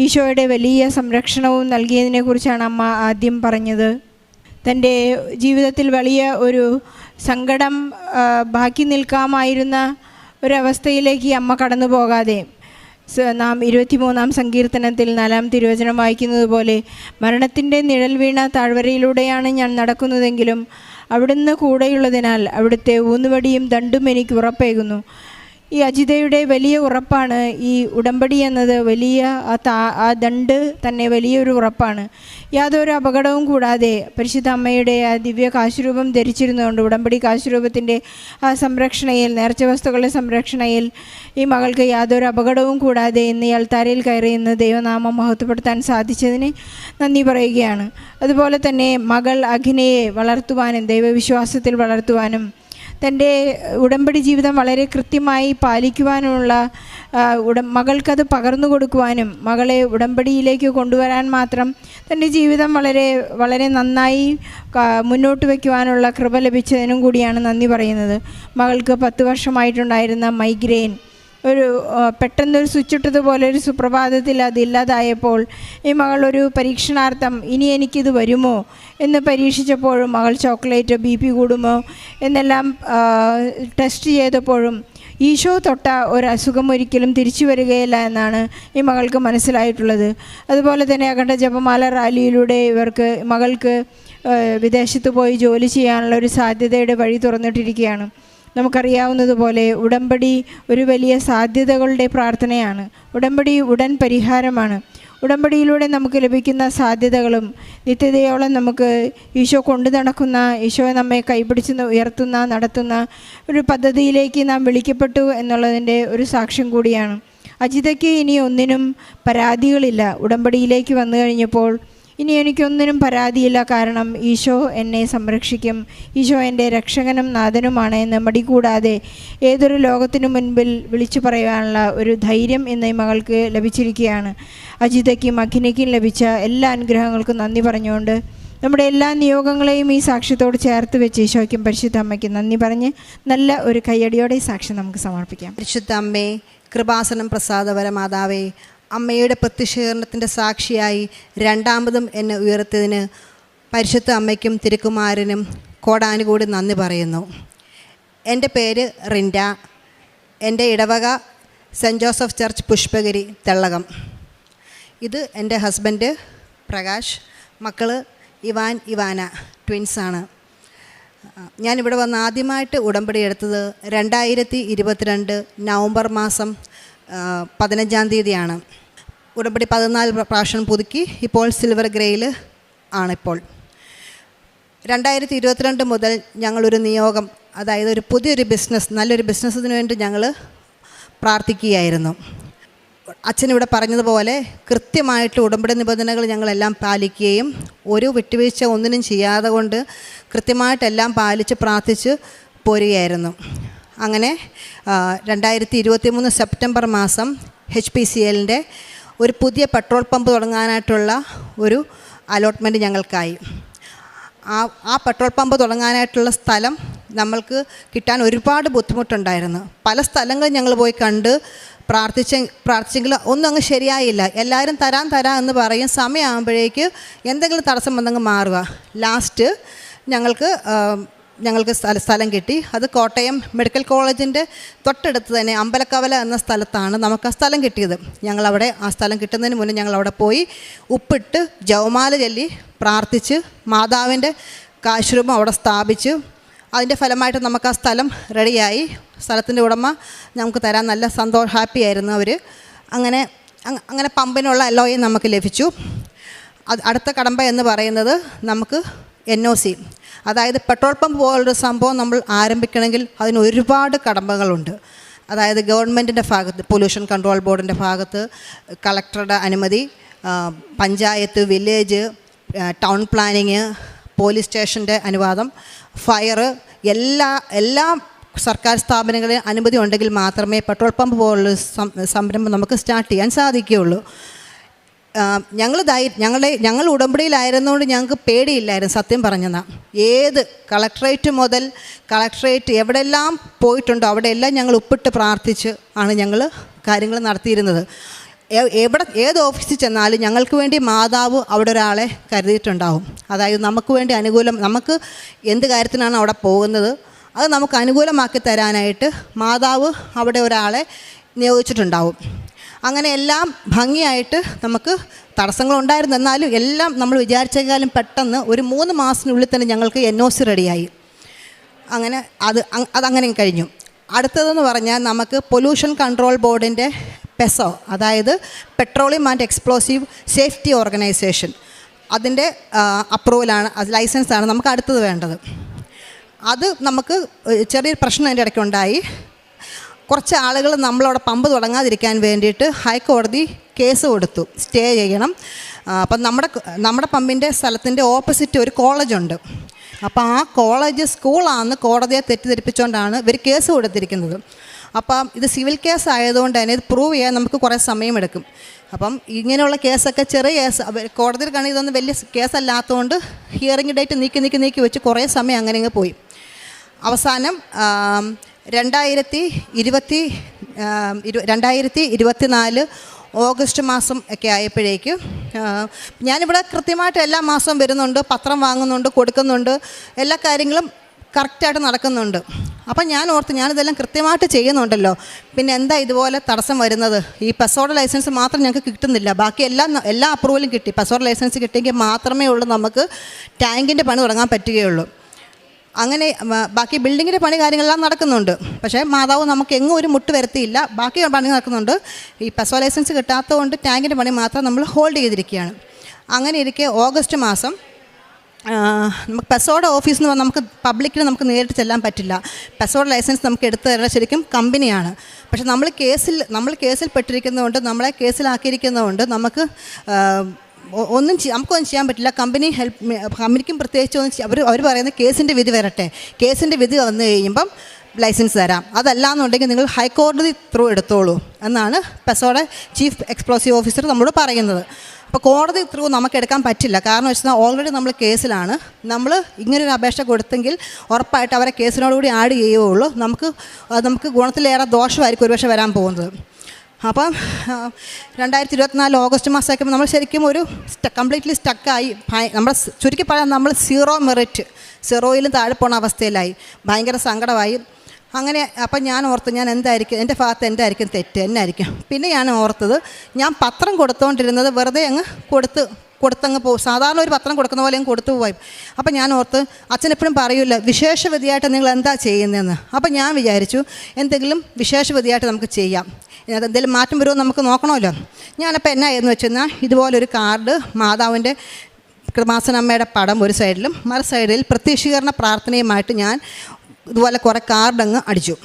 ഈശോയുടെ വലിയ സംരക്ഷണവും നൽകിയതിനെക്കുറിച്ചാണ് അമ്മ ആദ്യം പറഞ്ഞത്. തൻ്റെ ജീവിതത്തിൽ വലിയ ഒരു സങ്കടം ബാക്കി നിൽക്കാമായിരുന്ന ഒരവസ്ഥയിലേക്ക് ഈ അമ്മ കടന്നു പോകാതെ നാം 23-ാം സങ്കീർത്തനത്തിൽ 4-ാം തിരുവചനം വായിക്കുന്നത് പോലെ മരണത്തിൻ്റെ നിഴൽ വീണ താഴ്വരയിലൂടെയാണ് ഞാൻ നടക്കുന്നതെങ്കിലും അവിടുന്ന് കൂടെയുള്ളതിനാൽ അവിടുത്തെ ഊന്നുവടിയും ദണ്ടും എനിക്ക് ഉറപ്പേകുന്നു. ഈ അജിതയുടെ വലിയ ഉറപ്പാണ് ഈ ഉടമ്പടി എന്നത്. വലിയ ആ ദണ്ട് തന്നെ വലിയൊരു ഉറപ്പാണ്. യാതൊരു അപകടവും കൂടാതെ പരിശുദ്ധ അമ്മയുടെ ആ ദിവ്യ കാശുരൂപം ധരിച്ചിരുന്നുകൊണ്ട് ഉടമ്പടി കാശുരൂപത്തിൻ്റെ ആ സംരക്ഷണയിൽ, നേർച്ച വസ്തുക്കളുടെ സംരക്ഷണയിൽ ഈ മകൾക്ക് യാതൊരു അപകടവും കൂടാതെ ഇന്ന് ഈ അൾത്താരയിൽ കയറി ഇന്ന് ദൈവനാമം മഹത്വപ്പെടുത്താൻ സാധിച്ചതിന് നന്ദി പറയുകയാണ്. അതുപോലെ തന്നെ മകൾ അഖിനയെ വളർത്തുവാനും ദൈവവിശ്വാസത്തിൽ വളർത്തുവാനും തൻ്റെ ഉടമ്പടി ജീവിതം വളരെ കൃത്യമായി പാലിക്കുവാനുമുള്ള മകൾക്കത് പകർന്നു കൊടുക്കുവാനും മകളെ ഉടമ്പടിയിലേക്ക് കൊണ്ടുവരാൻ മാത്രം തൻ്റെ ജീവിതം വളരെ വളരെ നന്നായി മുന്നോട്ട് വയ്ക്കുവാനുള്ള കൃപ ലഭിച്ചതിനും കൂടിയാണ് നന്ദി പറയുന്നത്. മകൾക്ക് 10 വർഷമായിട്ടുണ്ടായിരുന്ന മൈഗ്രെയിൻ ഒരു പെട്ടെന്നൊരു സ്വിച്ചിട്ടതുപോലെ ഒരു സുപ്രഭാതത്തിൽ അതില്ലാതായപ്പോൾ ഈ മകൾ ഒരു പരീക്ഷണാർത്ഥം ഇനി എനിക്കിത് വരുമോ എന്ന് പരീക്ഷിച്ചപ്പോഴും മകൾ ചോക്ലേറ്റ് BP കൂടുമോ എന്നെല്ലാം ടെസ്റ്റ് ചെയ്തപ്പോഴും ഈശോ തൊട്ട ഒരു അസുഖം ഒരിക്കലും തിരിച്ചു വരികയില്ല എന്നാണ് ഈ മകൾക്ക് മനസ്സിലായിട്ടുള്ളത്. അതുപോലെ തന്നെ അഖണ്ഡ ജപമാല റാലിയിലൂടെ മകൾക്ക് വിദേശത്ത് പോയി ജോലി ചെയ്യാനുള്ള ഒരു സാധ്യതയുടെ വഴി തുറന്നിട്ടിരിക്കുകയാണ്. നമുക്കറിയാവുന്നതുപോലെ ഉടമ്പടി ഒരു വലിയ സാധ്യതകളുടെ പ്രാർത്ഥനയാണ്. ഉടമ്പടി ഉടൻ പരിഹാരമാണ്. ഉടമ്പടിയിലൂടെ നമുക്ക് ലഭിക്കുന്ന സാധ്യതകളും നിത്യതയോളം നമുക്ക് ഈശോ കൊണ്ടു നടക്കുന്ന, ഈശോ നമ്മെ കൈപിടിച്ച് ഉയർത്തുന്ന നടത്തുന്ന ഒരു പദ്ധതിയിലേക്ക് നാം വിളിക്കപ്പെട്ടു എന്നുള്ളതിൻ്റെ ഒരു സാക്ഷ്യം കൂടിയാണ്. അജിതയ്ക്ക് ഇനി ഒന്നിനും പരാതികളില്ല. ഉടമ്പടിയിലേക്ക് വന്നു കഴിഞ്ഞപ്പോൾ ഇനി എനിക്കൊന്നിനും പരാതിയില്ല. കാരണം ഈശോ എന്നെ സംരക്ഷിക്കും, ഈശോ എൻ്റെ രക്ഷകനും നാഥനുമാണ് എന്ന് മടി കൂടാതെ ഏതൊരു ലോകത്തിനു മുൻപിൽ വിളിച്ചു പറയാനുള്ള ഒരു ധൈര്യം ഇന്ന് ഈ മകൾക്ക് ലഭിച്ചിരിക്കുകയാണ്. അജിതയ്ക്കും അഖിനയ്ക്കും ലഭിച്ച എല്ലാ അനുഗ്രഹങ്ങൾക്കും നന്ദി പറഞ്ഞുകൊണ്ട് നമ്മുടെ എല്ലാ നിയോഗങ്ങളെയും ഈ സാക്ഷ്യത്തോട് ചേർത്ത് വെച്ച് ഈശോയ്ക്കും പരിശുദ്ധ അമ്മയ്ക്കും നന്ദി പറഞ്ഞ് നല്ല ഒരു കയ്യടിയോടെ ഈ സാക്ഷ്യം നമുക്ക് സമർപ്പിക്കാം. പരിശുദ്ധ അമ്മേ, കൃപാസനം പ്രസാദപര മാതാവേ, അമ്മയുടെ പ്രത്യക്ഷീകരണത്തിൻ്റെ സാക്ഷിയായി രണ്ടാമതും എന്നെ ഉയർത്തിയതിന് പരിശുദ്ധ അമ്മയ്ക്കും തിരുക്കുമാരനും കോടാനുകൂടി നന്ദി പറയുന്നു. എൻ്റെ പേര് റിൻഡ. എൻ്റെ ഇടവക saint Joseph church Pushpagiri Thellakom. ഇത് എൻ്റെ ഹസ്ബൻഡ് പ്രകാശ്. മക്കൾ ഇവാൻ, ഇവാന ട്വിൻസാണ്. ഞാനിവിടെ വന്ന് ആദ്യമായിട്ട് ഉടമ്പടി എടുത്തത് 2022 നവംബർ മാസം 15-ാം തീയതിയാണ്. ഉടമ്പടി 14 പ്രാവശ്യം പുതുക്കി ഇപ്പോൾ സിൽവർ ഗ്രേയിൽ ആണിപ്പോൾ. 2022 മുതൽ ഞങ്ങളൊരു നിയോഗം, അതായത് ഒരു പുതിയൊരു ബിസിനസ്, നല്ലൊരു ബിസിനസ്സിന് വേണ്ടി ഞങ്ങൾ പ്രാർത്ഥിക്കുകയായിരുന്നു. അച്ഛനിവിടെ പറഞ്ഞതുപോലെ കൃത്യമായിട്ട് ഉടമ്പടി നിബന്ധനകൾ ഞങ്ങളെല്ലാം പാലിക്കുകയും ഒരു വിട്ടുവീഴ്ച ഒന്നിനും ചെയ്യാതെ കൊണ്ട് കൃത്യമായിട്ടെല്ലാം പാലിച്ച് പ്രാർത്ഥിച്ച് പോരുകയായിരുന്നു. അങ്ങനെ 2023 സെപ്റ്റംബർ മാസം HPCLൻ്റെ ഒരു പുതിയ പെട്രോൾ പമ്പ് തുടങ്ങാനായിട്ടുള്ള ഒരു അലോട്ട്മെൻറ്റ് ഞങ്ങൾക്കായി. ആ പെട്രോൾ പമ്പ് തുടങ്ങാനായിട്ടുള്ള സ്ഥലം നമ്മൾക്ക് കിട്ടാൻ ഒരുപാട് ബുദ്ധിമുട്ടുണ്ടായിരുന്നു. പല സ്ഥലങ്ങളും ഞങ്ങൾ പോയി കണ്ട് പ്രാർത്ഥിച്ചെങ്കിൽ ഒന്നും അങ്ങ് ശരിയായില്ല. എല്ലാവരും തരാം എന്ന് പറയും. സമയമാകുമ്പോഴേക്ക് എന്തെങ്കിലും തടസ്സം വന്നങ്ങ് മാറുക. ലാസ്റ്റ് ഞങ്ങൾക്ക് സ്ഥലം കിട്ടി. അത് കോട്ടയം മെഡിക്കൽ കോളേജിൻ്റെ തൊട്ടടുത്ത് തന്നെ അമ്പലക്കവല എന്ന സ്ഥലത്താണ് നമുക്ക് ആ സ്ഥലം കിട്ടിയത്. ഞങ്ങളവിടെ ആ സ്ഥലം കിട്ടുന്നതിന് മുന്നേ ഞങ്ങളവിടെ പോയി ഉപ്പിട്ട് ജവമാല ചൊല്ലി പ്രാർത്ഥിച്ച് മാതാവിൻ്റെ കാശുരൂപം അവിടെ സ്ഥാപിച്ച് അതിൻ്റെ ഫലമായിട്ട് നമുക്ക് ആ സ്ഥലം റെഡിയായി. സ്ഥലത്തിൻ്റെ ഉടമ നമുക്ക് തരാൻ നല്ല ഹാപ്പിയായിരുന്നു അവർ. അങ്ങനെ പമ്പിനുള്ള LOA നമുക്ക് ലഭിച്ചു. അടുത്ത കടമ്പ എന്ന് പറയുന്നത് നമുക്ക് NOC, അതായത് പെട്രോൾ പമ്പ് പോലുള്ളൊരു സംഭവം നമ്മൾ ആരംഭിക്കണമെങ്കിൽ അതിന് ഒരുപാട് കടമ്പകളുണ്ട്. അതായത് ഗവൺമെൻറ്റിൻ്റെ ഭാഗത്ത്, പൊല്യൂഷൻ കൺട്രോൾ ബോർഡിൻ്റെ ഭാഗത്ത് കളക്ടറുടെ അനുമതി, panchayat, village, town planning, police സ്റ്റേഷൻ്റെ അനുവാദം, ഫയർ, എല്ലാ സർക്കാർ സ്ഥാപനങ്ങളിൽ അനുമതി ഉണ്ടെങ്കിൽ മാത്രമേ പെട്രോൾ പമ്പ് പോലുള്ള സംരംഭം നമുക്ക് സ്റ്റാർട്ട് ചെയ്യാൻ സാധിക്കുകയുള്ളൂ. ഞങ്ങൾ ഉടമ്പടിയിലായിരുന്നുകൊണ്ട് ഞങ്ങൾക്ക് പേടിയില്ലായിരുന്നു. സത്യം പറഞ്ഞാൽ ഏത് കളക്ടറേറ്റ് എവിടെയെല്ലാം പോയിട്ടുണ്ടോ അവിടെയെല്ലാം ഞങ്ങൾ ഉപ്പിട്ട് പ്രാർത്ഥിച്ച് ആണ് ഞങ്ങൾ കാര്യങ്ങൾ നടത്തിയിരുന്നത്. ഏത് ഓഫീസിൽ ചെന്നാലും ഞങ്ങൾക്ക് വേണ്ടി മാതാവ് അവിടെ ഒരാളെ കരുതിയിട്ടുണ്ടാവും. അതായത് നമുക്ക് വേണ്ടി നമുക്ക് എന്ത് കാര്യത്തിനാണ് അവിടെ പോകുന്നത് അത് നമുക്ക് അനുകൂലമാക്കി തരാനായിട്ട് മാതാവ് അവിടെ ഒരാളെ നിയോഗിച്ചിട്ടുണ്ടാവും. അങ്ങനെ എല്ലാം ഭംഗിയായിട്ട് നമുക്ക് തടസ്സങ്ങളുണ്ടായിരുന്നു. എന്നാലും എല്ലാം നമ്മൾ വിചാരിച്ചേക്കാളും പെട്ടെന്ന് ഒരു 3 മാസത്തിനുള്ളിൽ തന്നെ ഞങ്ങൾക്ക് NOC റെഡിയായി. അങ്ങനെ അതങ്ങനെ കഴിഞ്ഞു. അടുത്തതെന്ന് പറഞ്ഞാൽ നമുക്ക് പൊല്യൂഷൻ കൺട്രോൾ ബോർഡിൻ്റെ PESO, അതായത് petroleum and explosive safety organisation, അതിൻ്റെ അപ്രൂവലാണ്, ലൈസൻസാണ് നമുക്ക് അടുത്തത് വേണ്ടത്. അത് നമുക്ക് ചെറിയൊരു പ്രശ്നം അതിൻ്റെ ഇടയ്ക്കുണ്ടായി. കുറച്ച് ആളുകൾ നമ്മളവിടെ പമ്പ് തുടങ്ങാതിരിക്കാൻ വേണ്ടിയിട്ട് ഹൈക്കോടതി കേസ് കൊടുത്തു, സ്റ്റേ ചെയ്യണം. അപ്പം നമ്മുടെ പമ്പിൻ്റെ സ്ഥലത്തിൻ്റെ ഓപ്പോസിറ്റ് ഒരു കോളേജുണ്ട്. അപ്പോൾ ആ കോളേജ് സ്കൂളാണെന്ന് കോടതിയെ തെറ്റിദ്ധരിപ്പിച്ചുകൊണ്ടാണ് ഇവർ കേസ് കൊടുത്തിരിക്കുന്നത്. അപ്പം ഇത് സിവിൽ കേസ് ആയതുകൊണ്ട് തന്നെ ഇത് പ്രൂവ് ചെയ്യാൻ നമുക്ക് കുറേ സമയമെടുക്കും. അപ്പം ഇങ്ങനെയുള്ള കേസൊക്കെ ചെറിയ കേസ് കോടതിയിൽ കാണുക ഇതൊന്നും വലിയ കേസല്ലാത്തതുകൊണ്ട് ഹിയറിംഗ് ഡേറ്റ് നീക്കി വെച്ച് കുറേ സമയം അങ്ങനെ പോയി. അവസാനം 2024 ഓഗസ്റ്റ് മാസം ഒക്കെ ആയപ്പോഴേക്ക് ഞാനിവിടെ കൃത്യമായിട്ട് എല്ലാ മാസവും വരുന്നുണ്ട്, പത്രം വാങ്ങുന്നുണ്ട്, കൊടുക്കുന്നുണ്ട്, എല്ലാ കാര്യങ്ങളും കറക്റ്റായിട്ട് നടക്കുന്നുണ്ട്. അപ്പം ഞാൻ ഓർത്ത് ഞാനിതെല്ലാം കൃത്യമായിട്ട് ചെയ്യുന്നുണ്ടല്ലോ, പിന്നെ എന്താ ഇതുപോലെ തടസ്സം വരുന്നത്? ഈ പെസോയുടെ ലൈസൻസ് മാത്രം ഞങ്ങൾക്ക് കിട്ടുന്നില്ല, ബാക്കി എല്ലാ അപ്രൂവലും കിട്ടി. പെസോയുടെ ലൈസൻസ് കിട്ടിയെങ്കിൽ മാത്രമേ ഉള്ളൂ നമുക്ക് ടാങ്കിൻ്റെ പണി തുടങ്ങാൻ പറ്റുകയുള്ളൂ. അങ്ങനെ ബാക്കി ബിൽഡിങ്ങിൻ്റെ പണി കാര്യങ്ങളെല്ലാം നടക്കുന്നുണ്ട്. പക്ഷേ മാതാവ് നമുക്ക് എങ്ങും ഒരു മുട്ട് വരുത്തിയില്ല, ബാക്കി പണി നടക്കുന്നുണ്ട്. ഈ പെസോ ലൈസൻസ് കിട്ടാത്തതുകൊണ്ട് ടാങ്കിൻ്റെ പണി മാത്രം നമ്മൾ ഹോൾഡ് ചെയ്തിരിക്കുകയാണ്. അങ്ങനെ ഇരിക്കെ ഓഗസ്റ്റ് മാസം നമുക്ക് പെസോയുടെ ഓഫീസിൽ നിന്ന് നമുക്ക് പബ്ലിക്കിന് നമുക്ക് നേരിട്ട് ചെല്ലാൻ പറ്റില്ല. പെസോയുടെ ലൈസൻസ് നമുക്ക് എടുത്തു തരുന്നത് ശരിക്കും കമ്പനിയാണ്. പക്ഷേ നമ്മൾ കേസിൽ പെട്ടിരിക്കുന്നതുകൊണ്ട്, നമ്മളെ കേസിലാക്കിയിരിക്കുന്നതുകൊണ്ട് നമുക്കൊന്നും ചെയ്യാൻ പറ്റില്ല. കമ്പനിക്കും പ്രത്യേകിച്ച് അവർ പറയുന്നത് കേസിൻ്റെ വിധി വരട്ടെ, കേസിൻ്റെ വിധി വന്നു കഴിയുമ്പം ലൈസൻസ് തരാം, അതല്ലാന്നുണ്ടെങ്കിൽ നിങ്ങൾ ഹൈക്കോടതി ത്രൂ എടുത്തോളൂ എന്നാണ് പെസോയുടെ ചീഫ് എക്സ്പ്ലോസീവ് ഓഫീസർ നമ്മളോട് പറയുന്നത്. അപ്പോൾ കോടതി ത്രൂ നമുക്ക് എടുക്കാൻ പറ്റില്ല. കാരണം വെച്ചാൽ ഓൾറെഡി നമ്മൾ കേസിലാണ്. നമ്മൾ ഇങ്ങനൊരു അപേക്ഷ കൊടുത്തെങ്കിൽ ഉറപ്പായിട്ട് അവരെ കേസിനോടുകൂടി ആഡ് ചെയ്യുകയുള്ളൂ. നമുക്ക് ഗുണത്തിലേറെ ദോഷമായിരിക്കും ഒരുപക്ഷെ വരാൻ പോകുന്നത്. അപ്പം 2024 ഓഗസ്റ്റ് മാസമൊക്കെ നമ്മൾ ശരിക്കും ഒരു കംപ്ലീറ്റ്ലി സ്റ്റക്കായി. ചുരുക്കി പറയാൻ നമ്മൾ 0 മെറിറ്റ്, 0യിലും താഴെ പോണ അവസ്ഥയിലായി. ഭയങ്കര സങ്കടമായി. അങ്ങനെ അപ്പം ഞാൻ ഓർത്ത് എൻ്റെ ഭാഗത്ത് എന്തായിരിക്കും തെറ്റ്, എന്നായിരിക്കും. പിന്നെ ഞാൻ ഓർത്തത് ഞാൻ പത്രം കൊടുത്തുകൊണ്ടിരുന്നത് വെറുതെ അങ്ങ് കൊടുത്ത് കൊടുത്തങ്ങ് സാധാരണ ഒരു പത്രം കൊടുക്കുന്ന പോലെ കൊടുത്തു പോയി. അപ്പം ഞാൻ ഓർത്ത് അച്ഛനെപ്പോഴും പറയൂല വിശേഷവിധിയായിട്ട് നിങ്ങൾ എന്താ ചെയ്യുന്നതെന്ന്. അപ്പം ഞാൻ വിചാരിച്ചു എന്തെങ്കിലും വിശേഷവിധിയായിട്ട് നമുക്ക് ചെയ്യാം, അതിനകത്ത് എന്തെങ്കിലും മാറ്റം വരുമോ നമുക്ക് നോക്കണമല്ലോ. ഞാനപ്പോൾ എന്നായെന്ന് വെച്ചെന്നാൽ ഇതുപോലൊരു കാർഡ് മാതാവിൻ്റെ കൃപാസനമ്മയുടെ പടം ഒരു സൈഡിലും മറു സൈഡിൽ പ്രത്യക്ഷീകരണ പ്രാർത്ഥനയുമായിട്ട് ഞാൻ ഇതുപോലെ കുറേ കാർഡങ്ങ് അടിച്ചു.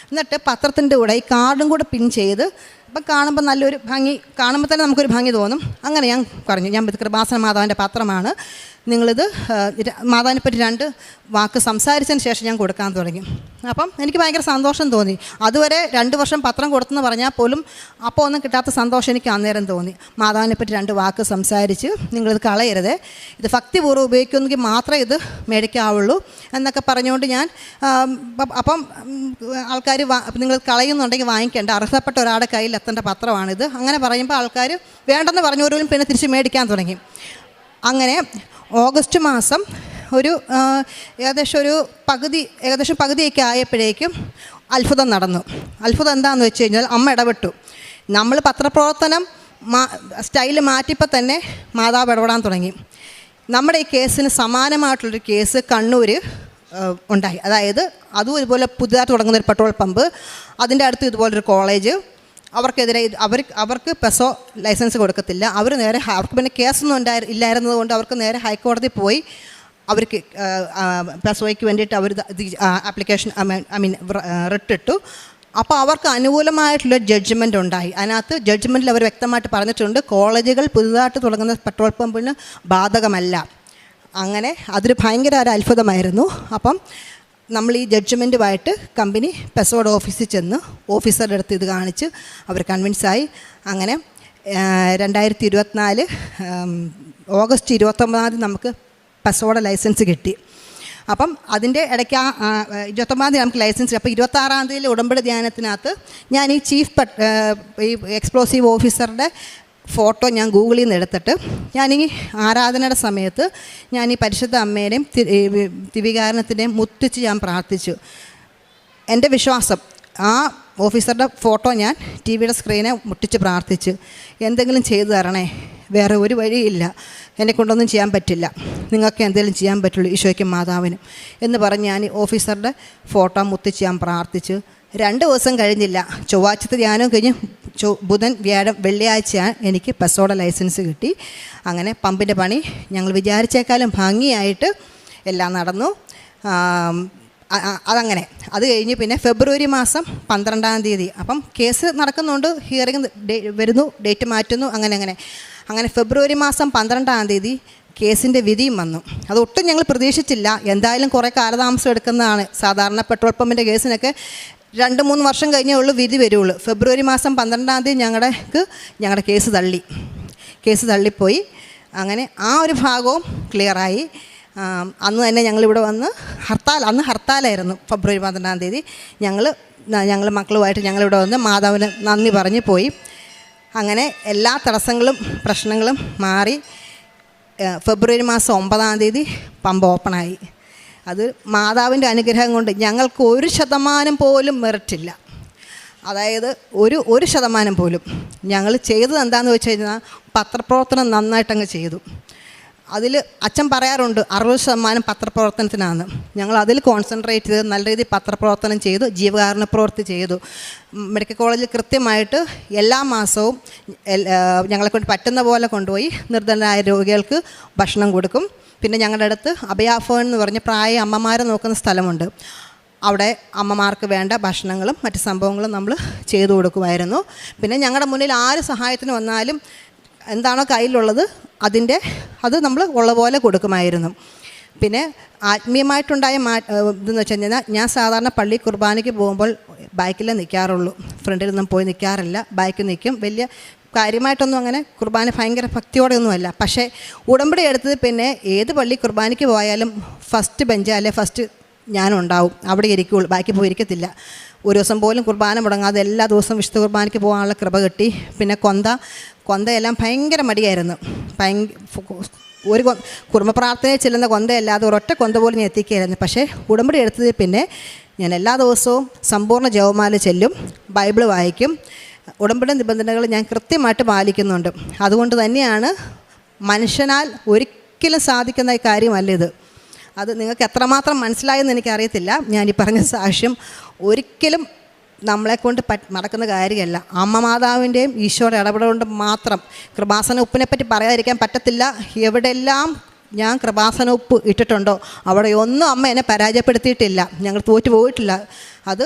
എന്നിട്ട് പത്രത്തിൻ്റെ കൂടെ ഈ കാർഡും കൂടെ പിൻ ചെയ്ത് അപ്പം കാണുമ്പോൾ നല്ലൊരു ഭംഗി, കാണുമ്പോൾ തന്നെ നമുക്കൊരു ഭംഗി തോന്നും. അങ്ങനെ ഞാൻ പറഞ്ഞു, ഞാൻ കൃപാസന മാതാവിൻ്റെ പത്രമാണ്, നിങ്ങളിത് മാതാവിനെ പറ്റി 2 വാക്ക് സംസാരിച്ചതിന് ശേഷം ഞാൻ കൊടുക്കാൻ തുടങ്ങി. അപ്പം എനിക്ക് ഭയങ്കര സന്തോഷം തോന്നി. അതുവരെ 2 വർഷം പത്രം കൊടുത്തെന്ന് പറഞ്ഞാൽ പോലും അപ്പോൾ ഒന്നും കിട്ടാത്ത സന്തോഷം എനിക്ക് അന്നേരം തോന്നി. മാതാവിനെ പറ്റി 2 വാക്ക് സംസാരിച്ച് നിങ്ങളിത് കളയരുതേ, ഇത് ഭക്തിപൂർവ്വം ഉപയോഗിക്കുമെങ്കിൽ മാത്രമേ ഇത് മേടിക്കാവുള്ളൂ എന്നൊക്കെ പറഞ്ഞുകൊണ്ട് ഞാൻ അപ്പം ആൾക്കാർ നിങ്ങൾ കളയുന്നുണ്ടെങ്കിൽ വാങ്ങിക്കേണ്ട, അർഹതപ്പെട്ട ഒരാളുടെ കയ്യിൽ എത്തേണ്ട പത്രമാണിത്. അങ്ങനെ പറയുമ്പോൾ ആൾക്കാർ വേണ്ടെന്ന് പറഞ്ഞവരും പിന്നെ തിരിച്ച് മേടിക്കാൻ തുടങ്ങി. അങ്ങനെ ഓഗസ്റ്റ് മാസം ഏകദേശം പകുതിയൊക്കെ ആയപ്പോഴേക്കും അത്ഭുതം നടന്നു. അത്ഭുതം എന്താണെന്ന് വെച്ച് കഴിഞ്ഞാൽ അമ്മ ഇടപെട്ടു. നമ്മൾ പത്രപ്രവർത്തനം സ്റ്റൈല് മാറ്റിയപ്പോൾ തന്നെ മാതാവ് ഇടപെടാൻ തുടങ്ങി. നമ്മുടെ ഈ കേസിന് സമാനമായിട്ടുള്ളൊരു കേസ് കണ്ണൂർ ഉണ്ടായി. അതായത് അതും ഇതുപോലെ പുതുതായിട്ട് തുടങ്ങുന്നൊരു പെട്രോൾ പമ്പ്, അതിൻ്റെ അടുത്ത് ഇതുപോലൊരു കോളേജ്, അവർക്കെതിരെ അവർക്ക് പെസോ ലൈസൻസ് കൊടുക്കത്തില്ല. അവർക്ക് പിന്നെ കേസൊന്നും ഇല്ലായിരുന്നത് കൊണ്ട് അവർക്ക് നേരെ ഹൈക്കോടതി പോയി അവർക്ക് പെസോയ്ക്ക് വേണ്ടിയിട്ട് അവർ ആപ്ലിക്കേഷൻ റിട്ടിട്ടു. അപ്പോൾ അവർക്ക് അനുകൂലമായിട്ടുള്ള ജഡ്ജ്മെൻ്റ് ഉണ്ടായി. അതിനകത്ത് ജഡ്ജ്മെൻറ്റിൽ അവർ വ്യക്തമായിട്ട് പറഞ്ഞിട്ടുണ്ട് കോളേജുകൾ പുതുതായിട്ട് തുടങ്ങുന്ന പെട്രോൾ പമ്പിന് ബാധകമല്ല. അങ്ങനെ അതൊരു ഭയങ്കര ഒരു അത്ഭുതമായിരുന്നു. അപ്പം നമ്മൾ ഈ ജഡ്ജ്മെൻറ്റുമായിട്ട് കമ്പനി പെസോയുടെ ഓഫീസിൽ ചെന്ന് ഓഫീസറുടെ അടുത്ത് ഇത് കാണിച്ച് അവർ കൺവിൻസായി. അങ്ങനെ 2024 ഓഗസ്റ്റ് 29 നമുക്ക് പെസോയുടെ ലൈസൻസ് കിട്ടി. അപ്പം അതിൻ്റെ ഇടയ്ക്ക് 29 നമുക്ക് ലൈസൻസ്. അപ്പോൾ 26 ഉടമ്പടി ധ്യാനത്തിനകത്ത് ഞാൻ ഈ ഈ എക്സ്പ്ലോസീവ് ഓഫീസറുടെ ഫോട്ടോ ഞാൻ ഗൂഗിളിൽ നിന്ന് എടുത്തിട്ട് ഞാനീ ആരാധനയുടെ സമയത്ത് ഞാൻ ഈ പരിശുദ്ധ അമ്മേനെയും ദിവികാരണത്തിൻ്റെയും മുത്തിച്ച് ഞാൻ പ്രാർത്ഥിച്ചു. എൻ്റെ വിശ്വാസം ആ ഓഫീസറുടെ ഫോട്ടോ ഞാൻ ടി വിയുടെ സ്ക്രീനെ മുട്ടിച്ച് പ്രാർത്ഥിച്ചു, എന്തെങ്കിലും ചെയ്തു തരണേ, വേറെ ഒരു വഴിയില്ല, എന്നെക്കൊണ്ടൊന്നും ചെയ്യാൻ പറ്റില്ല, നിങ്ങൾക്ക് എന്തെങ്കിലും ചെയ്യാൻ പറ്റുള്ളൂ ഈശോയ്ക്കും മാതാവിനും എന്ന് പറഞ്ഞ് ഞാൻ ഓഫീസറുടെ ഫോട്ടോ മുത്തിച്ച് ഞാൻ പ്രാർത്ഥിച്ചു. 2 ദിവസം കഴിഞ്ഞില്ല, ചൊവ്വാഴ്ചത്തെ ധ്യാനം കഴിഞ്ഞ് ബുധൻ വ്യാഴം വെള്ളിയാഴ്ച എനിക്ക് പെസോയുടെ ലൈസൻസ് കിട്ടി. അങ്ങനെ പമ്പിൻ്റെ പണി ഞങ്ങൾ വിചാരിച്ചേക്കാളും ഭംഗിയായിട്ട് എല്ലാം നടന്നു. അതങ്ങനെ അത് കഴിഞ്ഞ് പിന്നെ ഫെബ്രുവരി മാസം 12 അപ്പം കേസ് നടക്കുന്നുണ്ട്, ഹിയറിംഗ് വരുന്നു, ഡേറ്റ് മാറ്റുന്നു, അങ്ങനെ ഫെബ്രുവരി മാസം 12 കേസിൻ്റെ വിധിയും വന്നു. അതൊട്ടും ഞങ്ങൾ പ്രതീക്ഷിച്ചില്ല. എന്തായാലും കുറേ കാലതാമസം എടുക്കുന്നതാണ്. സാധാരണ പെട്രോൾ പമ്പിൻ്റെ കേസിനൊക്കെ 2-3 വർഷം കഴിഞ്ഞേ ഉള്ളൂ വിധി വരുള്ളൂ. ഫെബ്രുവരി മാസം 12 ഞങ്ങളുടെ കേസ് തള്ളിപ്പോയി. അങ്ങനെ ആ ഒരു ഭാഗവും ക്ലിയറായി. അന്ന് തന്നെ ഞങ്ങളിവിടെ വന്ന് അന്ന് ഹർത്താലായിരുന്നു. ഫെബ്രുവരി 12 ഞങ്ങൾ മക്കളുമായിട്ട് ഞങ്ങളിവിടെ വന്ന് മാതാവിന് നന്ദി പറഞ്ഞ് പോയി. അങ്ങനെ എല്ലാ തടസ്സങ്ങളും പ്രശ്നങ്ങളും മാറി ഫെബ്രുവരി മാസം 9 പമ്പ് ഓപ്പണായി. അത് മാതാവിൻ്റെ അനുഗ്രഹം കൊണ്ട് ഞങ്ങൾക്ക് 1% പോലും മെറിറ്റില്ല. അതായത് 1% പോലും. ഞങ്ങൾ ചെയ്തത് എന്താണെന്ന് വെച്ച് കഴിഞ്ഞാൽ പത്രപ്രവർത്തനം നന്നായിട്ടങ്ങ് ചെയ്തു. അതിൽ അച്ഛൻ പറയാറുണ്ട് 60% പത്രപ്രവർത്തനത്തിനാണ്. ഞങ്ങൾ അതിൽ കോൺസെൻട്രേറ്റ് ചെയ്ത് നല്ല രീതിയിൽ പത്രപ്രവർത്തനം ചെയ്തു, ജീവകാരുണ്യ പ്രവൃത്തി ചെയ്തു. മെഡിക്കൽ കോളേജിൽ കൃത്യമായിട്ട് എല്ലാ മാസവും ഞങ്ങളെക്കൊണ്ട് പറ്റുന്ന പോലെ കൊണ്ടുപോയി നിർധനരായ രോഗികൾക്ക് ഭക്ഷണം കൊടുക്കും. പിന്നെ ഞങ്ങളുടെ അടുത്ത് അഭയാഭവൻ എന്ന് പറഞ്ഞ് പ്രായ അമ്മമാരെ നോക്കുന്ന സ്ഥലമുണ്ട്. അവിടെ അമ്മമാർക്ക് വേണ്ട ഭക്ഷണങ്ങളും മറ്റ് സംഭവങ്ങളും നമ്മൾ ചെയ്തു കൊടുക്കുമായിരുന്നു. പിന്നെ ഞങ്ങളുടെ മുന്നിൽ ആര് സഹായത്തിന് വന്നാലും എന്താണോ കയ്യിലുള്ളത് അത് നമ്മൾ ഉള്ള പോലെ കൊടുക്കുമായിരുന്നു. പിന്നെ ആത്മീയമായിട്ടുണ്ടായ ഇതെന്ന് വെച്ച് കഴിഞ്ഞാൽ ഞാൻ സാധാരണ പള്ളി കുർബാനയ്ക്ക് പോകുമ്പോൾ ബൈക്കിലേ നിൽക്കാറുള്ളൂ, ഫ്രണ്ടിലൊന്നും പോയി നിൽക്കാറില്ല. ബൈക്കിൽ നിൽക്കും. വലിയ കാര്യമായിട്ടൊന്നും അങ്ങനെ കുർബാന ഭയങ്കര ഭക്തിയോടെയൊന്നുമല്ല. പക്ഷേ ഉടമ്പടി എടുത്തത് പിന്നെ ഏത് പള്ളി കുർബാനയ്ക്ക് പോയാലും ഫസ്റ്റ് ബെഞ്ച് അല്ലെ ഫസ്റ്റ് ഞാനുണ്ടാവും, അവിടെ ഇരിക്കുകയുള്ളൂ, ബാക്കി പോയി ഇരിക്കത്തില്ല. ഒരു ദിവസം പോലും കുർബാന മുടങ്ങാതെ എല്ലാ ദിവസവും വിശുദ്ധ കുർബാനയ്ക്ക് പോകാനുള്ള കൃപ കിട്ടി. പിന്നെ കൊന്തയെല്ലാം ഭയങ്കര മടിയായിരുന്നു. ഒരു കുർമ്മ പ്രാർത്ഥനയിൽ ചെല്ലുന്ന കൊന്തയല്ലാതെ ഒരൊറ്റ കൊന്ത പോലും ഞാൻ എത്തിക്കുകയായിരുന്നു. പക്ഷേ ഉടമ്പടി എടുത്തതിൽ പിന്നെ ഞാൻ എല്ലാ ദിവസവും സമ്പൂർണ്ണ ജപമാല ചെല്ലും, ബൈബിൾ വായിക്കും. ഉടമ്പടി നിബന്ധനകൾ ഞാൻ കൃത്യമായിട്ട് പാലിക്കുന്നുണ്ട്. അതുകൊണ്ട് തന്നെയാണ് മനുഷ്യനാൽ ഒരിക്കലും സാധിക്കുന്ന കാര്യമല്ല ഇത്. അത് നിങ്ങൾക്ക് എത്രമാത്രം മനസ്സിലായെന്ന് എനിക്കറിയത്തില്ല. ഞാൻ ഈ പറഞ്ഞ സാക്ഷ്യം ഒരിക്കലും നമ്മളെക്കൊണ്ട് നടക്കുന്ന കാര്യമല്ല. അമ്മ മാതാവിൻ്റെയും ഈശോയുടെ ഇടപെടലുകൊണ്ട് മാത്രം. കൃപാസന ഉപ്പിനെപ്പറ്റി പറയാതിരിക്കാൻ പറ്റത്തില്ല. എവിടെയെല്ലാം ഞാൻ കൃപാസന ഉപ്പ് ഇട്ടിട്ടുണ്ടോ അവിടെ ഒന്നും അമ്മ എന്നെ പരാജയപ്പെടുത്തിയിട്ടില്ല. ഞങ്ങൾ തോറ്റു പോയിട്ടില്ല. അത്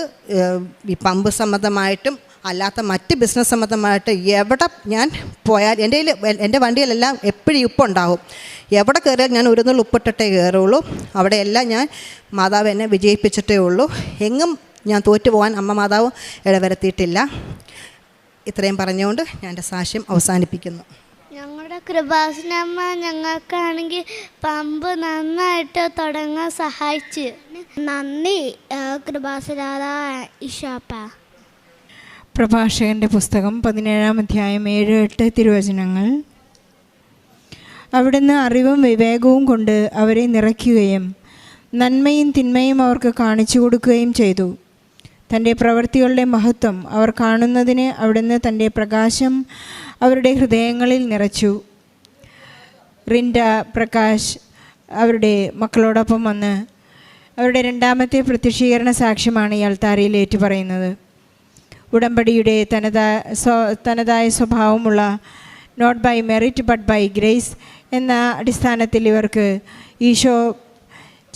ഈ പമ്പ് സംബന്ധമായിട്ടും അല്ലാത്ത മറ്റ് ബിസിനസ് സംബന്ധമായിട്ട് എവിടെ ഞാൻ പോയാൽ എൻ്റെ വണ്ടിയിലെല്ലാം എപ്പോഴും ഉപ്പുണ്ടാവും. എവിടെ കയറിയാൽ ഞാൻ ഒരു നുള്ളി ഉപ്പിട്ടിട്ടേ കയറുള്ളൂ. അവിടെയെല്ലാം ഞാൻ മാതാവ് എന്നെ വിജയിപ്പിച്ചിട്ടേ ഉള്ളൂ. എങ്ങും ഞാൻ തോറ്റു പോകാൻ അമ്മ മാതാവ് ഇടവരുത്തിയിട്ടില്ല. ഇത്രയും പറഞ്ഞുകൊണ്ട് ഞാൻ എൻ്റെ സാക്ഷ്യം അവസാനിപ്പിക്കുന്നു. ഞങ്ങളുടെ കൃപാസനമ്മ ഞങ്ങൾക്കാണെങ്കിൽ പമ്പ് നന്നായിട്ട് തുടങ്ങാൻ സഹായിച്ച്. നന്ദി കൃപാസന ഇഷാപ്പ. പ്രഭാഷകൻ്റെ പുസ്തകം 17-ാം അധ്യായം 7-8 തിരുവചനങ്ങൾ. അവിടുന്ന് അറിവും വിവേകവും കൊണ്ട് അവരെ നിറയ്ക്കുകയും നന്മയും തിന്മയും അവർക്ക് കാണിച്ചു കൊടുക്കുകയും ചെയ്തു. തൻ്റെ പ്രവൃത്തികളുടെ മഹത്വം അവർ കാണുന്നതിന് അവിടുന്ന് തൻ്റെ പ്രകാശം അവരുടെ ഹൃദയങ്ങളിൽ നിറച്ചു. റിൻഡ പ്രകാശ് അവരുടെ മക്കളോടൊപ്പം വന്ന് അവരുടെ രണ്ടാമത്തെ പ്രത്യക്ഷീകരണ സാക്ഷ്യമാണ് ഈ അൾത്താരയിൽ ഏറ്റുപറയുന്നത്. ഉടമ്പടിയുടെ തനതായ സ്വഭാവമുള്ള not by merit but by grace എന്ന അടിസ്ഥാനത്തിൽ ഇവർക്ക് ഈശോ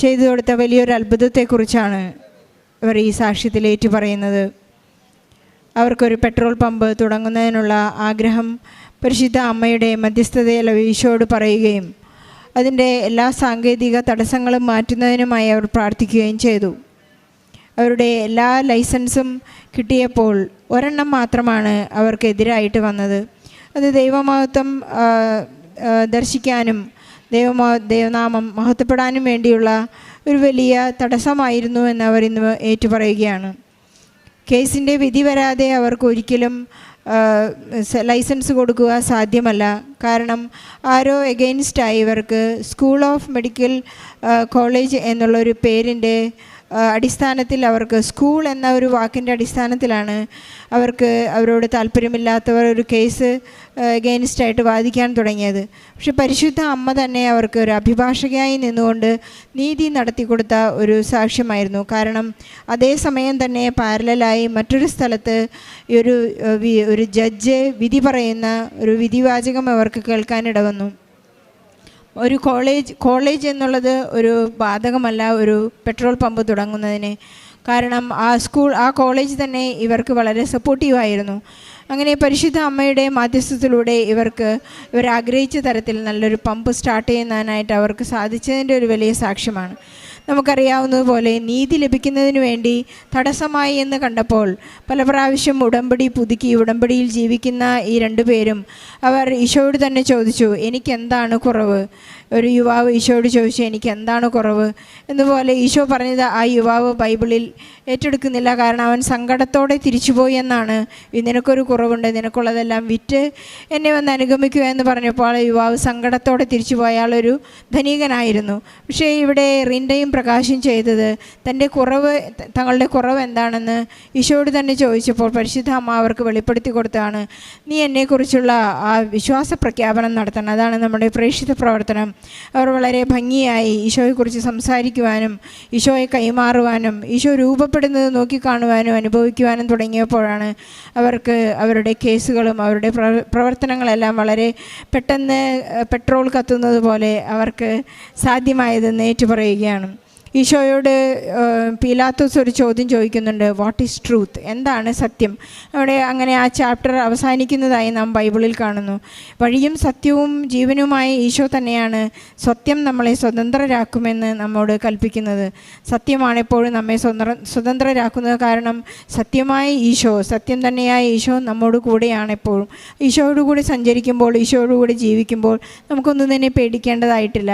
ചെയ്തു കൊടുത്ത വലിയൊരു അത്ഭുതത്തെക്കുറിച്ചാണ് ഇവർ ഈ സാക്ഷ്യത്തിൽ ഏറ്റുപറയുന്നത്. അവർക്കൊരു പെട്രോൾ പമ്പ് തുടങ്ങുന്നതിനുള്ള ആഗ്രഹം പരിശുദ്ധ അമ്മയുടെ മധ്യസ്ഥതയിൽ ഈശോയോട് പറയുകയും അതിൻ്റെ എല്ലാ സാങ്കേതിക തടസ്സങ്ങളും മാറ്റുന്നതിനുമായി അവർ പ്രാർത്ഥിക്കുകയും ചെയ്തു. അവരുടെ എല്ലാ ലൈസൻസും കിട്ടിയപ്പോൾ ഒരെണ്ണം മാത്രമാണ് അവർക്കെതിരായിട്ട് വന്നത്. അത് ദൈവമഹത്വം ദർശിക്കാനും ദൈവനാമം മഹത്വപ്പെടാനും വേണ്ടിയുള്ള ഒരു വലിയ തടസ്സമായിരുന്നു എന്ന് അവർ ഇന്ന് ഏറ്റുപറയുകയാണ്. കേസിൻ്റെ വിധി വരാതെ അവർക്ക് ഒരിക്കലും ലൈസൻസ് കൊടുക്കുക സാധ്യമല്ല. കാരണം ആരോ എഗെയിൻസ്റ്റായി ഇവർക്ക് സ്കൂൾ ഓഫ് മെഡിക്കൽ കോളേജ് എന്നുള്ളൊരു പേരിൻ്റെ അടിസ്ഥാനത്തിൽ അവർക്ക് സ്കൂൾ എന്ന ഒരു വാക്കിൻ്റെ അടിസ്ഥാനത്തിലാണ് അവരോട് താല്പര്യമില്ലാത്തവർ ഒരു കേസ് എഗെയിൻസ്റ്റായിട്ട് വാദിക്കാൻ തുടങ്ങിയത്. പക്ഷെ പരിശുദ്ധ അമ്മ തന്നെ അവർക്ക് ഒരു അഭിഭാഷകയായി നിന്നുകൊണ്ട് നീതി നടത്തിക്കൊടുത്ത ഒരു സാക്ഷ്യമായിരുന്നു. കാരണം അതേസമയം തന്നെ പാരലായി മറ്റൊരു സ്ഥലത്ത് ഒരു ജഡ്ജ് വിധി പറയുന്ന ഒരു വിധിവാചകം അവർക്ക് കേൾക്കാനിടവന്നു. ഒരു കോളേജ് എന്നുള്ളത് ഒരു ബാധകമല്ല ഒരു പെട്രോൾ പമ്പ് തുടങ്ങുന്നതിന്. കാരണം ആ കോളേജ് തന്നെ ഇവർക്ക് വളരെ സപ്പോർട്ടീവായിരുന്നു. അങ്ങനെ പരിശുദ്ധ അമ്മയുടെ മാധ്യസ്ഥത്തിലൂടെ ഇവർ ആഗ്രഹിച്ച തരത്തിൽ നല്ലൊരു പമ്പ് സ്റ്റാർട്ട് ചെയ്യുന്നതിനായിട്ട് അവർക്ക് സാധിച്ചതിൻ്റെ ഒരു വലിയ സാക്ഷ്യമാണ്. നമുക്കറിയാവുന്നതുപോലെ നീതി ലഭിക്കുന്നതിന് വേണ്ടി തടസ്സമായി എന്ന് കണ്ടപ്പോൾ പല പ്രാവശ്യം ഉടമ്പടി പുതുക്കി ഉടമ്പടിയിൽ ജീവിക്കുന്ന ഈ രണ്ടുപേരും അവർ ഈശോയോട് തന്നെ ചോദിച്ചു, എനിക്കെന്താണ് കുറവ്? ഒരു യുവാവ് ഈശോയോട് ചോദിച്ചു, എനിക്ക് എന്താണ് കുറവ്? എന്നുപോലെ ഈശോ പറഞ്ഞത് ആ യുവാവ് ബൈബിളിൽ ഏറ്റെടുക്കുന്നില്ല. കാരണം അവൻ സങ്കടത്തോടെ തിരിച്ചുപോയി എന്നാണ്. നിനക്കൊരു കുറവുണ്ട്, നിനക്കുള്ളതെല്ലാം വിറ്റ് എന്നെ വന്ന് അനുഗമിക്കുക എന്ന് പറഞ്ഞപ്പോൾ ആ യുവാവ് സങ്കടത്തോടെ തിരിച്ചുപോയ ആളൊരു ധനികനായിരുന്നു. പക്ഷേ ഇവിടെ റിൻഡയും പ്രകാശം ചെയ്തത് തങ്ങളുടെ കുറവ് എന്താണെന്ന് ഈശോയോട് തന്നെ ചോദിച്ചപ്പോൾ പരിശുദ്ധ അമ്മ അവർക്ക് വെളിപ്പെടുത്തി കൊടുത്താണ്. നീ എന്നെക്കുറിച്ചുള്ള ആ വിശ്വാസ പ്രഖ്യാപനം നടത്തണം. അതാണ് നമ്മുടെ പ്രേക്ഷിത പ്രവർത്തനം. അവർ വളരെ ഭംഗിയായി ഈശോയെക്കുറിച്ച് സംസാരിക്കുവാനും ഈശോയെ കൈമാറുവാനും ഈശോ രൂപപ്പെടുന്നത് നോക്കിക്കാണുവാനും അനുഭവിക്കുവാനും തുടങ്ങിയപ്പോഴാണ് അവർക്ക് അവരുടെ കേസുകളും അവരുടെ പ്രവർത്തനങ്ങളെല്ലാം വളരെ പെട്ടെന്ന് പെട്രോൾ കത്തുന്നത് പോലെ അവർക്ക് സാധ്യമായതെന്ന് ഏറ്റുപറയുകയാണ്. ഈശോയോട് പീലാത്തോസ് ഒരു ചോദ്യം ചോദിക്കുന്നുണ്ട്, വാട്ട് ഈസ് ട്രൂത്ത്? എന്താണ് സത്യം? അവിടെ അങ്ങനെ ആ ചാപ്റ്റർ അവസാനിക്കുന്നതായി നാം ബൈബിളിൽ കാണുന്നു. വഴിയും സത്യവും ജീവനുമായി ഈശോ തന്നെയാണ് സത്യം നമ്മളെ സ്വതന്ത്രരാക്കുമെന്ന് നമ്മോട് കൽപ്പിക്കുന്നത്. സത്യമാണ് എപ്പോഴും നമ്മെ സ്വതന്ത്രരാക്കുന്നത്. കാരണം സത്യം തന്നെയായ ഈശോ നമ്മോട് കൂടെയാണ് എപ്പോഴും. ഈശോയോട് കൂടി സഞ്ചരിക്കുമ്പോൾ ഈശോയോട് കൂടി ജീവിക്കുമ്പോൾ നമുക്കൊന്നും തന്നെ പേടിക്കേണ്ടതായിട്ടില്ല.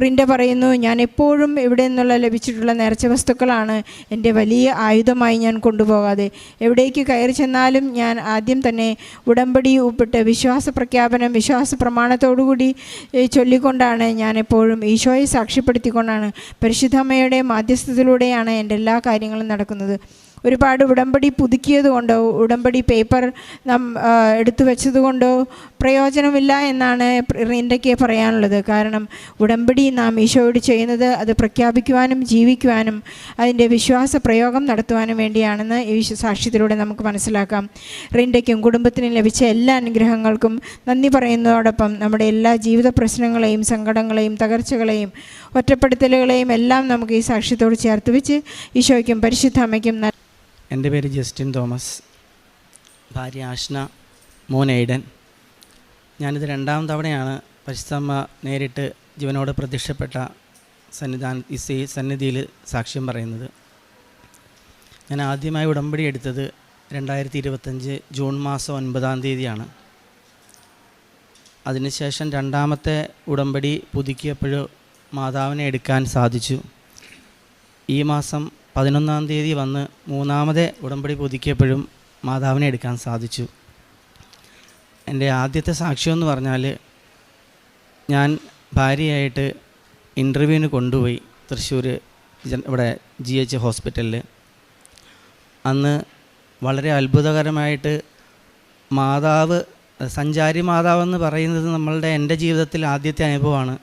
റിൻഡ പറയുന്നു, ഞാൻ എപ്പോഴും ഇവിടെ നിന്നുള്ള ലഭിച്ചിട്ടുള്ള നേർച്ച വസ്തുക്കളാണ് എൻ്റെ വലിയ ആയുധമായി ഞാൻ കൊണ്ടുപോകാതെ എവിടേക്ക് കയറി ചെന്നാലും ഞാൻ ആദ്യം തന്നെ ഉടമ്പടി ഒപ്പിട്ട് വിശ്വാസ പ്രമാണത്തോടുകൂടി ചൊല്ലിക്കൊണ്ടാണ് ഞാൻ എപ്പോഴും ഈശോയെ സാക്ഷ്യപ്പെടുത്തിക്കൊണ്ടാണ് പരിശുദ്ധമ്മയുടെ മാധ്യസ്ഥത്തിലൂടെയാണ് എൻ്റെ എല്ലാ കാര്യങ്ങളും നടക്കുന്നത്. ഒരുപാട് ഉടമ്പടി പുതുക്കിയത് കൊണ്ടോ ഉടമ്പടി പേപ്പർ നാം എടുത്തു വെച്ചത് കൊണ്ടോ പ്രയോജനമില്ല എന്നാണ് റിൻഡയ്ക്ക് പറയാനുള്ളത്. കാരണം ഉടമ്പടി നാം ഈശോയോട് ചെയ്യുന്നത് അത് പ്രഖ്യാപിക്കുവാനും ജീവിക്കുവാനും അതിൻ്റെ വിശ്വാസ പ്രയോഗം നടത്തുവാനും വേണ്ടിയാണെന്ന് ഈ സാക്ഷ്യത്തിലൂടെ നമുക്ക് മനസ്സിലാക്കാം. റിൻഡയ്ക്കും കുടുംബത്തിനും ലഭിച്ച എല്ലാ അനുഗ്രഹങ്ങൾക്കും നന്ദി പറയുന്നതോടൊപ്പം നമ്മുടെ എല്ലാ ജീവിത പ്രശ്നങ്ങളെയും സങ്കടങ്ങളെയും തകർച്ചകളെയും ഒറ്റപ്പെടുത്തലുകളെയും എല്ലാം നമുക്ക് ഈ സാക്ഷ്യത്തോട് ചേർത്ത് വെച്ച് ഈശോയ്ക്കും പരിശുദ്ധ അമ്മയ്ക്കും. എൻ്റെ പേര് ജസ്റ്റിൻ തോമസ്, ഭാര്യ ആഷ്ന, മോൻ എയ്ഡൻ. ഞാനിത് 2ാം തവണയാണ് പരിശുദ്ധമ്മ നേരിട്ട് ജീവനോട് പ്രത്യക്ഷപ്പെട്ട ഈ സന്നിധിയിൽ സാക്ഷ്യം പറയുന്നത്. ഞാൻ ആദ്യമായി ഉടമ്പടി എടുത്തത് 2025 ജൂൺ മാസം 9-ാം തീയതിയാണ്. അതിനുശേഷം 2ാമത്തെ ഉടമ്പടി പുതുക്കിയപ്പോൾ മാതാവിനെ എടുക്കാൻ സാധിച്ചു. ഈ മാസം 11-ാം തീയതി വന്ന് 3ാമത്തെ ഉടമ്പടി പുതുക്കിയപ്പോഴും മാതാവിനെ എടുക്കാൻ സാധിച്ചു. എൻ്റെ ആദ്യത്തെ സാക്ഷ്യം എന്ന് പറഞ്ഞാൽ, ഞാൻ ഭാര്യയായിട്ട് ഇൻ്റർവ്യൂവിന് കൊണ്ടുപോയി തൃശ്ശൂർ ഇവിടെ GH ഹോസ്പിറ്റലിൽ. അന്ന് വളരെ അത്ഭുതകരമായിട്ട് മാതാവ്, സഞ്ചാരി മാതാവെന്ന് പറയുന്നത് എൻ്റെ ജീവിതത്തിൽ ആദ്യത്തെ അനുഭവമാണ്.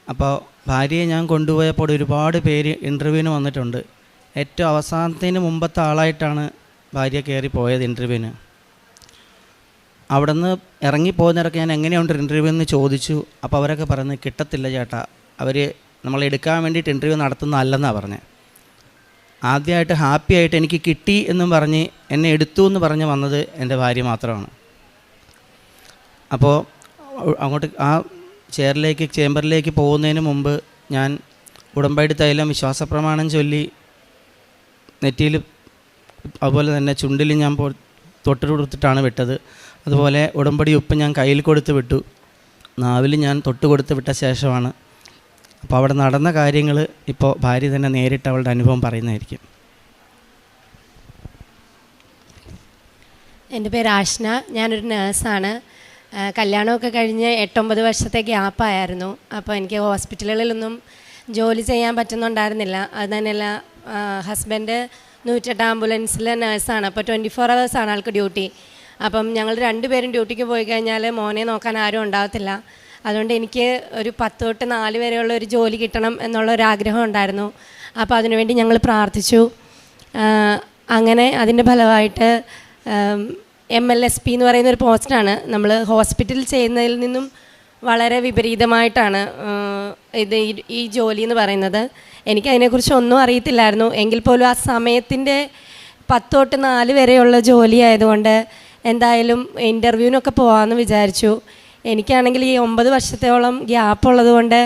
അപ്പോൾ ഭാര്യയെ ഞാൻ കൊണ്ടുപോയപ്പോൾ ഒരുപാട് പേര് ഇൻ്റർവ്യൂവിന് വന്നിട്ടുണ്ട്. ഏറ്റവും അവസാനത്തിന് മുമ്പത്തെ ആളായിട്ടാണ് ഭാര്യ കയറി പോയത് ഇൻ്റർവ്യൂവിന്. അവിടെ നിന്ന് ഇറങ്ങിപ്പോകുന്നവരൊക്കെ ഞാൻ എങ്ങനെയുണ്ട് ഇൻ്റർവ്യൂ എന്ന് ചോദിച്ചു. അപ്പോൾ അവരൊക്കെ പറയുന്നത് കിട്ടത്തില്ല ചേട്ടാ, അവർ നമ്മളെടുക്കാൻ വേണ്ടിയിട്ട് ഇൻ്റർവ്യൂ നടത്തുന്നതല്ലെന്നാണ് പറഞ്ഞത്. ആദ്യമായിട്ട് ഹാപ്പി ആയിട്ട് എനിക്ക് കിട്ടി എന്നും പറഞ്ഞ് എന്നെ എടുത്തു എന്ന് പറഞ്ഞ് വന്നത് എൻ്റെ ഭാര്യ മാത്രമാണ്. അപ്പോൾ അങ്ങോട്ട് ആ ചേംബറിലേക്ക് പോകുന്നതിന് മുമ്പ് ഞാൻ ഉടമ്പടി തൈലം വിശ്വാസപ്രമാണം ചൊല്ലി നെറ്റിയിൽ അതുപോലെ തന്നെ ചുണ്ടിൽ ഞാൻ തൊട്ട് കൊടുത്തിട്ടാണ് വിട്ടത്. അതുപോലെ ഉടമ്പടി ഉപ്പ് ഞാൻ കയ്യിൽ കൊടുത്ത് വിട്ടു, നാവിൽ ഞാൻ തൊട്ട് കൊടുത്ത് വിട്ട ശേഷമാണ്. അപ്പോൾ അവിടെ നടന്ന കാര്യങ്ങൾ ഇപ്പോൾ ഭാര്യ തന്നെ നേരിട്ട് അവളുടെ അനുഭവം പറയുന്നതായിരിക്കും. എൻ്റെ പേര് ആഷ്ന, ഞാനൊരു നേഴ്സാണ്. കല്യാണമൊക്കെ കഴിഞ്ഞ് 8-9 വർഷത്തെ ഗ്യാപ്പായിരുന്നു. അപ്പോൾ എനിക്ക് ഹോസ്പിറ്റലുകളിലൊന്നും ജോലി ചെയ്യാൻ പറ്റുന്നുണ്ടായിരുന്നില്ല. അത് തന്നെയല്ല, ഹസ്ബൻഡ് 108 ആംബുലൻസിലെ നേഴ്സാണ്. അപ്പോൾ 24 ഹവേഴ്സാണ് ആൾക്ക് ഡ്യൂട്ടി. അപ്പം ഞങ്ങൾ 2 പേരും ഡ്യൂട്ടിക്ക് പോയി കഴിഞ്ഞാൽ മോനെ നോക്കാൻ ആരും ഉണ്ടാകത്തില്ല. അതുകൊണ്ട് എനിക്ക് ഒരു 10 തൊട്ട് 4 വരെയുള്ള ഒരു ജോലി കിട്ടണം എന്നുള്ളൊരാഗ്രഹം ഉണ്ടായിരുന്നു. അപ്പോൾ അതിനുവേണ്ടി ഞങ്ങൾ പ്രാർത്ഥിച്ചു. അങ്ങനെ അതിൻ്റെ ഫലമായിട്ട് MLSP എന്ന് പറയുന്നൊരു പോസ്റ്റാണ്. നമ്മൾ ഹോസ്പിറ്റലിൽ ചെയ്യുന്നതിൽ നിന്നും വളരെ വിപരീതമായിട്ടാണ് ഈ ജോലി എന്ന് പറയുന്നത്. എനിക്കതിനെക്കുറിച്ച് ഒന്നും അറിയത്തില്ലായിരുന്നു. എങ്കിൽ പോലും ആ സമയത്തിൻ്റെ 10 തൊട്ട് 4 വരെയുള്ള ജോലി ആയതുകൊണ്ട് എന്തായാലും ഇൻ്റർവ്യൂവിനൊക്കെ പോകാമെന്ന് വിചാരിച്ചു. എനിക്കാണെങ്കിൽ ഈ 9 വർഷത്തോളം ഗ്യാപ്പ് ഉള്ളത് കൊണ്ട്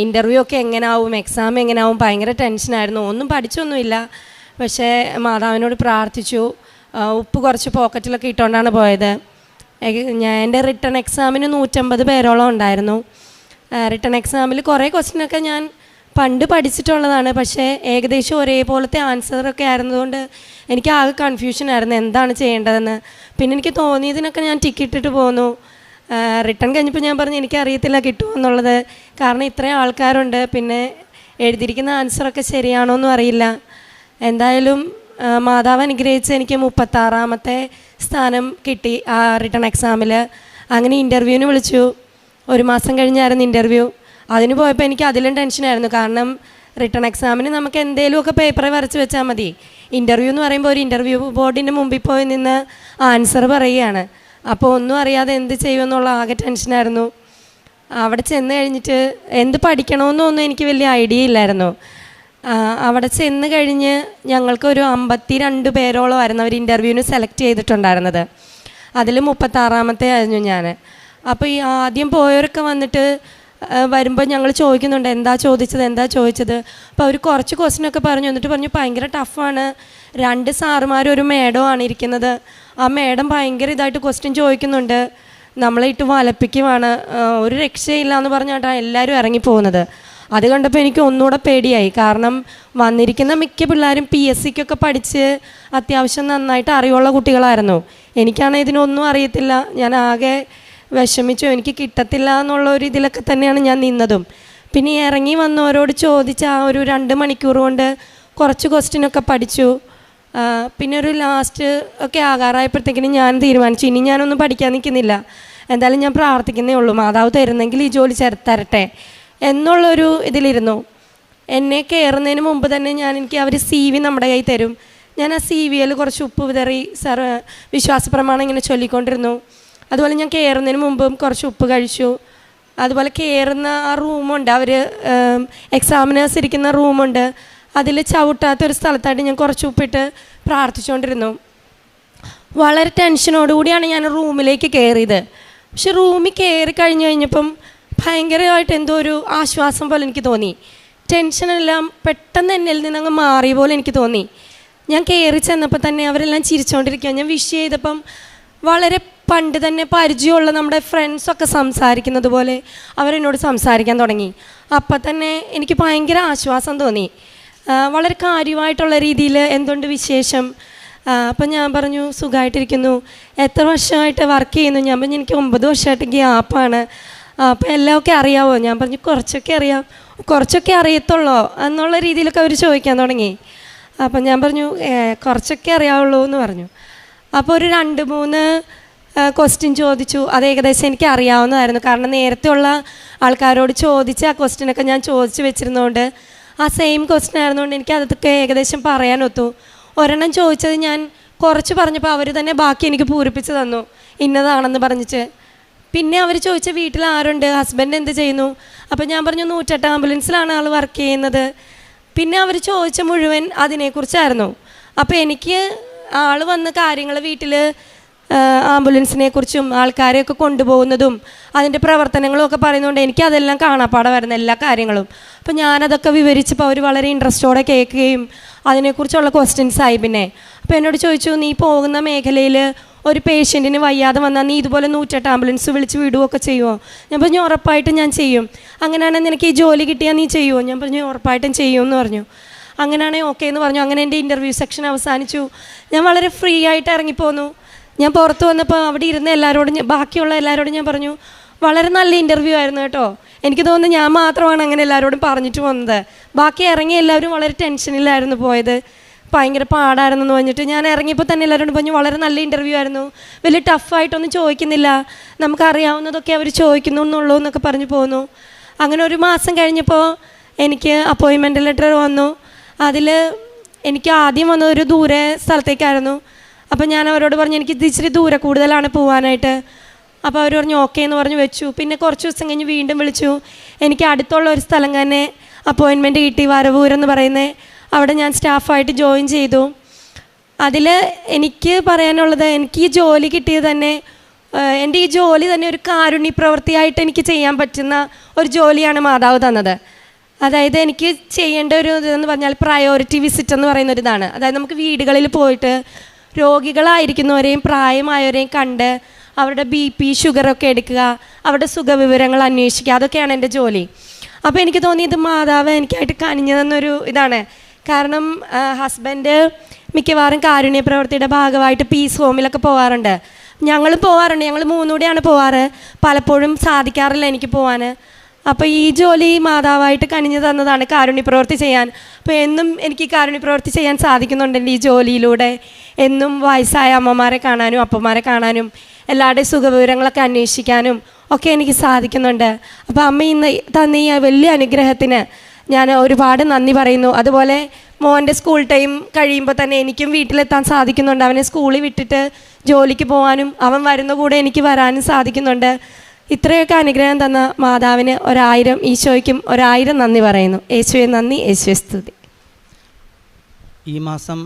ഇൻ്റർവ്യൂ ഒക്കെ എങ്ങനെയാവും, എക്സാം എങ്ങനെയാവും, ഭയങ്കര ടെൻഷനായിരുന്നു. ഒന്നും പഠിച്ചൊന്നുമില്ല. പക്ഷേ മാതാവിനോട് പ്രാർത്ഥിച്ചു. ഉപ്പ് കുറച്ച് പോക്കറ്റിലൊക്കെ ഇട്ടുകൊണ്ടാണ് പോയത്. എൻ്റെ റിട്ടേൺ എക്സാമിന് 150 പേരോളം ഉണ്ടായിരുന്നു. റിട്ടേൺ എക്സാമിൽ കുറേ ക്വസ്റ്റ്യനൊക്കെ ഞാൻ പണ്ട് പഠിച്ചിട്ടുള്ളതാണ്. പക്ഷേ ഏകദേശം ഒരേപോലത്തെ ആൻസറൊക്കെ ആയിരുന്നതുകൊണ്ട് എനിക്ക് ആകെ കൺഫ്യൂഷനായിരുന്നു എന്താണ് ചെയ്യേണ്ടതെന്ന്. പിന്നെ എനിക്ക് തോന്നിയതിനൊക്കെ ഞാൻ ടിക്കറ്റിട്ട് പോന്നു. റിട്ടേൺ കഴിഞ്ഞപ്പോൾ ഞാൻ പറഞ്ഞു എനിക്കറിയത്തില്ല കിട്ടുമോ എന്നുള്ളത്. കാരണം ഇത്രയും ആൾക്കാരുണ്ട്, പിന്നെ എഴുതിയിരിക്കുന്ന ആൻസറൊക്കെ ശരിയാണോ എന്നും അറിയില്ല. എന്തായാലും മാതാവ് അനുഗ്രഹിച്ച് എനിക്ക് 36ാമത്തെ സ്ഥാനം കിട്ടി ആ റിട്ടേൺ എക്സാമിൽ. അങ്ങനെ ഇൻ്റർവ്യൂവിന് വിളിച്ചു. 1 മാസം കഴിഞ്ഞായിരുന്നു ഇൻ്റർവ്യൂ. അതിന് പോയപ്പോൾ എനിക്ക് അതിലും ടെൻഷനായിരുന്നു. കാരണം റിട്ടേൺ എക്സാമിന് നമുക്ക് എന്തെങ്കിലുമൊക്കെ പേപ്പർ വരച്ച് വെച്ചാൽ മതി. ഇൻ്റർവ്യൂ എന്ന് പറയുമ്പോൾ ഒരു ഇൻ്റർവ്യൂ ബോർഡിൻ്റെ മുമ്പിൽ പോയി നിന്ന് ആൻസർ പറയുകയാണ്. അപ്പോൾ ഒന്നും അറിയാതെ എന്ത് ചെയ്യുമെന്നുള്ള ആകെ ടെൻഷനായിരുന്നു. അവിടെ ചെന്ന് കഴിഞ്ഞിട്ട് എന്ത് പഠിക്കണമെന്നൊന്നും എനിക്ക് വലിയ ഐഡിയ ഇല്ലായിരുന്നു. അവിടെ ചെന്ന് കഴിഞ്ഞ് ഞങ്ങൾക്കൊരു 52 പേരോളമായിരുന്നു അവർ ഇൻ്റർവ്യൂവിന് സെലക്ട് ചെയ്തിട്ടുണ്ടായിരുന്നത്. അതിൽ 36ാമത്തെ ആയിരുന്നു ഞാൻ. അപ്പോൾ ഈ ആദ്യം പോയവരൊക്കെ വന്നിട്ട് വരുമ്പോൾ ഞങ്ങൾ ചോദിക്കുന്നുണ്ട് എന്താ ചോദിച്ചത്. അപ്പോൾ അവർ കുറച്ച് ക്വസ്റ്റ്യനൊക്കെ പറഞ്ഞു. എന്നിട്ട് പറഞ്ഞു ഭയങ്കര ടഫാണ്, 2 സാറുമാരും ഒരു മേഡം ആണ് ഇരിക്കുന്നത്. ആ മേഡം ഭയങ്കര ഇതായിട്ട് ക്വസ്റ്റ്യൻ ചോദിക്കുന്നുണ്ട്, നമ്മളെ ഇട്ട് വലപ്പിക്കുവാണ്, ഒരു രക്ഷയില്ല എന്ന് പറഞ്ഞാട്ടാണ് എല്ലാവരും ഇറങ്ങിപ്പോകുന്നത്. അത് കണ്ടപ്പോൾ എനിക്ക് ഒന്നുകൂടെ പേടിയായി. കാരണം വന്നിരിക്കുന്ന മിക്ക പിള്ളേരും PSCക്കൊക്കെ പഠിച്ച് അത്യാവശ്യം നന്നായിട്ട് അറിവുള്ള കുട്ടികളായിരുന്നു. എനിക്കാണെങ്കിൽ ഇതിനൊന്നും അറിയത്തില്ല. ഞാൻ ആകെ വിഷമിച്ചു. എനിക്ക് കിട്ടത്തില്ല എന്നുള്ള ഒരു ഇതിലൊക്കെ തന്നെയാണ് ഞാൻ നിന്നതും. പിന്നെ ഇറങ്ങി വന്നവരോട് ചോദിച്ച ആ ഒരു 2 മണിക്കൂർ കൊണ്ട് കുറച്ച് ക്വസ്റ്റ്യനൊക്കെ പഠിച്ചു. പിന്നെ ഒരു ലാസ്റ്റ് ഒക്കെ ആകാറായപ്പോഴത്തേക്കിനും ഞാൻ തീരുമാനിച്ചു ഇനി ഞാനൊന്നും പഠിക്കാൻ നിൽക്കുന്നില്ല. എന്തായാലും ഞാൻ പ്രാർത്ഥിക്കുന്നേ ഉള്ളൂ, മാതാവ് തരുന്നെങ്കിൽ ഈ ജോലി തരട്ടെ എന്നുള്ളൊരു ഇതിലിരുന്നു. എന്നെ കയറുന്നതിന് മുമ്പ് തന്നെ എനിക്ക് അവർ CV നമ്മുടെ കയ്യിൽ തരും. ഞാൻ ആ CVയിൽ കുറച്ച് ഉപ്പ് വിതറി വിശ്വാസ പ്രമാണം ഇങ്ങനെ ചൊല്ലിക്കൊണ്ടിരുന്നു. അതുപോലെ ഞാൻ കയറുന്നതിന് മുമ്പും കുറച്ച് ഉപ്പ് കഴിച്ചു. അതുപോലെ കയറുന്ന ആ റൂമുണ്ട്, അവർ എക്സാമിനേഴ്സ് ഇരിക്കുന്ന റൂമുണ്ട്, അതിൽ ചവിട്ടാത്തൊരു സ്ഥലത്തായിട്ട് ഞാൻ കുറച്ച് ഉപ്പിട്ട് പ്രാർത്ഥിച്ചുകൊണ്ടിരുന്നു. വളരെ ടെൻഷനോടുകൂടിയാണ് ഞാൻ റൂമിലേക്ക് കയറിയത്. പക്ഷെ റൂമിൽ കയറി കഴിഞ്ഞപ്പം ഭയങ്കരമായിട്ട് എന്തോ ഒരു ആശ്വാസം പോലെ എനിക്ക് തോന്നി. ടെൻഷനെല്ലാം പെട്ടെന്ന് എന്നിൽ നിന്നങ്ങ് മാറിയ പോലെ എനിക്ക് തോന്നി. ഞാൻ കയറി ചെന്നപ്പോൾ തന്നെ അവരെല്ലാം ചിരിച്ചുകൊണ്ടിരിക്കുക. ഞാൻ വിഷ് ചെയ്തപ്പം വളരെ പണ്ട് തന്നെ പരിചയമുള്ള നമ്മുടെ ഫ്രണ്ട്സൊക്കെ സംസാരിക്കുന്നത് പോലെ അവരെന്നോട് സംസാരിക്കാൻ തുടങ്ങി. അപ്പം തന്നെ എനിക്ക് ഭയങ്കര ആശ്വാസം തോന്നി. വളരെ കാര്യമായിട്ടുള്ള രീതിയിൽ എന്തുകൊണ്ട് വിശേഷം, അപ്പം ഞാൻ പറഞ്ഞു സുഖമായിട്ടിരിക്കുന്നു, എത്ര വർഷമായിട്ട് വർക്ക് ചെയ്യുന്നു? ഞാൻ പറഞ്ഞു എനിക്ക് 9 വർഷമായിട്ട് ഗ്യാപ്പാണ്. അപ്പം എല്ലാമൊക്കെ അറിയാമോ? ഞാൻ പറഞ്ഞു കുറച്ചൊക്കെ അറിയാം. കുറച്ചൊക്കെ അറിയത്തുള്ളോ എന്നുള്ള രീതിയിലൊക്കെ അവർ ചോദിക്കാൻ തുടങ്ങി. അപ്പം ഞാൻ പറഞ്ഞു കുറച്ചൊക്കെ അറിയാവുള്ളൂ എന്ന് പറഞ്ഞു. അപ്പോൾ ഒരു 2-3 ക്വസ്റ്റ്യൻ ചോദിച്ചു. അത് ഏകദേശം എനിക്ക് അറിയാവുന്നതായിരുന്നു, കാരണം നേരത്തെ ഉള്ള ആൾക്കാരോട് ചോദിച്ച് ആ ക്വസ്റ്റ്യനൊക്കെ ഞാൻ ചോദിച്ച് വെച്ചിരുന്നതുകൊണ്ട് ആ സെയിം ക്വസ്റ്റ്യൻ ആയിരുന്നുകൊണ്ട് എനിക്ക് അതൊക്കെ ഏകദേശം പറയാനൊത്തു. ഒരെണ്ണം ചോദിച്ചത് ഞാൻ കുറച്ച് പറഞ്ഞപ്പോൾ അവർ തന്നെ ബാക്കി എനിക്ക് പൂരിപ്പിച്ച് തന്നു ഇന്നതാണെന്ന് പറഞ്ഞിട്ട്. പിന്നെ അവർ ചോദിച്ച വീട്ടിൽ ആരുണ്ട്, ഹസ്ബൻഡ് എന്ത് ചെയ്യുന്നു? അപ്പോൾ ഞാൻ പറഞ്ഞു 108 ആംബുലൻസിലാണ് ആൾ വർക്ക് ചെയ്യുന്നത്. പിന്നെ അവർ ചോദിച്ച മുഴുവൻ അതിനെക്കുറിച്ചായിരുന്നു. അപ്പോൾ എനിക്ക് ആൾ വന്ന കാര്യങ്ങൾ വീട്ടിൽ ആംബുലൻസിനെ കുറിച്ചും ആൾക്കാരെയൊക്കെ കൊണ്ടുപോകുന്നതും അതിൻ്റെ പ്രവർത്തനങ്ങളും ഒക്കെ പറയുന്നതുകൊണ്ട് എനിക്ക് അതെല്ലാം കാണാപ്പാടായിരുന്നു എല്ലാ കാര്യങ്ങളും. അപ്പോൾ ഞാനതൊക്കെ വിവരിച്ചപ്പോൾ അവർ വളരെ ഇൻട്രസ്റ്റോടെ കേൾക്കുകയും അതിനെക്കുറിച്ചുള്ള ക്വസ്റ്റ്യൻസായി. പിന്നെ അപ്പോൾ എന്നോട് ചോദിച്ചു, നീ പോകുന്ന മേഖലയിൽ ഒരു പേഷ്യൻറ്റിന് വയ്യാതെ വന്നാൽ നീ ഇതുപോലെ 108 ആംബുലൻസ് വിളിച്ച് വിടുകയൊക്കെ ചെയ്യുമോ? ഞാൻ പറഞ്ഞു ഉറപ്പായിട്ടും ഞാൻ ചെയ്യും. അങ്ങനെയാണെങ്കിൽ നിനക്ക് ഈ ജോലി കിട്ടിയാൽ നീ ചെയ്യുമോ? ഞാൻ പറഞ്ഞു ഉറപ്പായിട്ടും ചെയ്യുമെന്ന് പറഞ്ഞു. അങ്ങനെയാണെങ്കിൽ ഓക്കെ എന്ന് പറഞ്ഞു. അങ്ങനെ എൻ്റെ ഇൻ്റർവ്യൂ സെക്ഷൻ അവസാനിച്ചു. ഞാൻ വളരെ ഫ്രീ ആയിട്ട് ഇറങ്ങിപ്പോന്നു. ഞാൻ പുറത്ത് വന്നപ്പോൾ അവിടെ ഇരുന്ന എല്ലാവരോടും ബാക്കിയുള്ള എല്ലാവരോടും ഞാൻ പറഞ്ഞു വളരെ നല്ല ഇൻ്റർവ്യൂ ആയിരുന്നു കേട്ടോ. എനിക്ക് തോന്നുന്നു ഞാൻ മാത്രമാണ് അങ്ങനെ എല്ലാവരോടും പറഞ്ഞിട്ട് വന്നത്. ബാക്കി ഇറങ്ങി എല്ലാവരും വളരെ ടെൻഷനിലായിരുന്നു പോയത്, ഭയങ്കര പാടായിരുന്നു എന്ന് പറഞ്ഞിട്ട്. ഞാൻ ഇറങ്ങിയപ്പോൾ തന്നെ എല്ലാവരോടും പറഞ്ഞു വളരെ നല്ല ഇൻ്റർവ്യൂ ആയിരുന്നു, വലിയ ടഫായിട്ടൊന്നും ചോദിക്കുന്നില്ല, നമുക്കറിയാവുന്നതൊക്കെ അവർ ചോദിക്കുന്നു എന്നുള്ളൂ എന്നൊക്കെ പറഞ്ഞു പോന്നു. അങ്ങനെ 1 മാസം കഴിഞ്ഞപ്പോൾ എനിക്ക് അപ്പോയിൻമെൻ്റ് ലെറ്റർ വന്നു. അതിൽ എനിക്ക് ആദ്യം വന്നതൊരു ദൂരെ സ്ഥലത്തേക്കായിരുന്നു. അപ്പോൾ ഞാൻ അവരോട് പറഞ്ഞു എനിക്ക് ഇച്ചിരി ദൂരെ കൂടുതലാണ് പോകാനായിട്ട്. അപ്പോൾ അവർ പറഞ്ഞു ഓക്കെ എന്ന് പറഞ്ഞു വെച്ചു. പിന്നെ കുറച്ച് ദിവസം കഴിഞ്ഞ് വീണ്ടും വിളിച്ചു. എനിക്ക് അടുത്തുള്ള ഒരു സ്ഥലം തന്നെ അപ്പോയിൻമെൻറ്റ് കിട്ടി, വരവൂരെന്ന് പറയുന്നത്. അവിടെ ഞാൻ സ്റ്റാഫായിട്ട് ജോയിൻ ചെയ്തു. അതിൽ എനിക്ക് പറയാനുള്ളത്, എനിക്ക് ഈ ജോലി കിട്ടിയത് തന്നെ എൻ്റെ ഈ ജോലി തന്നെ ഒരു കാരുണ്യ പ്രവൃത്തിയായിട്ട് എനിക്ക് ചെയ്യാൻ പറ്റുന്ന ഒരു ജോലിയാണ് മാതാവ് തന്നത്. അതായത് എനിക്ക് ചെയ്യേണ്ട ഒരു ഇതെന്ന് പറഞ്ഞാൽ പ്രയോറിറ്റി വിസിറ്റ് എന്ന് പറയുന്നൊരിതാണ്. അതായത് നമുക്ക് വീടുകളിൽ പോയിട്ട് രോഗികളായിരിക്കുന്നവരെയും പ്രായമായവരെയും കണ്ട് അവരുടെ BP ഷുഗറൊക്കെ എടുക്കുക, അവരുടെ സുഖവിവരങ്ങൾ അന്വേഷിക്കുക, അതൊക്കെയാണ് എൻ്റെ ജോലി. അപ്പോൾ എനിക്ക് തോന്നി ഇത് മാതാവ് എനിക്കായിട്ട് കനിഞ്ഞു തന്നൊരു ഇതാണ്. കാരണം ഹസ്ബൻഡ് മിക്കവാറും കാരുണ്യ പ്രവൃത്തിയുടെ ഭാഗമായിട്ട് പീസ് ഹോമിലൊക്കെ പോകാറുണ്ട്. ഞങ്ങളും പോകാറുണ്ട്, ഞങ്ങൾ 3 കൂടെയാണ് പോകാറ്. പലപ്പോഴും സാധിക്കാറില്ല എനിക്ക് പോകാൻ. അപ്പോൾ ഈ ജോലി മാതാവായിട്ട് കനിഞ്ഞു തന്നതാണ്, കാരുണ്യ പ്രവൃത്തി ചെയ്യാൻ. അപ്പോൾ എന്നും എനിക്ക് കാരുണ്യ പ്രവൃത്തി ചെയ്യാൻ സാധിക്കുന്നുണ്ട് എൻ്റെ ഈ ജോലിയിലൂടെ. എന്നും വയസ്സായ അമ്മമാരെ കാണാനും അപ്പന്മാരെ കാണാനും എല്ലാവരുടെയും സുഖവിവരങ്ങളൊക്കെ അന്വേഷിക്കാനും ഒക്കെ എനിക്ക് സാധിക്കുന്നുണ്ട്. അപ്പോൾ അമ്മ ഇന്ന് തന്ന ഈ വലിയ അനുഗ്രഹത്തിന് ഞാൻ ഒരുപാട് നന്ദി പറയുന്നു. അതുപോലെ മോൻ്റെ സ്കൂൾ ടൈം കഴിയുമ്പോൾ തന്നെ എനിക്കും വീട്ടിലെത്താൻ സാധിക്കുന്നുണ്ട്. അവനെ സ്കൂളിൽ വിട്ടിട്ട് ജോലിക്ക് പോകാനും അവൻ വരുന്ന കൂടെ എനിക്ക് വരാനും സാധിക്കുന്നുണ്ട്. ഇത്രയൊക്കെ അനുഗ്രഹം തന്ന മാതാവിന് 1000 ഈശോയ്ക്കും 1000 നന്ദി പറയുന്നു. യേശുവെ നന്ദി, യേശുവെ സ്തുതി. ഈ മാസം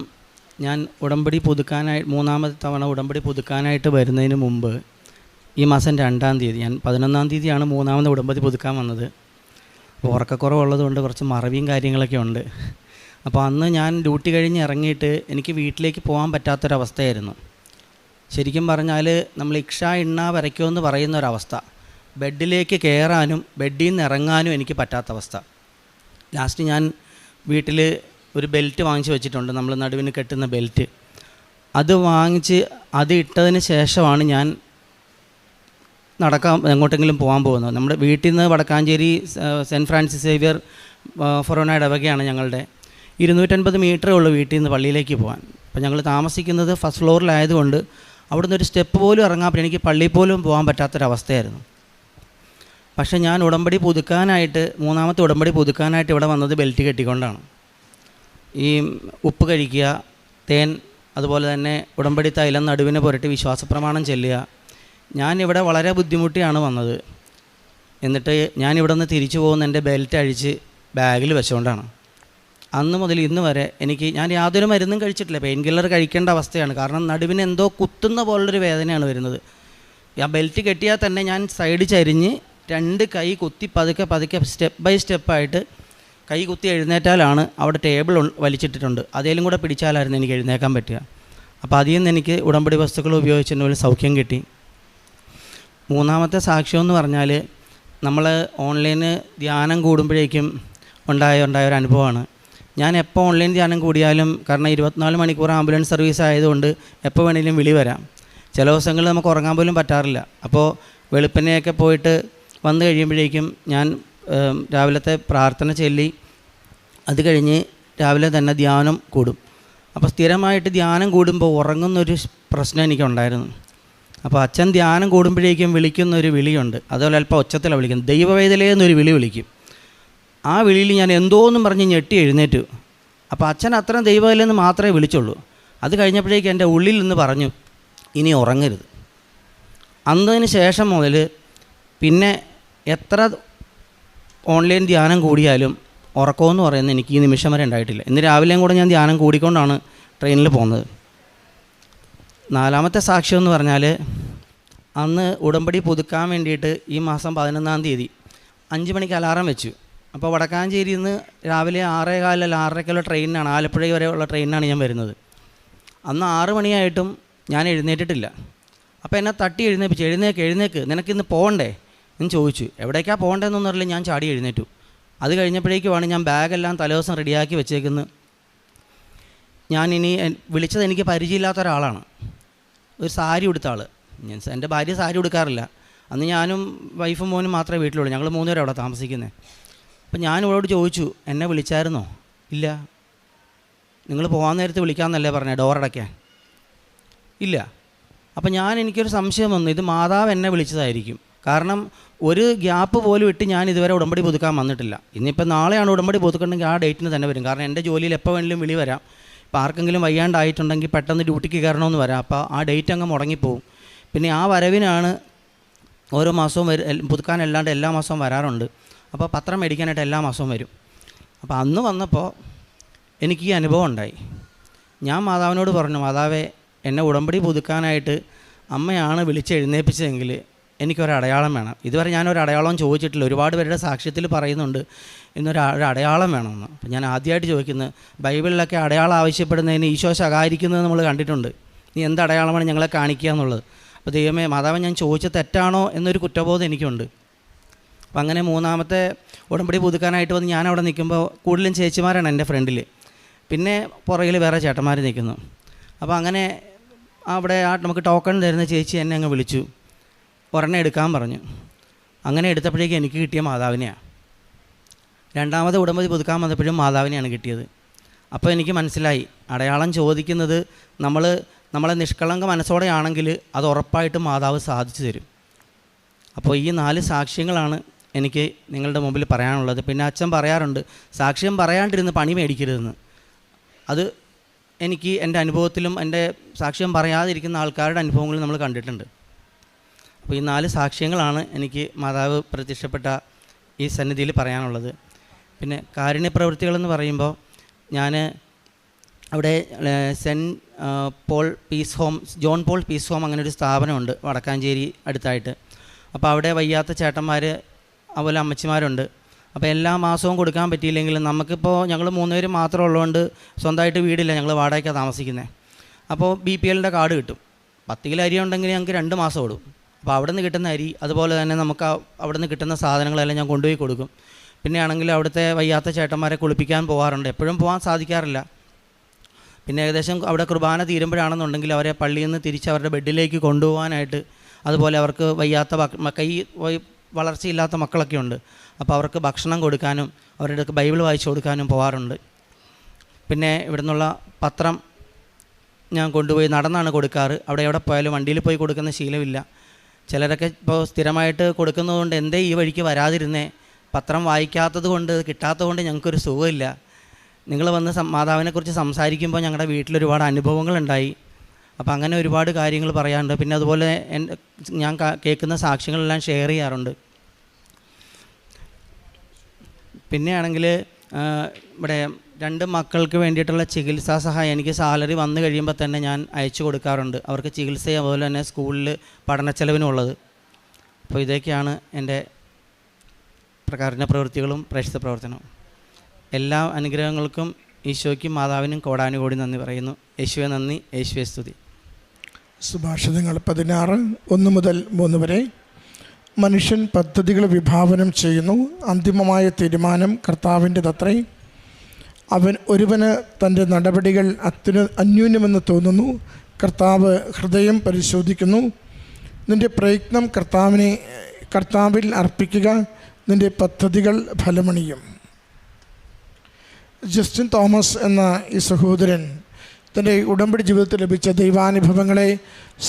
ഞാൻ ഉടമ്പടി പുതുക്കാനായി 3ാമത്തെ തവണ ഉടമ്പടി പുതുക്കാനായിട്ട് വരുന്നതിന് മുമ്പ് ഈ മാസം 2-ാം തീയതി, ഞാൻ 11-ാം തീയതിയാണ് 3ാമത് ഉടമ്പടി പുതുക്കാൻ വന്നത്. ഉറക്കക്കുറവുള്ളതുകൊണ്ട് കുറച്ച് മറവിയും കാര്യങ്ങളൊക്കെ ഉണ്ട്. അപ്പോൾ അന്ന് ഞാൻ ഡ്യൂട്ടി കഴിഞ്ഞ് ഇറങ്ങിയിട്ട് എനിക്ക് വീട്ടിലേക്ക് പോകാൻ പറ്റാത്തൊരവസ്ഥയായിരുന്നു. ശരിക്കും പറഞ്ഞാൽ നമ്മൾ ഇക്ഷ ഇണ്ണ വരയ്ക്കുമെന്ന് പറയുന്നൊരവസ്ഥ. ബെഡിലേക്ക് കയറാനും ബെഡിൽ നിന്ന് ഇറങ്ങാനും എനിക്ക് പറ്റാത്ത അവസ്ഥ. ലാസ്റ്റ് ഞാൻ വീട്ടിൽ ഒരു ബെൽറ്റ് വാങ്ങിച്ച് വെച്ചിട്ടുണ്ട്, നമ്മൾ നടുവിന് കെട്ടുന്ന ബെൽറ്റ്. അത് വാങ്ങിച്ച് അത് ഇട്ടതിന് ശേഷമാണ് ഞാൻ എങ്ങോട്ടെങ്കിലും പോകാൻ പോകുന്നത്. നമ്മുടെ വീട്ടിൽ നിന്ന് വടക്കാഞ്ചേരി സെൻറ്റ് ഫ്രാൻസിസ് സേവിയർ ഫൊറോന ഇടവകയാണ് ഞങ്ങളുടെ. 250 മീറ്ററേ ഉള്ളൂ വീട്ടിൽ നിന്ന് പള്ളിയിലേക്ക് പോകാൻ. അപ്പോൾ ഞങ്ങൾ താമസിക്കുന്നത് ഫസ്റ്റ് ഫ്ലോറിലായതുകൊണ്ട് അവിടുന്ന് ഒരു സ്റ്റെപ്പ് പോലും ഇറങ്ങാൻ പറ്റില്ല, എനിക്ക് പള്ളിയിൽ പോലും പോകാൻ പറ്റാത്തൊരവസ്ഥയായിരുന്നു. പക്ഷേ ഞാൻ ഉടമ്പടി പുതുക്കാനായിട്ട്, മൂന്നാമത്തെ ഉടമ്പടി പുതുക്കാനായിട്ട് ഇവിടെ വന്നത് ബെൽറ്റ് കെട്ടിക്കൊണ്ടാണ്. ഈ ഉപ്പ് കഴിക്കുക, തേൻ, അതുപോലെ തന്നെ ഉടമ്പടി തൈലം നടുവിനെ പുരട്ടി വിശ്വാസപ്രമാണം ചെല്ലുക. ഞാനിവിടെ വളരെ ബുദ്ധിമുട്ടിയാണ് വന്നത്. എന്നിട്ട് ഞാനിവിടെ നിന്ന് തിരിച്ചു പോകുന്ന എൻ്റെ ബെൽറ്റ് അഴിച്ച് ബാഗിൽ വെച്ചുകൊണ്ടാണ്. അന്ന് മുതൽ ഇന്ന് വരെ ഞാൻ യാതൊരു മരുന്നും കഴിച്ചിട്ടില്ല. പെയിൻ കില്ലർ കഴിക്കേണ്ട അവസ്ഥയാണ്. കാരണം നടുവിന് എന്തോ കുത്തുന്ന പോലുള്ളൊരു വേദനയാണ് വരുന്നത്. ആ ബെൽറ്റ് കെട്ടിയാൽ തന്നെ ഞാൻ സൈഡ് ചരിഞ്ഞ് 2 കൈ കുത്തി പതുക്കെ സ്റ്റെപ്പ് ബൈ സ്റ്റെപ്പായിട്ട് കൈ കുത്തി എഴുന്നേറ്റാലാണ്, അവിടെ ടേബിൾ വലിച്ചിട്ടിട്ടുണ്ട്, അതേലും കൂടെ പിടിച്ചാലായിരുന്നു എനിക്ക് എഴുന്നേക്കാൻ പറ്റുക. അപ്പോൾ അതിൽ നിന്ന് എനിക്ക് ഉടമ്പടി വസ്തുക്കൾ ഉപയോഗിച്ചതിന് സൗഖ്യം കിട്ടി. മൂന്നാമത്തെ സാക്ഷ്യം എന്ന് പറഞ്ഞാൽ, നമ്മൾ ഓൺലൈന് ധ്യാനം കൂടുമ്പോഴേക്കും ഉണ്ടായ ഒരു അനുഭവമാണ്. ഞാൻ എപ്പോൾ ഓൺലൈൻ ധ്യാനം കൂടിയാലും, കാരണം 24 മണിക്കൂർ ആംബുലൻസ് സർവീസ് ആയതുകൊണ്ട് എപ്പോൾ വേണമെങ്കിലും വിളി വരാം. ചില ദിവസങ്ങളിൽ നമുക്ക് ഉറങ്ങാൻ പോലും പറ്റാറില്ല. അപ്പോൾ വെളുപ്പിനെയൊക്കെ പോയിട്ട് വന്നു കഴിയുമ്പോഴേക്കും ഞാൻ രാവിലത്തെ പ്രാർത്ഥന ചൊല്ലി അത് കഴിഞ്ഞ് രാവിലെ തന്നെ ധ്യാനം കൂടും. അപ്പോൾ സ്ഥിരമായിട്ട് ധ്യാനം കൂടുമ്പോൾ ഉറങ്ങുന്നൊരു പ്രശ്നം എനിക്കുണ്ടായിരുന്നു. അപ്പോൾ അച്ഛൻ ധ്യാനം കൂടുമ്പോഴേക്കും വിളിക്കുന്നൊരു വിളിയുണ്ട്, അതുപോലെ അല്പം ഒച്ചത്തിലാണ് വിളിക്കുന്നത്. ദൈവവേദലേ എന്നൊരു വിളിക്കും. ആ വിളിയിൽ ഞാൻ എന്തോന്നും പറഞ്ഞ് ഞെട്ടി എഴുന്നേറ്റു. അപ്പോൾ അച്ഛൻ അത്രയും ദൈവവേദലയെന്ന് മാത്രമേ വിളിച്ചുള്ളൂ. അത് കഴിഞ്ഞപ്പോഴേക്കും എൻ്റെ ഉള്ളിൽ നിന്ന് പറഞ്ഞു, ഇനി ഉറങ്ങരുത്. അന്നതിന് ശേഷം മുതൽ പിന്നെ എത്ര ഓൺലൈൻ ധ്യാനം കൂടിയാലും ഉറക്കമെന്ന് പറയുന്നത് എനിക്ക് ഈ നിമിഷം വരെ ഉണ്ടായിട്ടില്ല. ഇന്ന് രാവിലെയും കൂടെ ഞാൻ ധ്യാനം കൂടിക്കൊണ്ടാണ് ട്രെയിനിൽ പോകുന്നത്. നാലാമത്തെ സാക്ഷ്യം എന്ന് പറഞ്ഞാൽ, അന്ന് ഉടമ്പടി പുതുക്കാൻ വേണ്ടിയിട്ട് ഈ മാസം 11-ാം തീയതി 5 മണിക്ക് അലാറം വെച്ചു. അപ്പോൾ വടക്കാഞ്ചേരിയിൽ നിന്ന് രാവിലെ 6:15 6:30 ട്രെയിനിനാണ്, ആലപ്പുഴ വരെയുള്ള ട്രെയിനിനാണ് ഞാൻ വരുന്നത്. അന്ന് 6 മണിയായിട്ടും ഞാൻ എഴുന്നേറ്റിട്ടില്ല. അപ്പോൾ എന്നെ തട്ടി എഴുന്നേപ്പിച്ചു, എഴുന്നേക്ക് നിനക്കിന്ന് പോകണ്ടേ എന്ന് ചോദിച്ചു. എവിടേക്കാണ് പോകേണ്ടതെന്നൊന്നും അറിയില്ല, ഞാൻ ചാടി എഴുന്നേറ്റു. അത് കഴിഞ്ഞപ്പോഴേക്കുമാണ് ഞാൻ ബാഗെല്ലാം തലേദിവസം റെഡിയാക്കി വെച്ചേക്കുന്നത്. ഞാനിനി വിളിച്ചത് എനിക്ക് പരിചയമില്ലാത്ത ഒരാളാണ്, ഒരു സാരി ഉടുത്ത ആൾ. എൻ്റെ ഭാര്യ സാരി ഉടുക്കാറില്ല. അന്ന് ഞാനും വൈഫും മോനും മാത്രമേ വീട്ടിലുള്ളൂ, ഞങ്ങൾ 3 പേരും അവിടെ താമസിക്കുന്നത്. അപ്പം ഞാൻ ഇവളോട് ചോദിച്ചു, എന്നെ വിളിച്ചായിരുന്നോ? ഇല്ല. നിങ്ങൾ പോകാൻ നേരത്ത് വിളിക്കാമെന്നല്ലേ പറഞ്ഞത്, ഡോറടയ്ക്കാൻ? ഇല്ല. അപ്പം എനിക്കൊരു സംശയം വന്നു, ഇത് മാതാവ് എന്നെ വിളിച്ചതായിരിക്കും. കാരണം ഒരു ഗ്യാപ്പ് പോലും ഇട്ട് ഞാൻ ഇതുവരെ ഉടമ്പടി പുതുക്കാൻ വന്നിട്ടില്ല. ഇന്നിപ്പോൾ നാളെയാണ് ഉടമ്പടി പുതുക്കണമെങ്കിൽ ആ ഡേറ്റിന് തന്നെ വരും. കാരണം എൻ്റെ ജോലിയിൽ എപ്പോൾ വേണമെങ്കിലും വിളി വരാം. ഇപ്പോൾ ആർക്കെങ്കിലും വയ്യാണ്ടായിട്ടുണ്ടെങ്കിൽ പെട്ടെന്ന് ഡ്യൂട്ടിക്ക് കയറണമെന്ന് വരാം. അപ്പോൾ ആ ഡേറ്റ് അങ്ങ് മുടങ്ങിപ്പോവും. പിന്നെ ആ വരവിനാണ് ഓരോ മാസവും പുതുക്കാനല്ലാണ്ട് എല്ലാ മാസവും വരാറുണ്ട്. അപ്പോൾ പത്രം മേടിക്കാനായിട്ട് എല്ലാ മാസവും വരും. അപ്പോൾ അന്ന് വന്നപ്പോൾ എനിക്ക് ഈ അനുഭവം ഉണ്ടായി. ഞാൻ മാതാവിനോട് പറഞ്ഞു, മാതാവേ, എന്നെ ഉടമ്പടി പുതുക്കാനായിട്ട് അമ്മയാണ് വിളിച്ചെഴുന്നേൽപ്പിച്ചതെങ്കിൽ എനിക്കൊരടയാളം വേണം. ഇതുവരെ ഞാനൊരു അടയാളം ചോദിച്ചിട്ടില്ല. ഒരുപാട് പേരുടെ സാക്ഷ്യത്തിൽ പറയുന്നുണ്ട് ഒരു അടയാളം വേണമെന്ന്. അപ്പോൾ ഞാൻ ആദ്യമായിട്ട് ചോദിക്കുന്നത്, ബൈബിളിലൊക്കെ അടയാളം ആവശ്യപ്പെടുന്നതിന് ഈശോ ശകാരിക്കുന്നത് നമ്മൾ കണ്ടിട്ടുണ്ട്. നീ എന്ത് അടയാളമാണ് ഞങ്ങളെ കാണിക്കുക എന്നുള്ളത്. അപ്പോൾ ദൈവമേ, മാതാവ്, ഞാൻ ചോദിച്ച തെറ്റാണോ എന്നൊരു കുറ്റബോധം എനിക്കുണ്ട്. അപ്പം അങ്ങനെ മൂന്നാമത്തെ ഉടമ്പടി പുതുക്കാനായിട്ട് വന്ന് ഞാൻ അവിടെ നിൽക്കുമ്പോൾ കൂടുതലും ചേച്ചിമാരാണ് എൻ്റെ ഫ്രണ്ടിൽ, പിന്നെ പുറകിൽ വേറെ ചേട്ടന്മാർ നിൽക്കുന്നു. അപ്പോൾ അങ്ങനെ അവിടെ നമുക്ക് ടോക്കൺ തരുന്ന ചേച്ചി എന്നെ അങ്ങ് വിളിച്ചു, ഒരെണ്ണം എടുക്കാൻ പറഞ്ഞു. അങ്ങനെ എടുത്തപ്പോഴേക്കും എനിക്ക് കിട്ടിയ മാതാവിനെയാണ്. രണ്ടാമത് ഉടമ്പടി പുതുക്കാൻ വന്നപ്പോഴും മാതാവിനെയാണ് കിട്ടിയത്. അപ്പോൾ എനിക്ക് മനസ്സിലായി, അടയാളം ചോദിക്കുന്നത് നമ്മളെ നിഷ്കളങ്ക മനസ്സോടെയാണെങ്കിൽ അത് ഉറപ്പായിട്ടും മാതാവ് സാധിച്ചു തരും. അപ്പോൾ ഈ 4 സാക്ഷ്യങ്ങളാണ് എനിക്ക് നിങ്ങളുടെ മുമ്പിൽ പറയാനുള്ളത്. പിന്നെ അച്ഛൻ പറയാറുണ്ട്, സാക്ഷ്യം പറയാണ്ടിരുന്ന് പണി മേടിക്കരുതെന്ന്. അത് എനിക്ക് എൻ്റെ അനുഭവത്തിലും എൻ്റെ സാക്ഷ്യം പറയാതിരിക്കുന്ന ആൾക്കാരുടെ അനുഭവങ്ങളും നമ്മൾ കണ്ടിട്ടുണ്ട്. അപ്പോൾ ഈ 4 സാക്ഷ്യങ്ങളാണ് എനിക്ക് മാതാവ് പ്രത്യക്ഷപ്പെട്ട ഈ സന്നിധിയിൽ പറയാനുള്ളത്. പിന്നെ കാരുണ്യ പ്രവൃത്തികളെന്ന് പറയുമ്പോൾ, ഞാൻ അവിടെ ജോൺ പോൾ പീസ് ഹോം അങ്ങനെ ഒരു സ്ഥാപനമുണ്ട് വടക്കാഞ്ചേരി അടുത്തായിട്ട്. അപ്പോൾ അവിടെ വയ്യാത്ത ചേട്ടന്മാർ അതുപോലെ അമ്മച്ചിമാരുണ്ട്. അപ്പോൾ എല്ലാ മാസവും കൊടുക്കാൻ പറ്റിയില്ലെങ്കിലും നമുക്കിപ്പോൾ ഞങ്ങൾ 3 പേര് മാത്രം ഉള്ളതുകൊണ്ട് സ്വന്തമായിട്ട് വീടില്ല, ഞങ്ങൾ വാടകയ്ക്കാണ് താമസിക്കുന്നത്. അപ്പോൾ BPLൻ്റെ കാർഡ് കിട്ടും. 10 കിലോ അരി ഉണ്ടെങ്കിൽ ഞങ്ങൾക്ക് 2 മാസം ഓടും. അപ്പോൾ അവിടെ നിന്ന് കിട്ടുന്ന അരി, അതുപോലെ തന്നെ നമുക്ക് അവിടെ നിന്ന് കിട്ടുന്ന സാധനങ്ങളെല്ലാം ഞാൻ കൊണ്ടുപോയി കൊടുക്കും. പിന്നെ ആണെങ്കിൽ അവിടുത്തെ വയ്യാത്ത ചേട്ടന്മാരെ കുളിപ്പിക്കാൻ പോകാറുണ്ട്. എപ്പോഴും പോകാൻ സാധിക്കാറില്ല. പിന്നെ ഏകദേശം അവിടെ കുർബാന തീരുമ്പോഴാണെന്നുണ്ടെങ്കിൽ അവരെ പള്ളിയിൽ നിന്ന് തിരിച്ച് അവരുടെ ബെഡിലേക്ക് കൊണ്ടുപോകാനായിട്ട്, അതുപോലെ അവർക്ക് വയ്യാത്ത വളർച്ചയില്ലാത്ത മക്കളൊക്കെ ഉണ്ട്. അപ്പോൾ അവർക്ക് ഭക്ഷണം കൊടുക്കാനും അവരുടെ ബൈബിൾ വായിച്ചു കൊടുക്കാനും പോകാറുണ്ട്. പിന്നെ ഇവിടെ നിന്നുള്ള പത്രം ഞാൻ കൊണ്ടുപോയി നടന്നാണ് കൊടുക്കാറ്. അവിടെ എവിടെ പോയാലും വണ്ടിയിൽ പോയി കൊടുക്കുന്ന ശീലമില്ല. ചിലരൊക്കെ ഇപ്പോൾ സ്ഥിരമായിട്ട് കൊടുക്കുന്നതുകൊണ്ട് എന്തേ ഈ വഴിക്ക് വരാതിരുന്നേ, പത്രം വായിക്കാത്തത് കൊണ്ട് കിട്ടാത്തത് കൊണ്ട് ഞങ്ങൾക്കൊരു സുഖമില്ല. നിങ്ങൾ വന്ന് മാതാവിനെക്കുറിച്ച് സംസാരിക്കുമ്പോൾ ഞങ്ങളുടെ വീട്ടിലൊരുപാട് അനുഭവങ്ങളുണ്ടായി. അപ്പോൾ അങ്ങനെ ഒരുപാട് കാര്യങ്ങൾ പറയാറുണ്ട്. പിന്നെ അതുപോലെ ഞാൻ കേൾക്കുന്ന സാക്ഷ്യങ്ങളെല്ലാം ഷെയർ ചെയ്യാറുണ്ട്. പിന്നെയാണെങ്കിൽ ഇവിടെ 2 മക്കൾക്ക് വേണ്ടിയിട്ടുള്ള ചികിത്സാ സഹായം എനിക്ക് സാലറി വന്നു കഴിയുമ്പോൾ തന്നെ ഞാൻ അയച്ചു കൊടുക്കാറുണ്ട്. അവർക്ക് ചികിത്സയും അതുപോലെ തന്നെ സ്കൂളിൽ പഠനച്ചെലവിനുള്ളത്. അപ്പോൾ ഇതൊക്കെയാണ് എൻ്റെ പ്രകാരണ പ്രവൃത്തികളും പ്രേക്ഷിത പ്രവർത്തനവും. എല്ലാ അനുഗ്രഹങ്ങൾക്കും ഈശോയ്ക്കും മാതാവിനും കോടാനുകോടി നന്ദി പറയുന്നു. യേശുവെ നന്ദി, യേശുവെ സ്തുതി. സുഭാഷിതങ്ങൾ 16 1 മുതൽ 3 വരെ. മനുഷ്യൻ പദ്ധതികൾ വിഭാവനം ചെയ്യുന്നു, അന്തിമമായ തീരുമാനം കർത്താവിൻ്റെതത്രേ. ഒരുവന് തൻ്റെ നടപടികൾ അന്യൂന്യമെന്ന് തോന്നുന്നു, കർത്താവ് ഹൃദയം പരിശോധിക്കുന്നു. നിൻ്റെ പ്രയത്നം കർത്താവിൽ അർപ്പിക്കുക, നിൻ്റെ പദ്ധതികൾ ഫലമണിയും. ജസ്റ്റിൻ തോമസ് എന്ന ഈ സഹോദരൻ തൻ്റെ ഉടമ്പടി ജീവിതത്തിൽ ലഭിച്ച ദൈവാനുഭവങ്ങളെ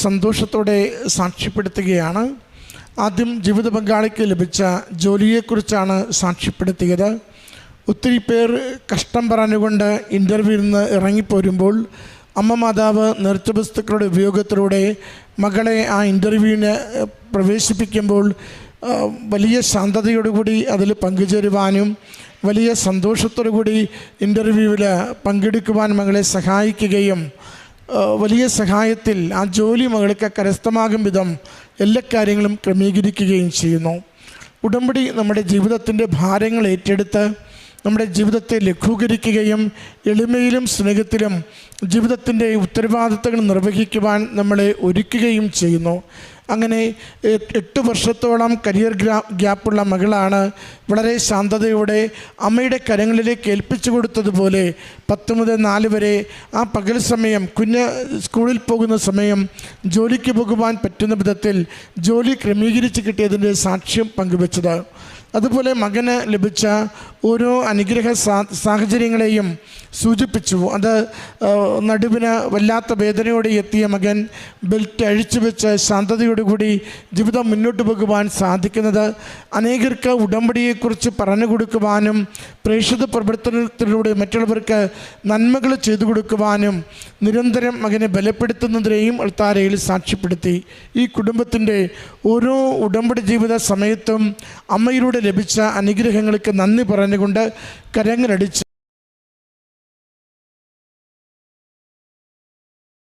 സന്തോഷത്തോടെ സാക്ഷ്യപ്പെടുത്തുകയാണ്. ആദ്യം ജീവിത പങ്കാളിക്ക് ലഭിച്ച ജോലിയെക്കുറിച്ചാണ് സാക്ഷ്യപ്പെടുത്തിയത്. ഒത്തിരി പേർ കഷ്ടം പറഞ്ഞുകൊണ്ട് ഇൻ്റർവ്യൂവിൽ നിന്ന് ഇറങ്ങിപ്പോരുമ്പോൾ അമ്മ മാതാവ് നേർച്ചവസ്തുക്കളുടെ ഉപയോഗത്തിലൂടെ മകളെ ആ ഇൻ്റർവ്യൂവിന് പ്രവേശിപ്പിക്കുമ്പോൾ വലിയ ശാന്തതയോടുകൂടി അതിൽ പങ്കുചേരുവാനും വലിയ സന്തോഷത്തോടു കൂടി ഇൻ്റർവ്യൂവിൽ പങ്കെടുക്കുവാൻ മകളെ സഹായിക്കുകയും വലിയ സഹായത്തിൽ ആ ജോലി മകൾക്ക് കരസ്ഥമാകും വിധം എല്ലാ കാര്യങ്ങളും ക്രമീകരിക്കുകയും ചെയ്യുന്നു. ഉടമ്പടി നമ്മുടെ ജീവിതത്തിൻ്റെ ഭാരങ്ങൾ ഏറ്റെടുത്ത് നമ്മുടെ ജീവിതത്തെ ലഘൂകരിക്കുകയും എളിമയിലും സ്നേഹത്തിലും ജീവിതത്തിൻ്റെ ഉത്തരവാദിത്തങ്ങൾ നിർവഹിക്കുവാൻ നമ്മളെ ഒരുക്കുകയും ചെയ്യുന്നു. അങ്ങനെ 8 വർഷത്തോളം കരിയർ ഗ്യാപ്പുള്ള മകളാണ് വളരെ ശാന്തതയോടെ അമ്മയുടെ കരങ്ങളിലേക്ക് ഏൽപ്പിച്ചു കൊടുത്തതുപോലെ 10 മുതൽ 4 വരെ ആ പകൽ സമയം കുഞ്ഞ് സ്കൂളിൽ പോകുന്ന സമയം ജോലിക്ക് പോകുവാൻ പറ്റുന്ന വിധത്തിൽ ജോലി ക്രമീകരിച്ച് കിട്ടിയതിൻ്റെ സാക്ഷ്യം പങ്കുവച്ചത്. അതുപോലെ മകന് ലഭിച്ച ഓരോ അനുഗ്രഹ സാഹചര്യങ്ങളെയും സൂചിപ്പിച്ചു. അത് നടുവിന് വല്ലാത്ത വേദനയോടെ എത്തിയ മകൻ ബെൽറ്റ് അഴിച്ചു വെച്ച് ശാന്തതയോടുകൂടി ജീവിതം മുന്നോട്ട് പോകുവാൻ സാധിക്കുന്നത് അനേകർക്ക് ഉടമ്പടിയെക്കുറിച്ച് പറഞ്ഞു കൊടുക്കുവാനും പ്രേക്ഷിത പ്രവർത്തനത്തിലൂടെ മറ്റുള്ളവർക്ക് നന്മകൾ ചെയ്തു കൊടുക്കുവാനും നിരന്തരം മകനെ ബലപ്പെടുത്തുന്നതിനെയും അൾത്താരയിൽ സാക്ഷ്യപ്പെടുത്തി. ഈ കുടുംബത്തിൻ്റെ ഓരോ ഉടമ്പടി ജീവിത സമയത്തും അമ്മയിലൂടെ ലഭിച്ച അനുഗ്രഹങ്ങൾക്ക് നന്ദി പറഞ്ഞുകൊണ്ട് കരങ്ങളടിച്ച്